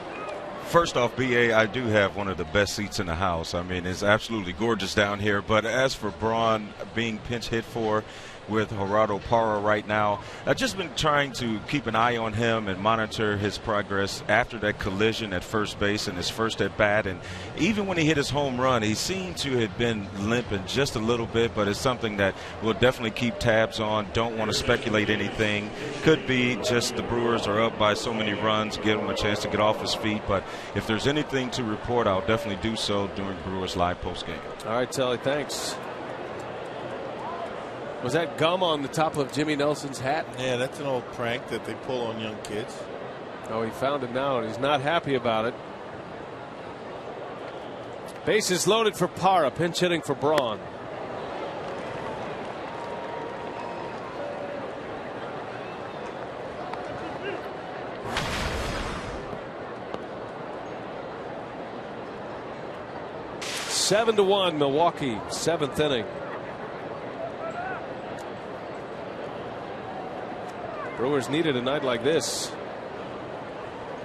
First off, BA, I do have one of the best seats in the house. I mean, it's absolutely gorgeous down here. But as for Braun being pinch hit for with Gerardo Parra right now, I've just been trying to keep an eye on him and monitor his progress after that collision at first base in his first at bat. And even when he hit his home run, he seemed to have been limping just a little bit, but it's something that we'll definitely keep tabs on. Don't want to speculate anything. Could be just the Brewers are up by so many runs, give him a chance to get off his feet. But if there's anything to report, I'll definitely do so during Brewers Live postgame. All right, Telly, thanks. Was that gum on the top of Jimmy Nelson's hat? Yeah, that's an old prank that they pull on young kids. Oh, he found it now, and he's not happy about it. Bases loaded for Parra, pinch hitting for Braun. Seven to 1, Milwaukee, 7th inning. Brewers needed a night like this.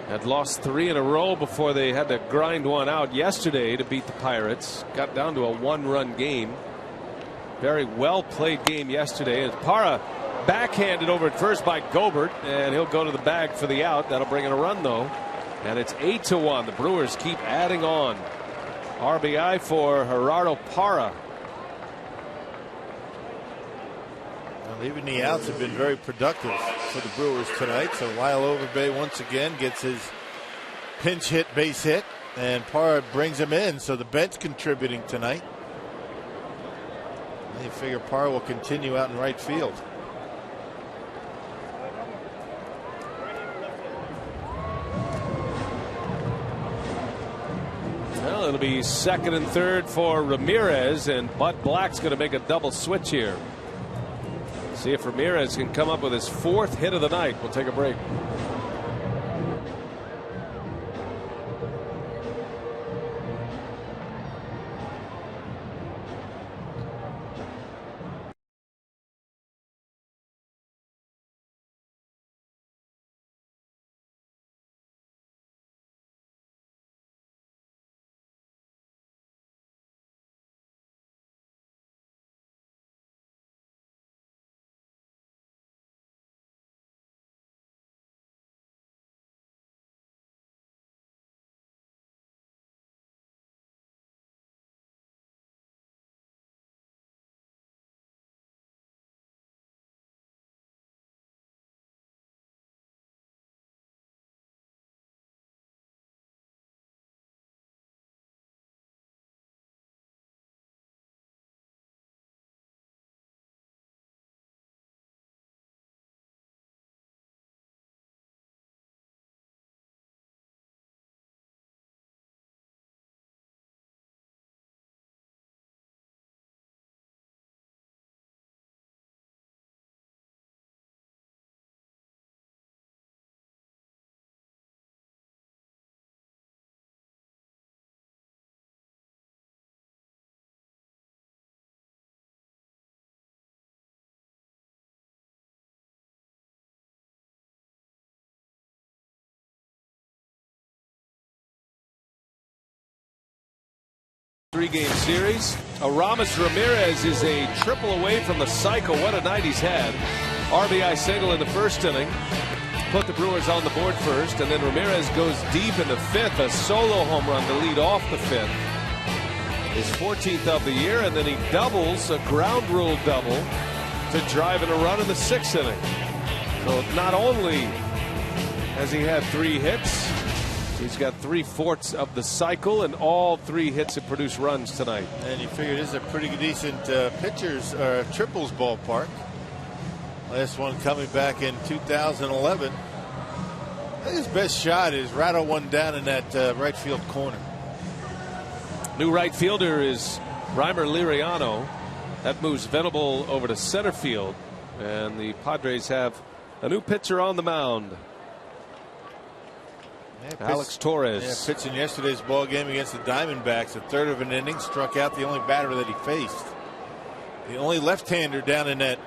Had lost 3 in a row before they had to grind one out yesterday to beat the Pirates. Got down to a 1-run game. Very well played game yesterday. And Parra backhanded over at first by Gobert, and he'll go to the bag for the out. That'll bring in a run though. And it's 8-1. The Brewers keep adding on. RBI for Gerardo Parra. Well, even the outs have been very productive for the Brewers tonight. So Lyle Overbay once again gets his pinch hit base hit, and Parra brings him in. So the bench contributing tonight. They figure Parra will continue out in right field. Well, it'll be second and third for Ramirez, and Bud Black's going to make a double switch here. See if Ramirez can come up with his 4th hit of the night. We'll take a break. 3-game series. Aramis Ramirez is a triple away from the cycle. What a night he's had. RBI single in the first inning. Put the Brewers on the board first, and then Ramirez goes deep in the fifth. A solo home run to lead off the fifth. His 14th of the year, and then he doubles, a ground rule double, to drive in a run in the sixth inning. So not only has he had 3 hits, he's got 3/4 of the cycle, and all 3 hits have produced runs tonight. And you figure this is a pretty decent triples ballpark. Last one coming back in 2011. I think his best shot is rattle one down in that right field corner. New right fielder is Reimer Liriano. That moves Venable over to center field, and the Padres have a new pitcher on the mound. Alex Torres. Yeah, pitching yesterday's ball game against the Diamondbacks, a third of an inning, struck out the only batter that he faced. The only left-hander down in that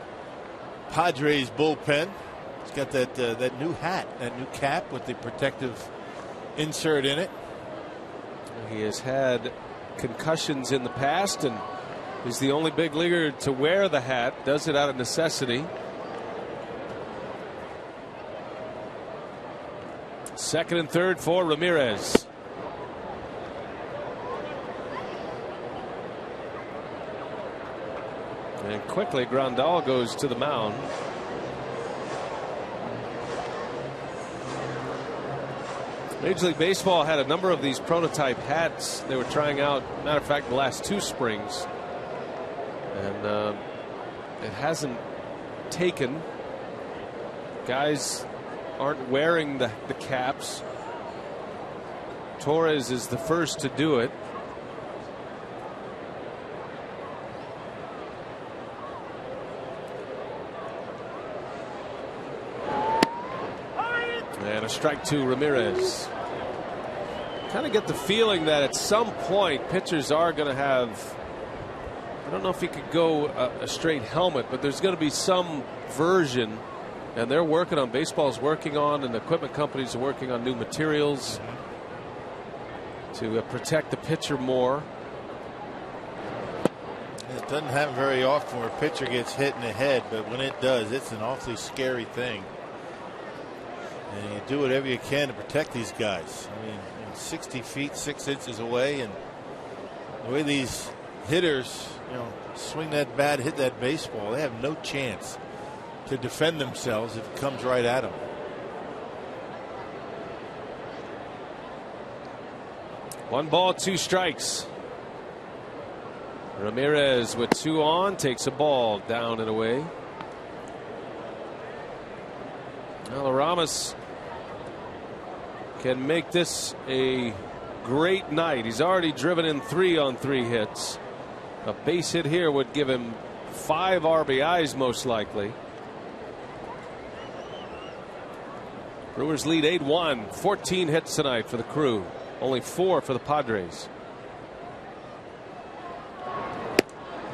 Padres bullpen. He's got that new hat, that new cap with the protective insert in it. He has had concussions in the past, and he's the only big leaguer to wear the hat. Does it out of necessity. Second and third for Ramirez. And quickly Grandal goes to the mound. Major League Baseball had a number of these prototype hats they were trying out, matter of fact, the last 2 springs. And it hasn't taken. Guys aren't wearing the caps. Torres is the first to do it. And a strike to Ramirez. Kind of get the feeling that at some point pitchers are going to have, I don't know if he could go a straight helmet, but there's going to be some version. And they're working on, baseball's working on, and the equipment companies are working on new materials to protect the pitcher more. It doesn't happen very often where a pitcher gets hit in the head, but when it does, it's an awfully scary thing. And you do whatever you can to protect these guys. I mean, 60 feet, 6 inches away, and the way these hitters, swing that bat, hit that baseball, they have no chance to defend themselves if it comes right at them. One ball, 2 strikes. Ramirez with 2 on takes a ball down and away. Well, Ramos can make this a great night. He's already driven in 3 on 3 hits. A base hit here would give him 5 RBIs most likely. Brewers lead 8-1. 14 hits tonight for the Crew. Only 4 for the Padres.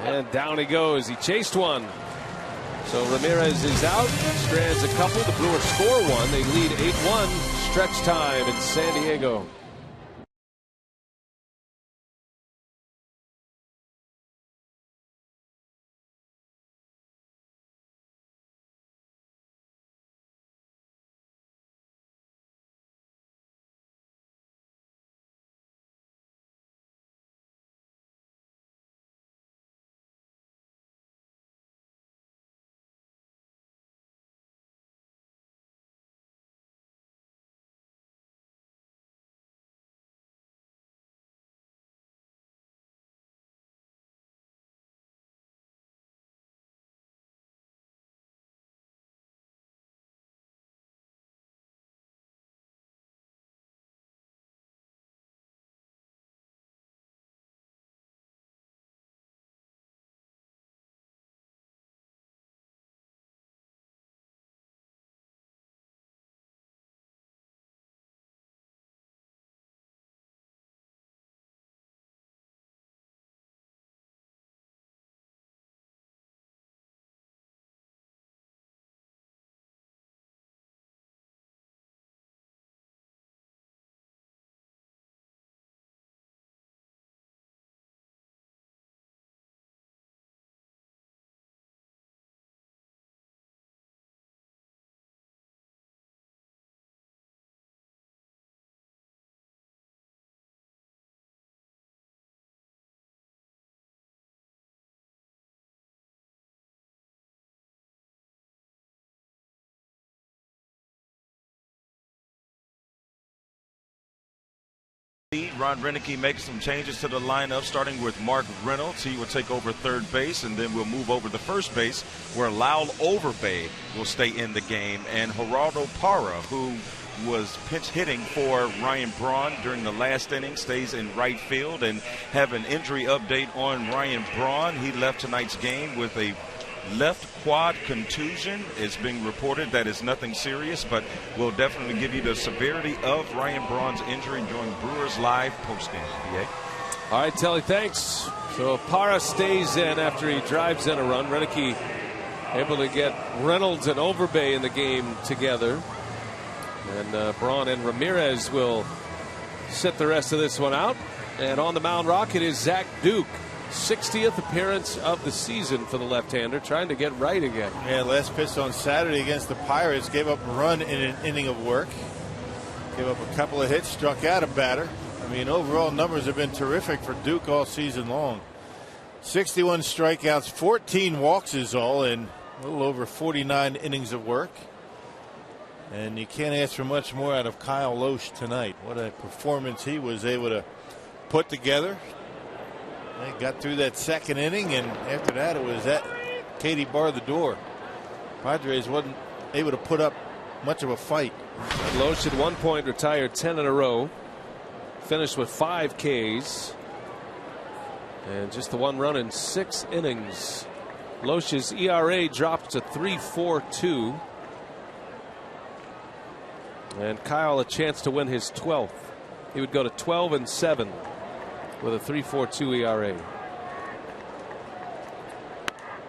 And down he goes. He chased one. So Ramirez is out. Strands a couple. The Brewers score 1. They lead 8-1. Stretch time in San Diego. Ron Renicky makes some changes to the lineup, starting with Mark Reynolds. He will take over third base, and then we'll move over to first base, where Lyle Overbay will stay in the game. And Geraldo Parra, who was pinch hitting for Ryan Braun during the last inning, stays in right field. And have an injury update on Ryan Braun. He left tonight's game with a left quad contusion. It's being reported that it's nothing serious, but we'll definitely give you the severity of Ryan Braun's injury during Brewers Live postgame. Yeah. All right, Telly, thanks. So Parra stays in after he drives in a run. Renicky able to get Reynolds and Overbay in the game together. And Braun and Ramirez will sit the rest of this one out. And on the mound, Rock, it is Zach Duke. 60th appearance of the season for the left-hander, trying to get right again. Yeah, last pitch on Saturday against the Pirates, gave up a run in an inning of work. Gave up a couple of hits, struck out a batter. I mean, overall numbers have been terrific for Duke all season long. 61 strikeouts, 14 walks is all in a little over 49 innings of work. And you can't ask for much more out of Kyle Loesch tonight. What a performance he was able to put together. They got through that second inning, and after that it was that Katie bar the door. Padres wasn't able to put up much of a fight. Loesch at one point retired 10 in a row. Finished with 5 Ks. And just the one run in 6 innings. Loesch's ERA dropped to 3.42. And Kyle a chance to win his 12th. He would go to 12-7. With a 3.42 ERA.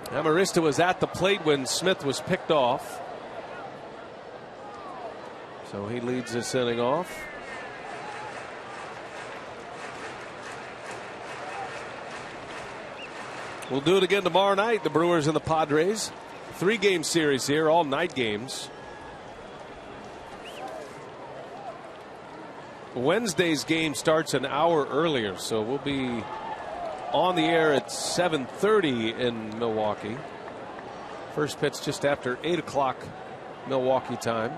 Amarista was at the plate when Smith was picked off. So he leads this inning off. We'll do it again tomorrow night. The Brewers and the Padres. 3-game series here, all night games. Wednesday's game starts an hour earlier, so we'll be on the air at 7:30 in Milwaukee. First pitch just after 8 o'clock Milwaukee time.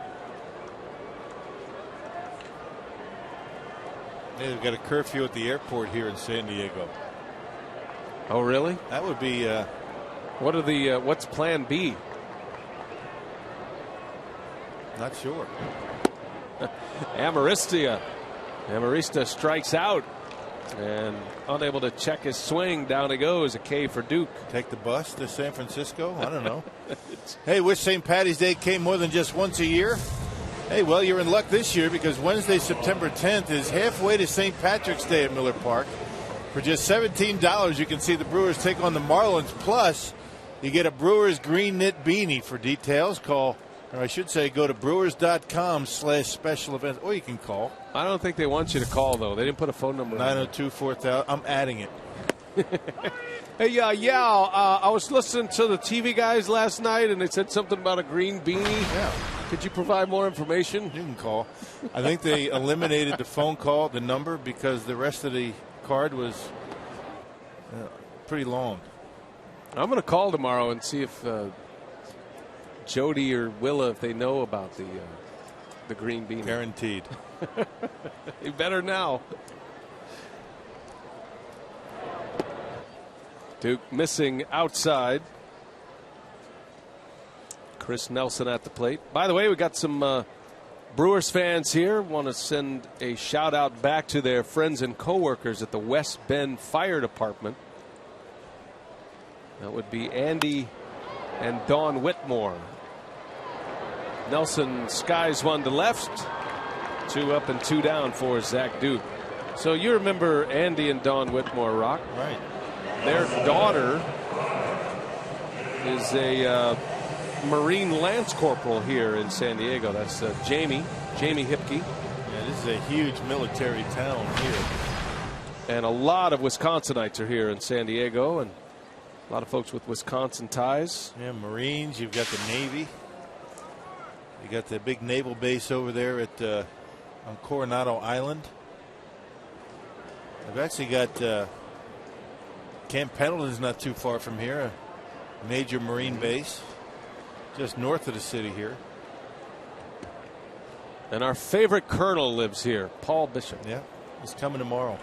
Yeah, they've got a curfew at the airport here in San Diego. Oh, really? That would be. What are the what's Plan B? Not sure. Amarista strikes out and unable to check his swing. Down he goes. A K for Duke. Take the bus to San Francisco? I don't know. Hey, wish St. Patty's Day came more than just once a year? Hey, well, you're in luck this year because Wednesday, September 10th is halfway to St. Patrick's Day at Miller Park. For just $17, you can see the Brewers take on the Marlins. Plus, you get a Brewers green knit beanie. For details, call, or I should say, go to brewers.com/special events, or you can call. I don't think they want you to call, though. They didn't put a phone number. 902-4000. I'm adding it. Hey, I was listening to the TV guys last night, and they said something about a green beanie. Yeah. Could you provide more information? You can call. I think they eliminated the phone call, the number, because the rest of the card was pretty long. I'm going to call tomorrow and see if Jody or Willa, if they know about the green beanie. Guaranteed. You better now. Duke missing outside. Chris Nelson at the plate. By the way, we got some Brewers fans here. Want to send a shout out back to their friends and coworkers at the West Bend Fire Department. That would be Andy and Dawn Whitmore. Nelson skies one to left. 2 up and 2 down for Zach Duke. So you remember Andy and Dawn Whitmore, Rock? Right. Their daughter is a Marine Lance Corporal here in San Diego. That's Jamie Hipke. Yeah, this is a huge military town here. And a lot of Wisconsinites are here in San Diego, and a lot of folks with Wisconsin ties. Yeah, Marines. You've got the Navy. You got the big naval base over there at on Coronado Island. I've actually got Camp Pendleton's not too far from here, a major Marine base just north of the city here. And our favorite colonel lives here, Paul Bishop. Yeah. is coming tomorrow.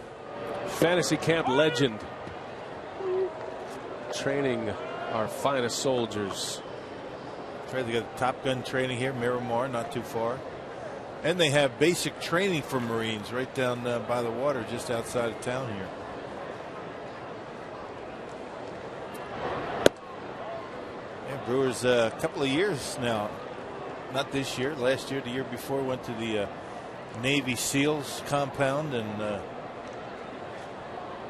Fantasy camp legend. Training our finest soldiers. They got Top Gun training here, Miramar, not too far. And they have basic training for Marines right down by the water, just outside of town here. Yeah, Brewers a couple of years now. Not this year, last year, the year before, went to the Navy SEALs compound and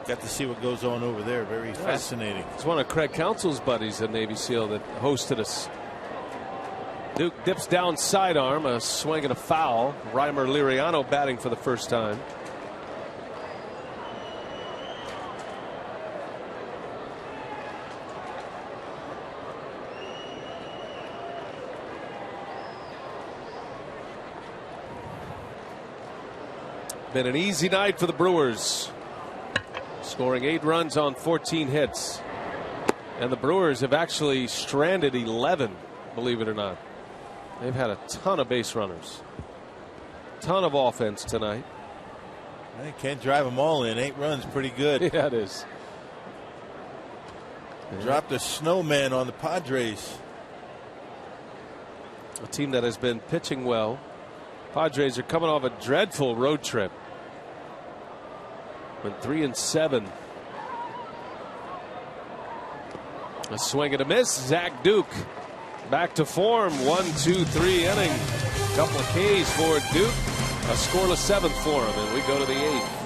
got to see what goes on over there. Very fascinating. It's one of Craig Counsell's buddies, a Navy SEAL, that hosted us. Duke dips down sidearm, a swing and a foul. Reimer Liriano batting for the first time. Been an easy night for the Brewers, scoring 8 runs on 14 hits. And the Brewers have actually stranded 11, believe it or not. They've had a ton of base runners, ton of offense tonight. They can't drive them all in. 8 runs, pretty good. Yeah, it is. Dropped a snowman on the Padres. A team that has been pitching well. Padres are coming off a dreadful road trip. Went 3-7. A swing and a miss. Zach Duke back to form. 1-2-3 inning. Couple of Ks for Duke. A scoreless 7th for him, and we go to the 8th.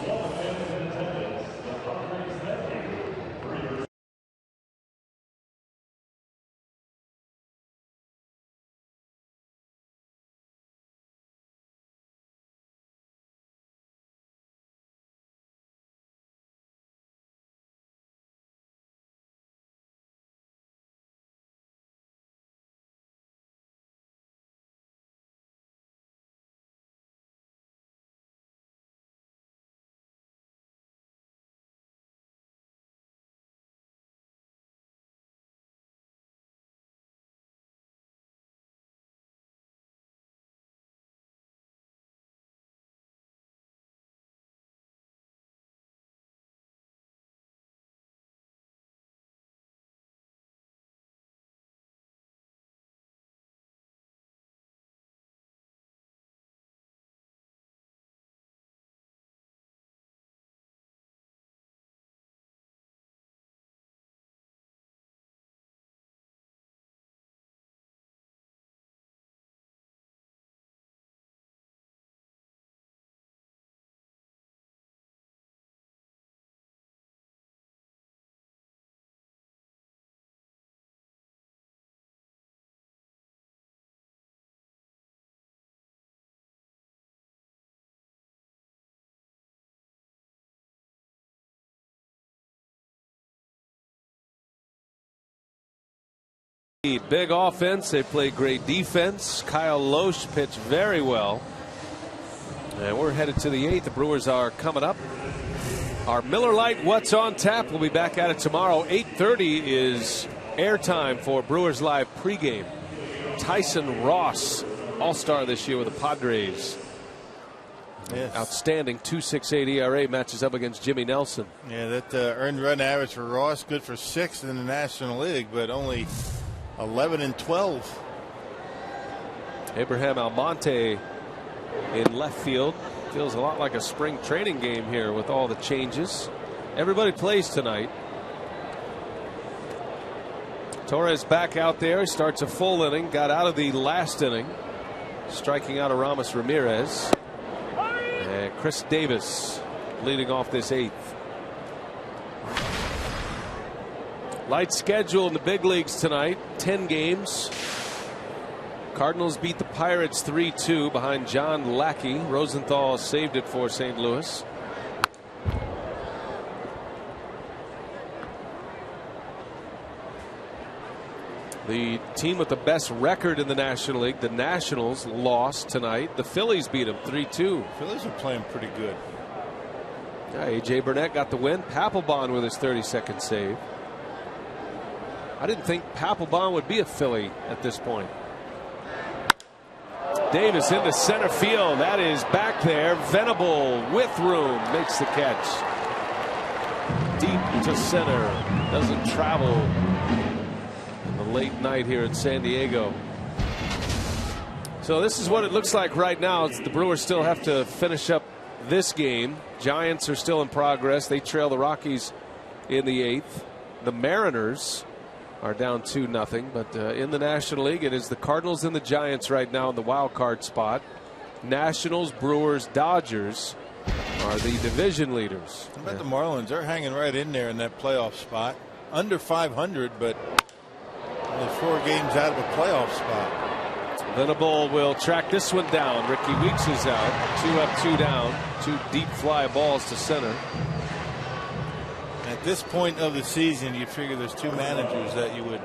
Big offense. They play great defense. Kyle Loesch pitched very well. And we're headed to the 8th. The Brewers are coming up. Our Miller Lite What's on Tap. We'll be back at it tomorrow. 8:30 is airtime for Brewers Live pregame. Tyson Ross, all-star this year with the Padres. Yes. Outstanding 2.68 ERA, matches up against Jimmy Nelson. Yeah, that earned run average for Ross, good for 6th in the National League, but only 11-12. Abraham Almonte in left field. Feels a lot like a spring training game here with all the changes. Everybody plays tonight. Torres back out there. Starts a full inning. Got out of the last inning, striking out Aramis Ramirez. And Chris Davis leading off this 8th. Light schedule in the big leagues tonight. 10 games. Cardinals beat the Pirates 3-2 behind John Lackey. Rosenthal saved it for St. Louis. The team with the best record in the National League, the Nationals, lost tonight. The Phillies beat them 3-2. Phillies are playing pretty good. Yeah, A.J. Burnett got the win. Papelbon with his 32nd save. I didn't think Papelbon would be a Philly at this point. Davis into center field. That is back there. Venable with room makes the catch. Deep to center. Doesn't travel in the late night here in San Diego. So this is what it looks like right now. The Brewers still have to finish up this game. Giants are still in progress. They trail the Rockies in the 8th. The Mariners are down 2-0. But in the National League, it is the Cardinals and the Giants right now in the wild card spot. Nationals, Brewers, Dodgers are the division leaders. How about the Marlins? They're hanging right in there in that playoff spot. Under 500, but only 4 games out of a playoff spot. Venable will track this one down. Ricky Weeks is out. 2 up, 2 down. 2 deep fly balls to center. At this point of the season, you figure there's 2 managers that you would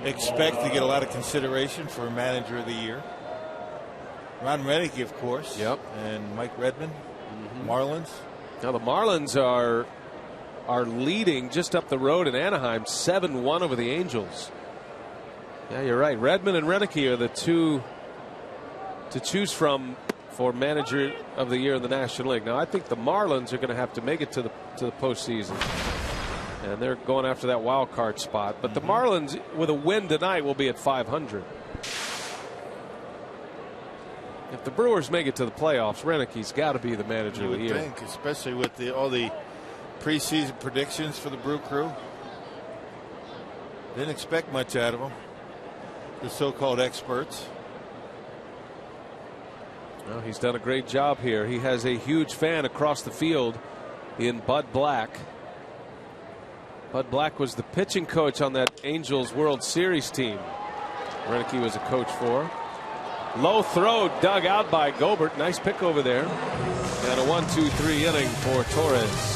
expect to get a lot of consideration for manager of the year. Ron Renneke, of course. Yep. And Mike Redmond. Marlins. Now the Marlins are leading just up the road in Anaheim, 7-1 over the Angels. Yeah, you're right. Redmond and Renneke are the 2 to choose from for manager of the year in the National League. Now I think the Marlins are going to have to make it to the postseason, and they're going after that wild card spot. But the Marlins, with a win tonight, will be at 500. If the Brewers make it to the playoffs, Renneke's got to be the manager of the year. Think, especially with all the preseason predictions for the Brew Crew. Didn't expect much out of them, the so-called experts. Well, he's done a great job here. He has a huge fan across the field in Bud Black. Bud Black was the pitching coach on that Angels World Series team Renneke was a coach for. Low throw dug out by Gobert. Nice pick over there. And a 1-2-3 inning for Torres.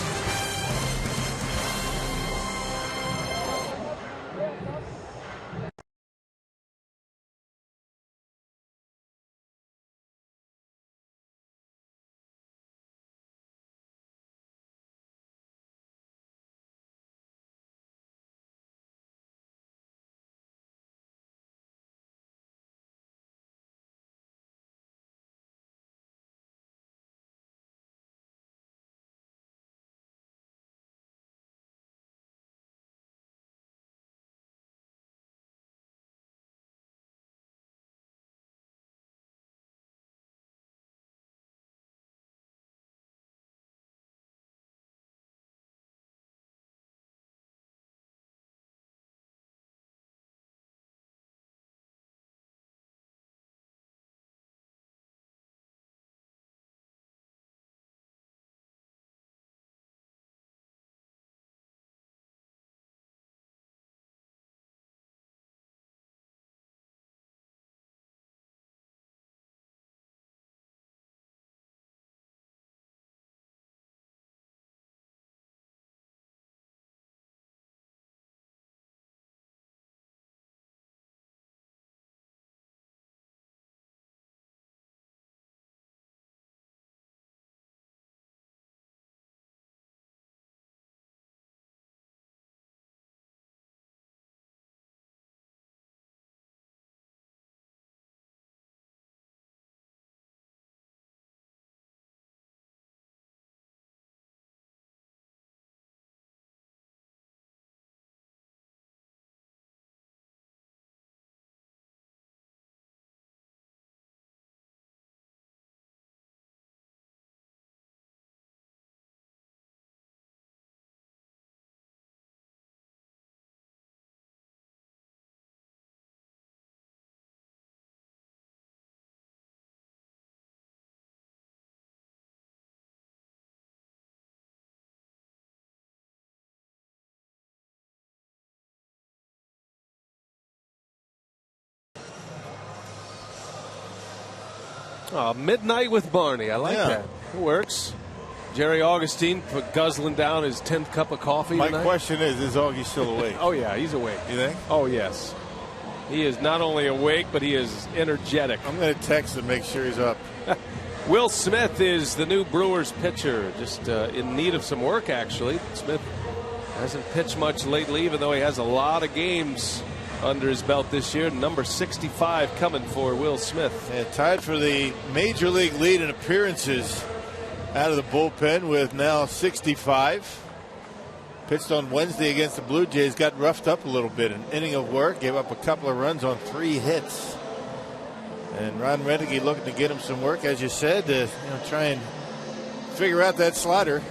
Oh, midnight with Barney. I like that. It works. Jerry Augustine guzzling down his 10th cup of coffee My tonight. question is Augie still awake? Oh, yeah, he's awake. You think? Oh, yes. He is not only awake, but he is energetic. I'm going to text him, make sure he's up. Will Smith is the new Brewers pitcher, just in need of some work, actually. Smith hasn't pitched much lately, even though he has a lot of games under his belt this year. Number 65 coming for Will Smith. Yeah, tied for the major league lead in appearances out of the bullpen with now 65. Pitched on Wednesday against the Blue Jays, got roughed up a little bit. An inning of work, gave up a couple of runs on 3 hits. And Ron Renneke looking to get him some work, as you said, to try and figure out that slider.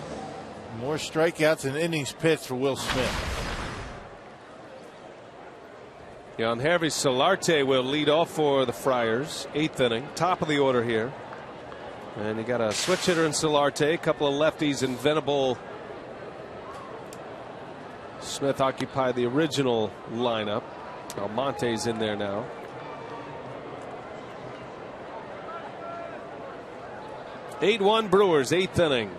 More strikeouts and innings pitched for Will Smith. Yangervis Solarte will lead off for the Friars. 8th inning, top of the order here. And you got a switch hitter in Solarte, a couple of lefties in Venable. Smith occupied the original lineup. Almonte's in there now. (8-1) Brewers, 8th inning.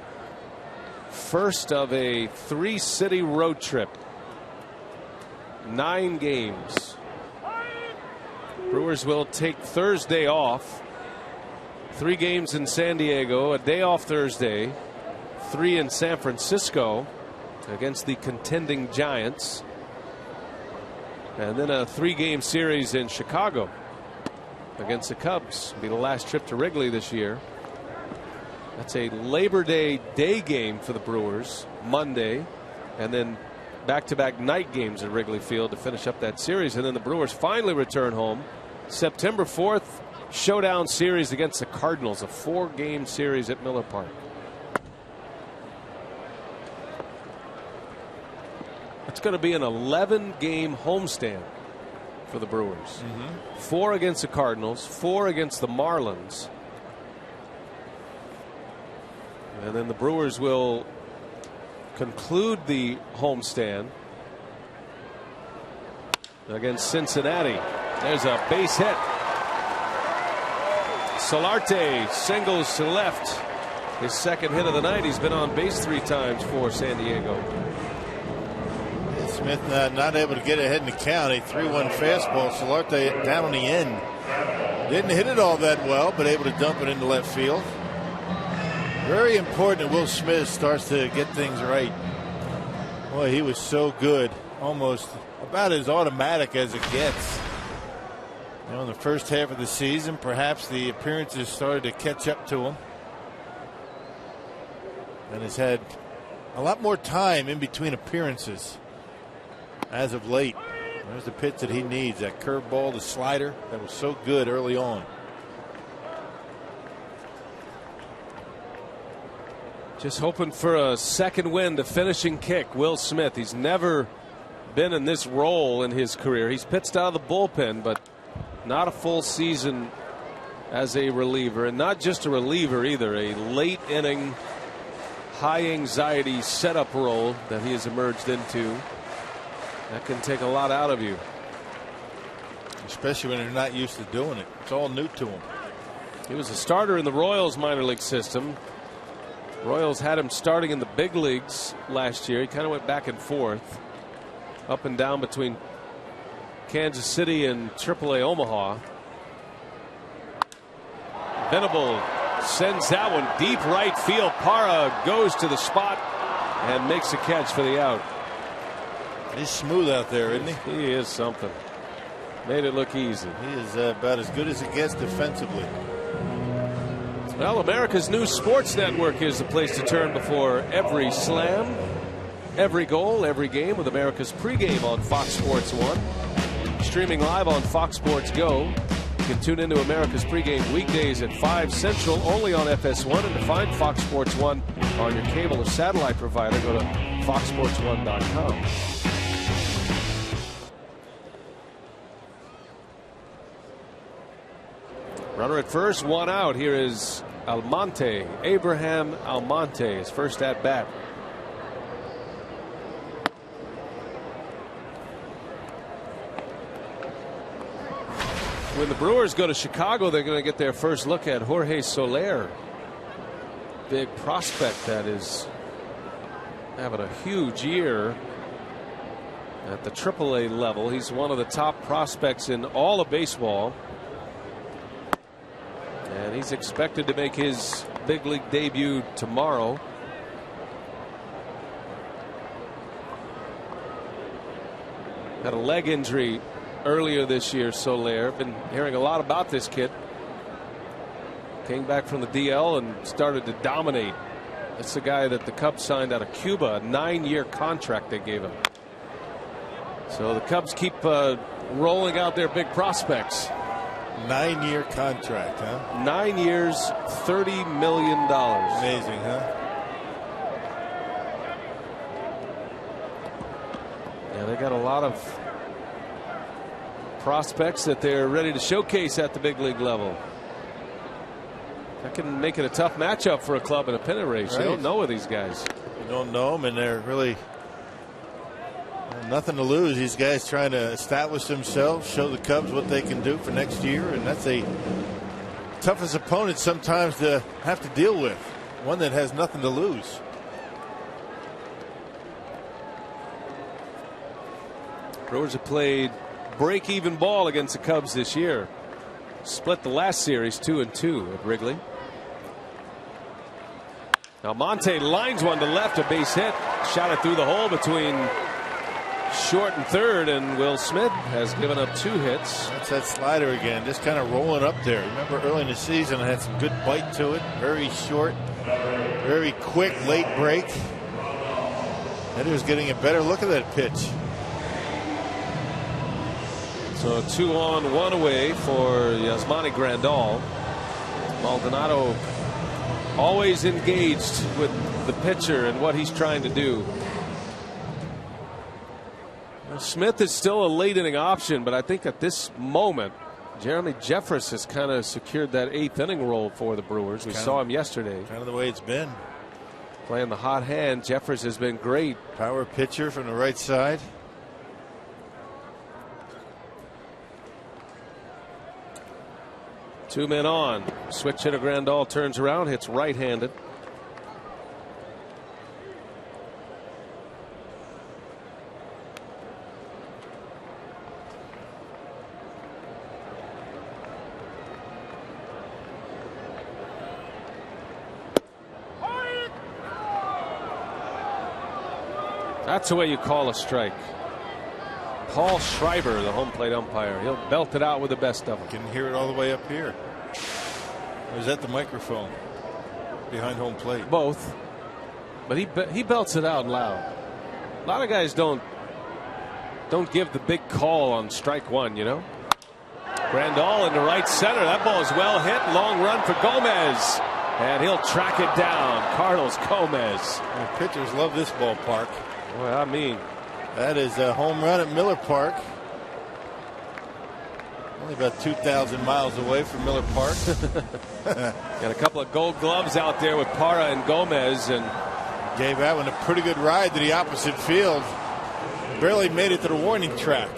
First of a 3-city road trip. 9 games. Brewers will take Thursday off. 3 games in San Diego, a day off Thursday, 3 in San Francisco against the contending Giants, and then a 3-game series in Chicago against the Cubs. It'll be the last trip to Wrigley this year. That's a Labor Day game for the Brewers, Monday, and then back-to-back night games at Wrigley Field to finish up that series. And then the Brewers finally return home September 4th, showdown series against the Cardinals, a 4-game series at Miller Park. It's going to be an 11-game homestand for the Brewers. 4 against the Cardinals, 4 against the Marlins. And then the Brewers will conclude the homestand against Cincinnati. There's a base hit. Solarte singles to left. His second hit of the night. He's been on base 3 times for San Diego. Smith not able to get ahead in the count. A 3-1 fastball. Solarte down on the end. Didn't hit it all that well, but able to dump it into left field. Very important that Will Smith starts to get things right. Boy, he was so good. Almost about as automatic as it gets. In the first half of the season, perhaps the appearances started to catch up to him. And has had a lot more time in between appearances as of late. There's the pitch that he needs, that curveball, the slider that was so good early on. Just hoping for a second wind, a finishing kick. Will Smith, he's never been in this role in his career. He's pitched out of the bullpen, but not a full season as a reliever, and not just a reliever either, a late inning high anxiety setup role that he has emerged into. That can take a lot out of you, especially when they're not used to doing it. It's all new to him. He was a starter in the Royals minor league system. Royals had him starting in the big leagues last year. He kind of went back and forth, up and down between Kansas City and AAA Omaha. Venable sends that one deep right field. Parra goes to the spot and makes a catch for the out. He's smooth out there, isn't he? He is something. Made it look easy. He is about as good as it gets defensively. Well, America's new sports network is the place to turn before every slam, every goal, every game, with America's pregame on Fox Sports 1. Streaming live on Fox Sports Go. You can tune into America's pregame weekdays at 5 Central only on FS1. And to find Fox Sports 1 on your cable or satellite provider, go to foxsports1.com. Runner at first, 1 out. Here is Almonte, Abraham Almonte, his first at bat. When the Brewers go to Chicago, they're going to get their first look at Jorge Soler. Big prospect that is having a huge year at the AAA level. He's one of the top prospects in all of baseball. And he's expected to make his big league debut tomorrow. Had a leg injury earlier this year, Soler. Been hearing a lot about this kid. Came back from the DL and started to dominate. It's the guy that the Cubs signed out of Cuba, a 9-year contract they gave him. So the Cubs keep rolling out their big prospects. 9-year contract, huh? 9 years, $30 million. Amazing, huh? Yeah, they got a lot of prospects that they're ready to showcase at the big league level. That can make it a tough matchup for a club in a pennant race. Right. You don't know these guys. You don't know them, and they're really nothing to lose. These guys trying to establish themselves, show the Cubs what they can do for next year, and that's a toughest opponent sometimes to have to deal with. One that has nothing to lose. Brewers have played break-even ball against the Cubs this year. Split the last series 2-2 at Wrigley. Now Monte lines one to left, a base hit. Shot it through the hole between short and third, and Will Smith has given up 2 hits. That's that slider again, just kind of rolling up there. Remember early in the season it had some good bite to it. Very short, very quick late break. And he was getting a better look at that pitch. So 2 on 1 away for Yasmani Grandal. Maldonado always engaged with the pitcher and what he's trying to do. Smith is still a late inning option, but I think at this moment Jeremy Jeffress has kind of secured that 8th inning role for the Brewers. We saw him yesterday. Kind of the way it's been. Playing the hot hand. Jeffress has been great. Power pitcher from the right side. Two men on. Switch hitter Grandal turns around, hits right-handed. That's the way you call a strike. Paul Schreiber, the home plate umpire. He'll belt it out with the best of them. Can hear it all the way up here. Or is that the microphone behind home plate? Both. But he belts it out loud. A lot of guys don't give the big call on strike one, you know. Grandal in the right center. That ball is well hit. Long run for Gomez. And he'll track it down. Carlos Gomez. And pitchers love this ballpark. Boy, I mean. That is a home run at Miller Park. Only about 2,000 miles away from Miller Park. Got a couple of gold gloves out there with Parra and Gomez, and gave that one a pretty good ride to the opposite field. Barely made it to the warning track.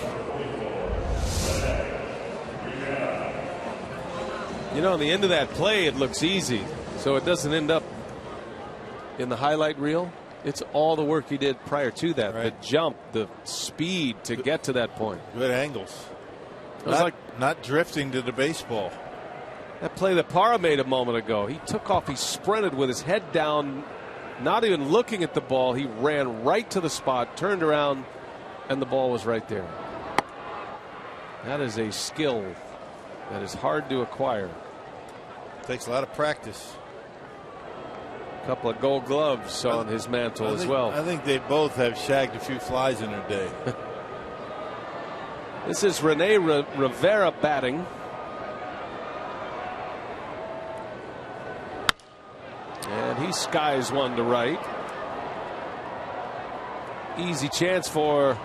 You know, on the end of that play, it looks easy, so it doesn't end up in the highlight reel. It's all the work he did prior to that. Right. The jump, the speed to get to that point. Good angles. It was not drifting to the baseball. That play that Parra made a moment ago. He took off, he sprinted with his head down, not even looking at the ball. He ran right to the spot, turned around, and the ball was right there. That is a skill that is hard to acquire. Takes a lot of practice. Couple of gold gloves on his mantle as well. I think they both have shagged a few flies in their day. This is Rene Rivera batting. And he skies one to right. Easy chance for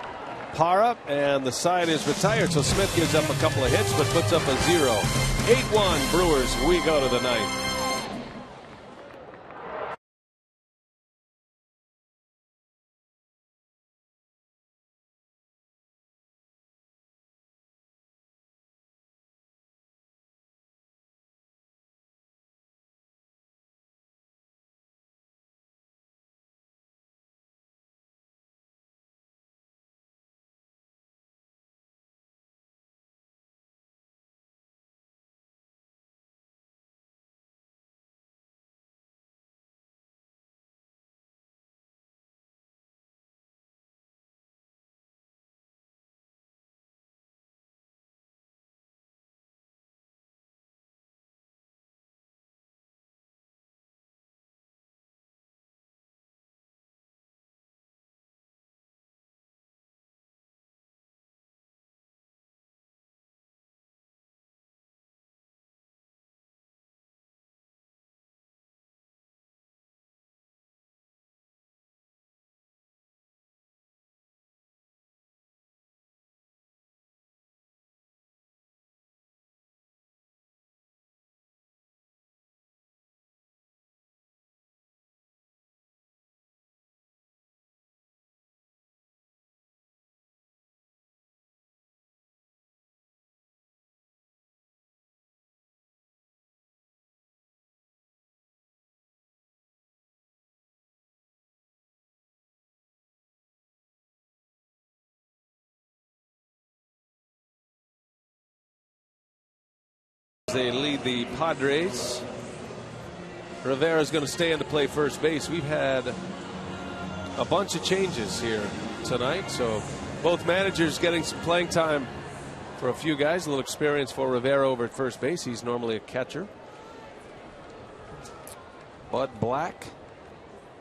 Parra, and the side is retired, so Smith gives up a couple of hits but puts up a 0. 8-1 Brewers. We go to the ninth. They lead the Padres. Rivera's going to stay in to play first base. We've had a bunch of changes here tonight, so both managers getting some playing time for a few guys. A little experience for Rivera over at first base. He's normally a catcher. Bud Black,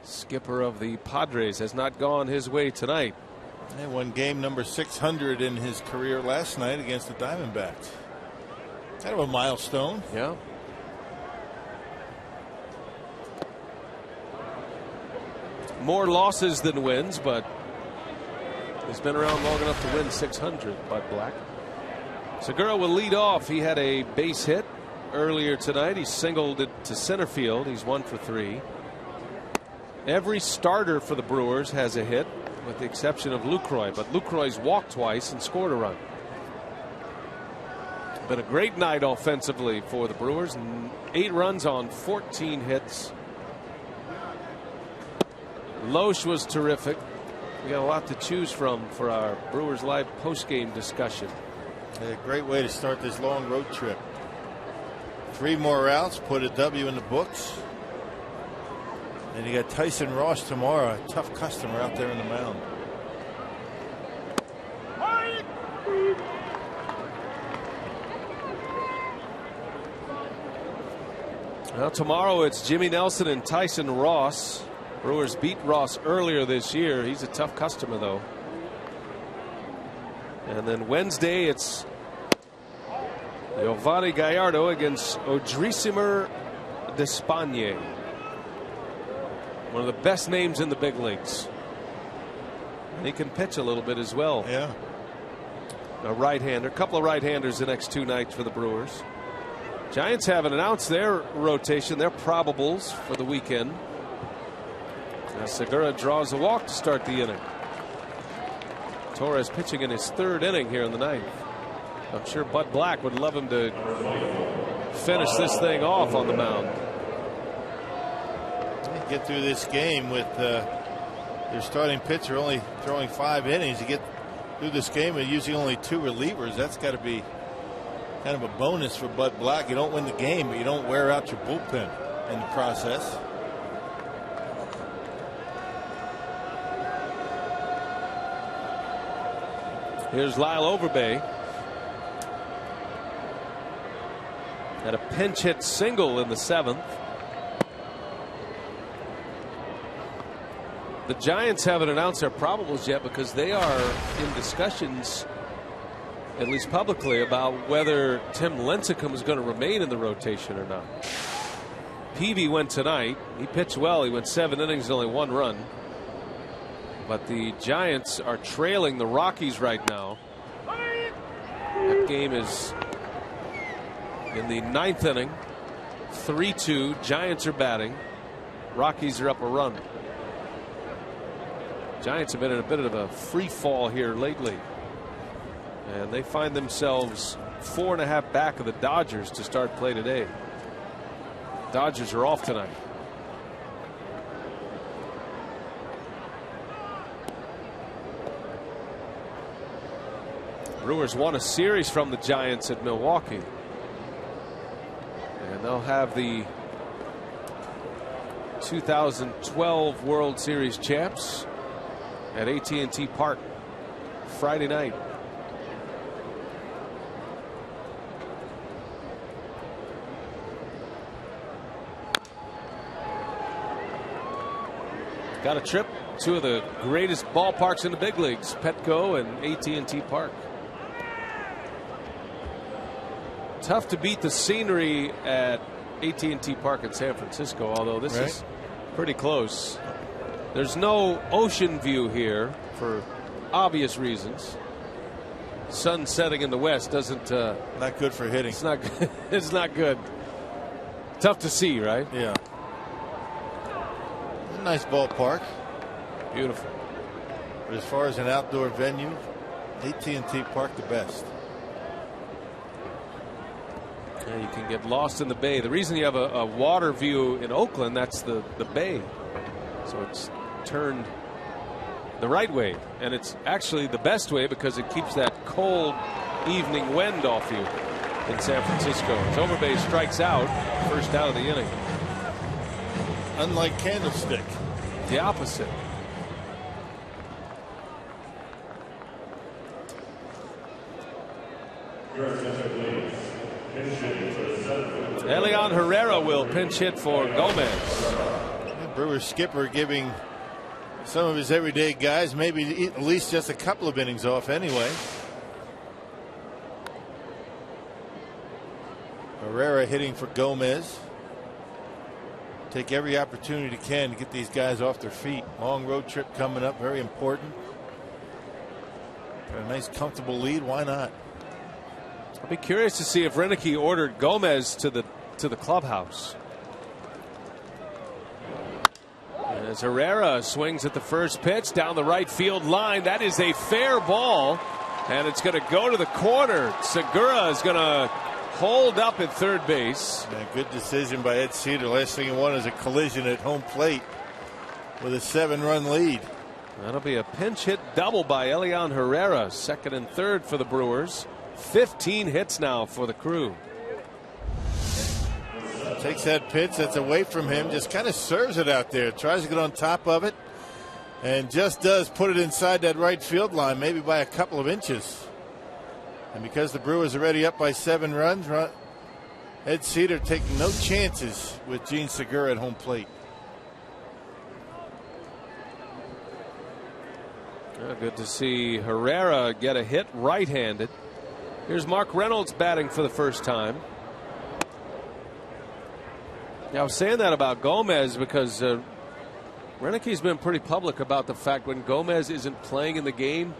skipper of the Padres, has not gone his way tonight. He won game number 600 in his career last night against the Diamondbacks. Kind of a milestone. Yeah. More losses than wins, but he's been around long enough to win 600, Bud Black. Segura will lead off. He had a base hit earlier tonight. He singled it to center field. He's 1 for 3. Every starter for the Brewers has a hit, with the exception of Lucroy, but Lucroy's walked twice and scored a run. Been a great night offensively for the Brewers. 8 runs on 14 hits. Loesch was terrific. We got a lot to choose from for our Brewers Live post-game discussion. A great way to start this long road trip. 3 more outs, put a W in the books. And you got Tyson Ross tomorrow, a tough customer out there on the mound. Well, tomorrow it's Jimmy Nelson and Tyson Ross. Brewers beat Ross earlier this year. He's a tough customer, though. And then Wednesday it's Giovanni Gallardo against Odrisimer Despaigne. One of the best names in the big leagues. And he can pitch a little bit as well. Yeah. A right-hander, a couple of right-handers the next 2 nights for the Brewers. Giants haven't announced their rotation, their probables for the weekend. Now Segura draws a walk to start the inning. Torres pitching in his 3rd inning here in the 9th. I'm sure Bud Black would love him to finish this thing off on the mound. Get through this game with your starting pitcher only throwing 5 innings. You get through this game and using only 2 relievers. That's got to be kind of a bonus for Bud Black. You don't win the game, but you don't wear out your bullpen in the process. Here's Lyle Overbay. Had a pinch hit single in the 7th. The Giants haven't announced their probables yet because they are in discussions, at least publicly, about whether Tim Lincecum is going to remain in the rotation or not. Peavy went tonight. He pitched well. He went 7 innings and only 1 run. But the Giants are trailing the Rockies right now. That game is in the 9th inning. 3-2. Giants are batting. Rockies are up a run. Giants have been in a bit of a free fall here lately. And they find themselves 4.5 back of the Dodgers to start play today. Dodgers are off tonight. Brewers won a series from the Giants at Milwaukee. And they'll have the 2012 World Series champs at AT Park Friday night. Got a trip to 2 of the greatest ballparks in the big leagues, Petco and AT&T Park. Tough to beat the scenery at AT&T Park in San Francisco, although this is pretty close. There's no ocean view here for obvious reasons. Sun setting in the west doesn't not good for hitting. It's not good. It's not good. Tough to see, right? Yeah. A nice ballpark. Beautiful. But as far as an outdoor venue, AT&T Park the best. Yeah, you can get lost in the bay. The reason you have a water view in Oakland, that's the bay. So it's turned the right way, and it's actually the best way because it keeps that cold evening wind off you. in San Francisco. As Overbay strikes out, first out of the inning. Unlike Candlestick. The opposite. Elian Herrera will pinch hit for Gomez. Brewers skipper giving some of his everyday guys maybe at least just a couple of innings off anyway. Herrera hitting for Gomez. Take every opportunity he can to get these guys off their feet. Long road trip coming up, very important. Got a nice comfortable lead, why not? I'll be curious to see if Renicky ordered Gomez to the clubhouse. As Herrera swings at the first pitch down the right field line, that is a fair ball, and it's going to go to the corner. Segura is going to hold up at third base. Yeah, good decision by Ed Cedar. Last thing he wanted is a collision at home plate with a 7-run lead. That'll be a pinch hit double by Elian Herrera, second and third for the Brewers. 15 hits now for the Crew. Takes that pitch that's away from him, just kind of serves it out there, tries to get on top of it, and just does put it inside that right field line, maybe by a couple of inches. And because the Brewers are already up by 7 runs, Ed Cedar taking no chances with Gene Segura at home plate. Good to see Herrera get a hit right-handed. Here's Mark Reynolds batting for the first time. Yeah, I was saying that about Gomez because Renicky's been pretty public about the fact when Gomez isn't playing in the game,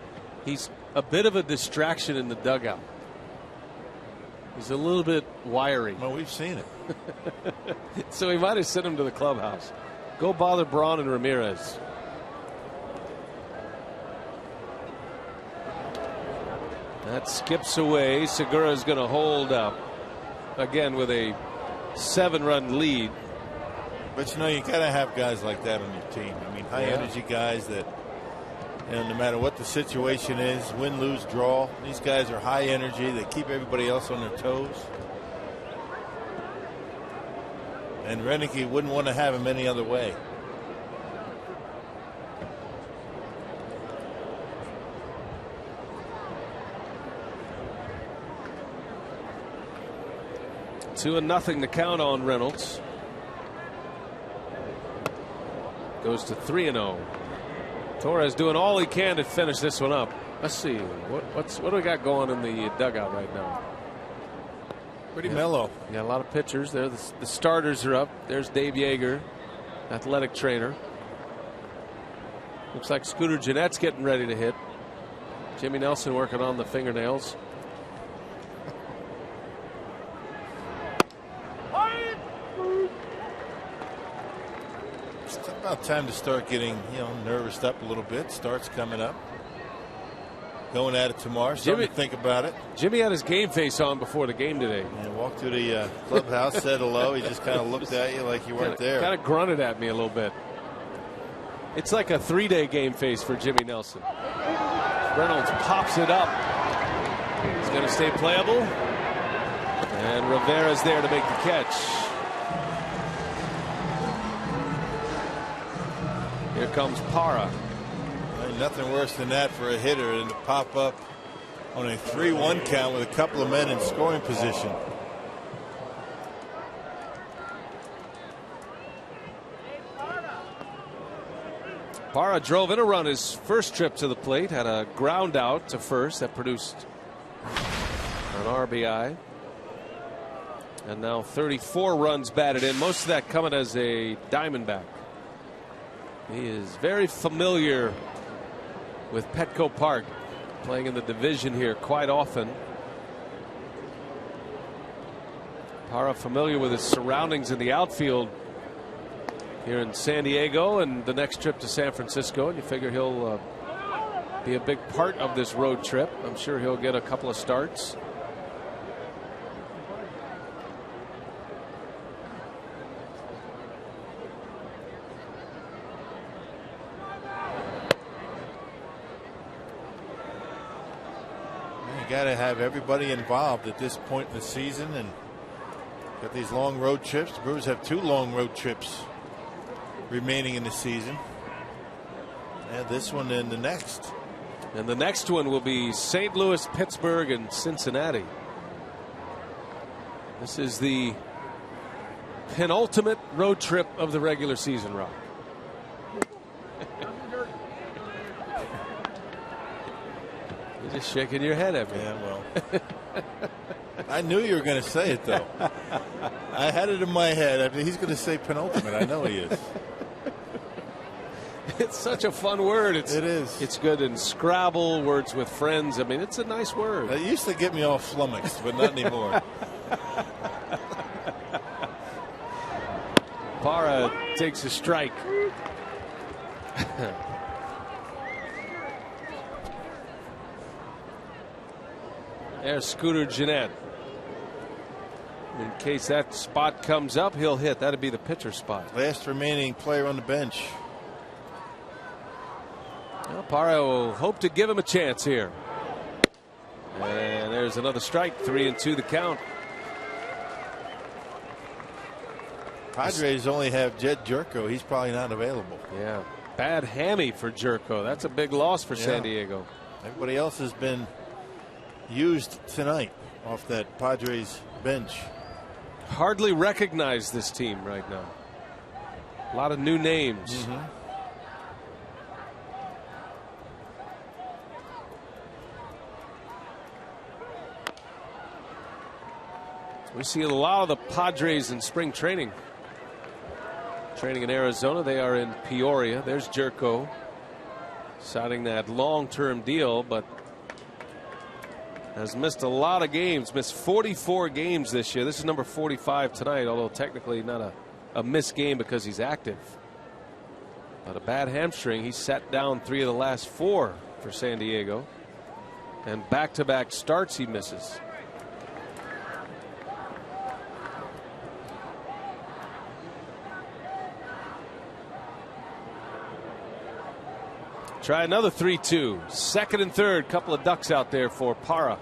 he's a bit of a distraction in the dugout. He's a little bit wiry. Well, we've seen it. So he might have sent him to the clubhouse. Go bother Braun and Ramirez. That skips away. Segura's going to hold up again with a 7-run lead. But you know, you got to have guys like that on your team. I mean, high energy guys that, you know, no matter what the situation is, win, lose, draw, these guys are high energy. They keep everybody else on their toes. And Renicky wouldn't want to have him any other way. Two and nothing to count on Reynolds. Goes to 3-0. Torres doing all he can to finish this one up. Let's see what do we got going in the dugout right now. Pretty mellow. Yeah, a lot of pitchers there. The starters are up. There's Dave Yeager, athletic trainer. Looks like Scooter Jeanette's getting ready to hit. Jimmy Nelson working on the fingernails. It's about time to start getting, you know, nervous up a little bit. Starts coming up. Going at it tomorrow. Starting to think about it. Jimmy had his game face on before the game today. Yeah, walked through the clubhouse, said hello. He just kind of looked at you like you weren't there. Kind of grunted at me a little bit. It's like a 3-day game face for Jimmy Nelson. Reynolds pops it up. He's going to stay playable. And Rivera's there to make the catch. Here comes Parra. Nothing worse than that for a hitter than to pop up on a 3-1 count with a couple of men in scoring position. Parra drove in a run his first trip to the plate, had a ground out to first that produced an RBI. And now 34 runs batted in, most of that coming as a Diamondback. He is very familiar with Petco Park, playing in the division here quite often. Parra familiar with his surroundings in the outfield here in San Diego, and the next trip to San Francisco, and you figure he'll be a big part of this road trip. I'm sure he'll get a couple of starts. got to have everybody involved at this point in the season, and got these long road trips. The Brewers have 2 long road trips remaining in the season. And this one and the next. And the next one will be St. Louis, Pittsburgh, and Cincinnati. This is the penultimate road trip of the regular season, Rob. You're just shaking your head at me. Yeah, well. I knew you were going to say it, though. I had it in my head. I mean, he's going to say penultimate. I know he is. It's such a fun word. It is. It's good in Scrabble, words with friends. I mean, it's a nice word. It used to get me all flummoxed, but not anymore. Parra takes a strike. There's Scooter Gennett. In case that spot comes up, he'll hit. That'd be the pitcher spot. Last remaining player on the bench. Well, Parra will hope to give him a chance here. And there's another strike. 3-2 the count. Padres only have Jed Jerko. He's probably not available. Yeah. Bad hammy for Jerko. That's a big loss for San Diego. Everybody else has been used tonight off that Padres bench. Hardly recognize this team right now. A lot of new names. Mm-hmm. We see a lot of the Padres in spring training. Training in Arizona. They are in Peoria. There's Jerko signing that long-term deal, but has missed a lot of games. Missed 44 games this year. This is number 45 tonight, although technically not a missed game because he's active. But a bad hamstring. He sat down 3 of the last 4 for San Diego. And back-to-back starts he misses. Try another 3-2. Second and third. Couple of ducks out there for Parra.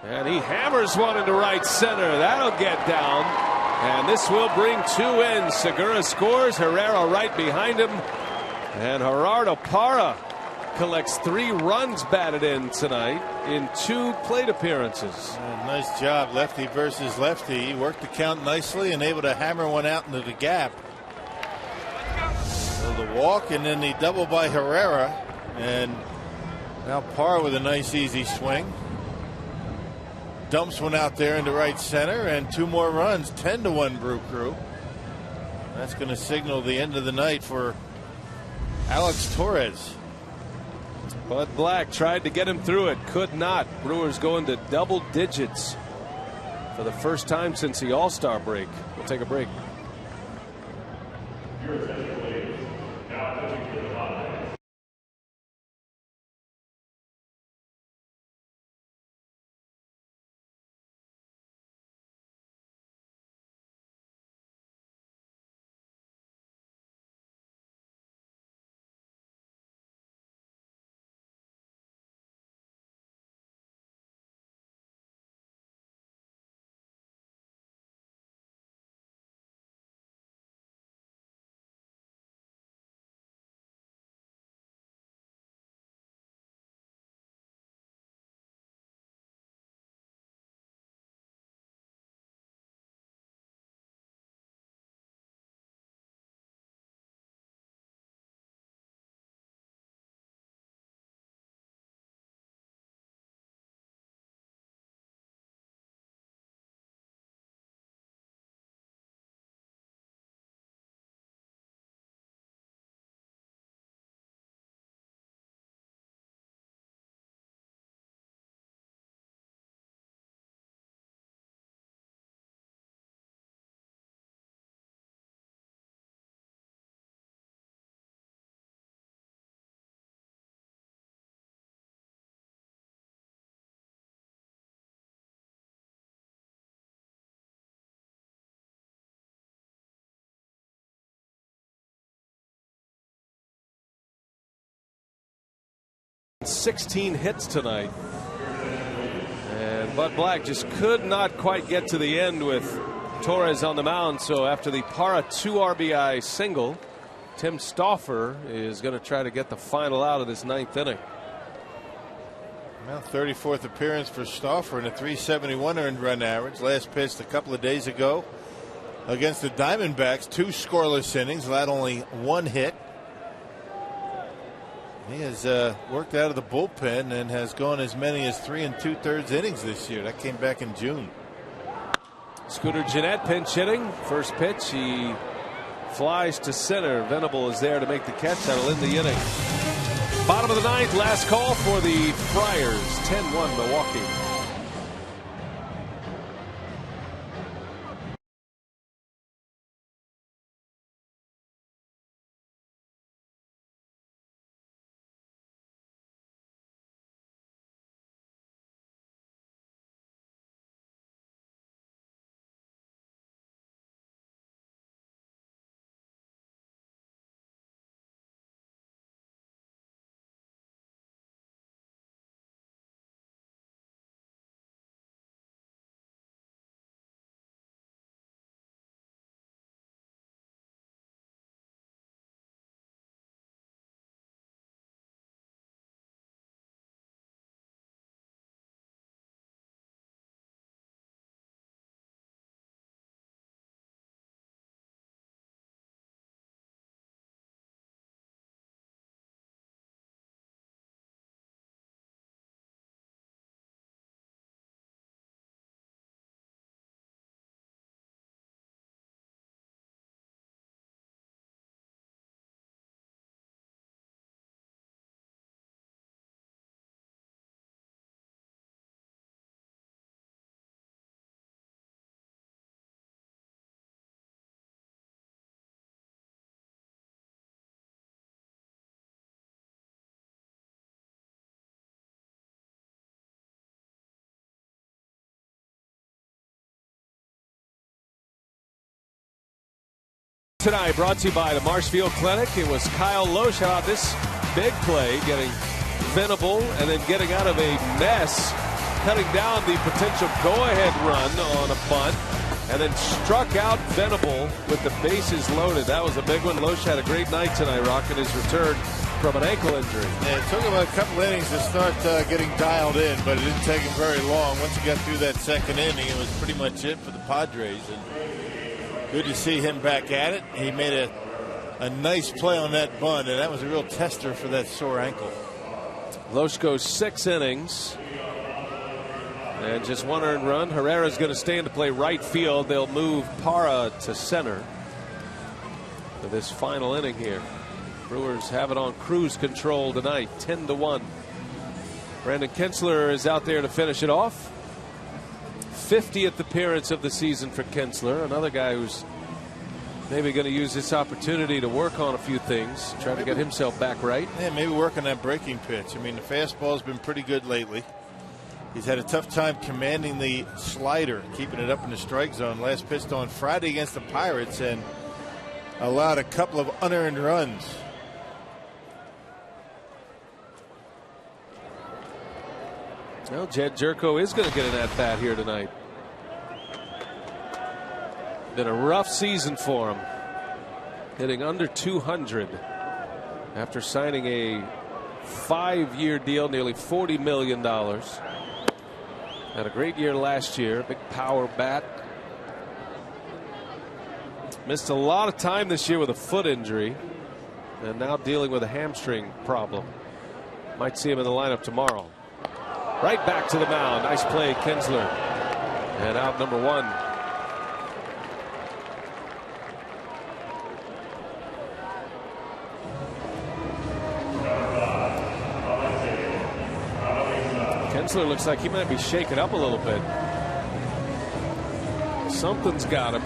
And he hammers one into right center. That'll get down. And this will bring 2 in. Segura scores. Herrera right behind him. And Gerardo Parra collects 3 runs batted in tonight in 2 plate appearances. Nice job, lefty versus lefty. He worked the count nicely and able to hammer one out into the gap. So the walk and then the double by Herrera. And now Parra with a nice easy swing. Dumps one out there into right center, and 2 more runs. 10-1 Brew Crew. That's going to signal the end of the night for Alex Torres. Bud Black tried to get him through it, could not. Brewers going to double digits for the first time since the All-Star break. We'll take a break. 16 hits tonight. And Bud Black just could not quite get to the end with Torres on the mound. So after the Parra 2 RBI single, Tim Stauffer is going to try to get the final out of this 9th inning. Well, 34th appearance for Stauffer and a 371 earned run average. Last pitched a couple of days ago against the Diamondbacks. 2 scoreless innings, allowed only 1 hit. He has worked out of the bullpen and has gone as many as 3 2/3 innings this year. That came back in June. Scooter Gennett pinch hitting. First pitch, he flies to center. Venable is there to make the catch. That'll end the inning. Bottom of the 9th, last call for the Friars. 10-1 Milwaukee. Tonight brought to you by the Marshfield Clinic. It was Kyle Loesch. How about this big play, getting Venable and then getting out of a mess, cutting down the potential go-ahead run on a bunt, and then struck out Venable with the bases loaded. That was a big one. Loesch had a great night tonight, rocking his return from an ankle injury. Yeah, it took him a couple innings to start getting dialed in, but it didn't take him very long. Once he got through that 2nd inning, it was pretty much it for the Padres. And good to see him back at it. He made a nice play on that bunt, and that was a real tester for that sore ankle. Loesch goes 6 innings and just 1 earned run. Herrera's going to stand to play right field. They'll move Parra to center for this final inning here. Brewers have it on cruise control tonight, 10-1. Brandon Kinsler is out there to finish it off. 50th appearance of the season for Kinsler, another guy who's maybe going to use this opportunity to work on a few things, try to get himself back right. Yeah, maybe work on that breaking pitch. I mean, the fastball's been pretty good lately. He's had a tough time commanding the slider, keeping it up in the strike zone. Last pitched on Friday against the Pirates and allowed a couple of unearned runs. Well, Jed Jerko is going to get an at-bat here tonight. Been a rough season for him. Hitting under 200 after signing a 5-year deal, nearly $40 million. Had a great year last year. Big power bat. Missed a lot of time this year with a foot injury. And now dealing with a hamstring problem. Might see him in the lineup tomorrow. Right back to the mound. Nice play, Kinsler. And out number 1. Kinsler looks like he might be shaken up a little bit. Something's got him.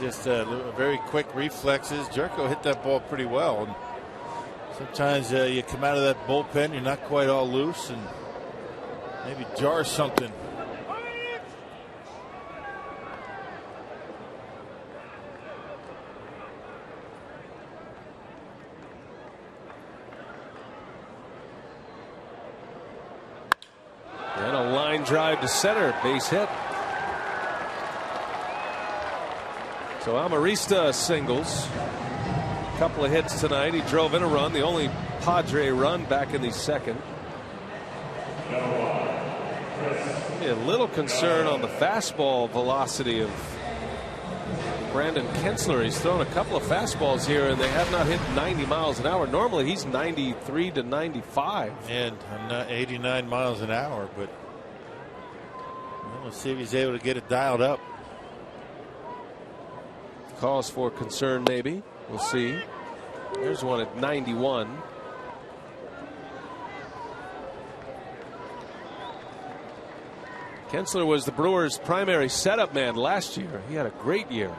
Just very quick reflexes. Jerko hit that ball pretty well. And sometimes you come out of that bullpen, you're not quite all loose, and maybe jar something. line drive to center, base hit. So Amarista singles. A couple of hits tonight. He drove in a run, the only Padre run back in the second. A little concern on the fastball velocity of Brandon Kintzler. He's thrown a couple of fastballs here and they have not hit 90 miles an hour. Normally he's 93 to 95. And 89 miles an hour, but we'll see if he's able to get it dialed up. Cause for concern, maybe. We'll see. There's one at 91. Kintzler was the Brewers' primary setup man last year. He had a great year.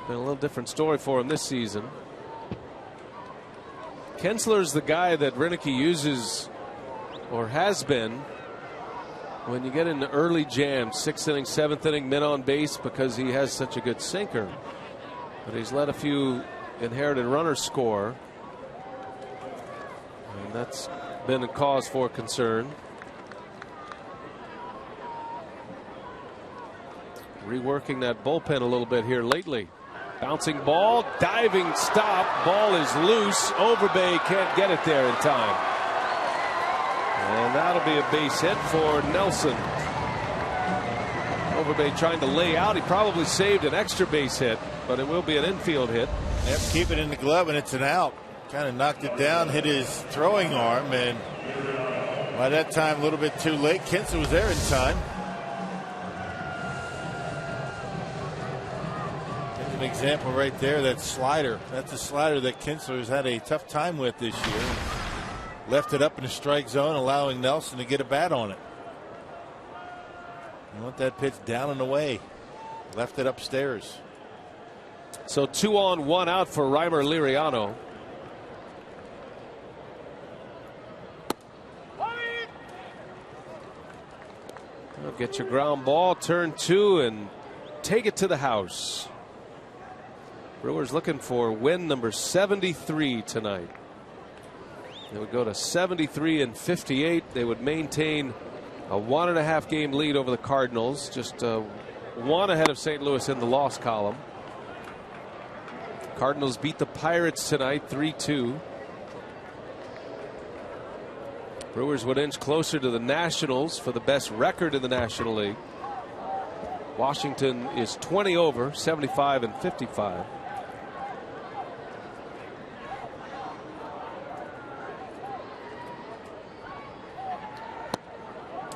Been a little different story for him this season. Kintzler's the guy that Renicky uses, or has been, when you get into early jams, 6th inning, 7th inning, men on base, because he has such a good sinker. But he's let a few inherited runners score, and that's been a cause for concern. Reworking that bullpen a little bit here lately. Bouncing ball, diving stop, ball is loose. Overbay can't get it there in time. And that'll be a base hit for Nelson. Overbay trying to lay out. He probably saved an extra base hit, but it will be an infield hit. Yep, keep it in the glove and it's an out. Kind of knocked it down, hit his throwing arm, and by that time a little bit too late. Kintzler was there in time. An example right there, that slider. That's a slider that Kintzler has had a tough time with this year. Left it up in the strike zone, allowing Nelson to get a bat on it. You want that pitch down and away. Left it upstairs. So 2 on, 1 out for Reimer Liriano. Get your ground ball, turn 2, and take it to the house. Brewers looking for win number 73 tonight. They would go to 73 and 58. They would maintain a 1.5 game lead over the Cardinals, just 1 ahead of St. Louis in the loss column. Cardinals beat the Pirates tonight 3-2. Brewers would inch closer to the Nationals for the best record in the National League. Washington is 20 over, 75 and 55.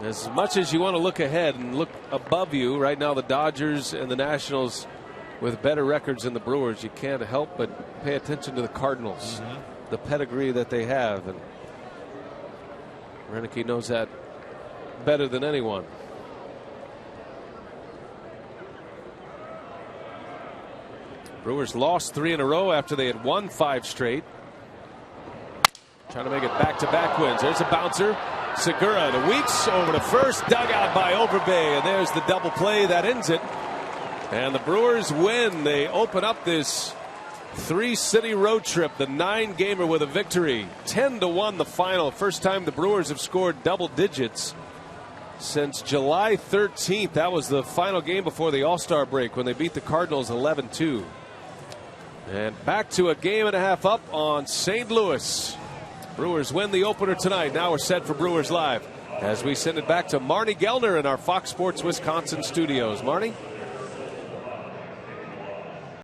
As much as you want to look ahead and look above you, right now the Dodgers and the Nationals with better records than the Brewers, you can't help but pay attention to the Cardinals, the pedigree that they have, and Renicky knows that better than anyone. Brewers lost 3 in a row after they had won 5 straight. Trying to make it back-to-back wins. There's a bouncer. Segura to Weeks, over to first, dug out by Overbay, and there's the double play that ends it. And the Brewers win. They open up this 3-city road trip, the 9-gamer, with a victory. 10-1 the final. First time the Brewers have scored double digits since July 13th. That was the final game before the All-Star break when they beat the Cardinals 11-2. And back to a 1.5 games up on St. Louis. Brewers win the opener tonight. Now we're set for Brewers Live as we send it back to Marnie Gellner in our Fox Sports Wisconsin studios. Marnie?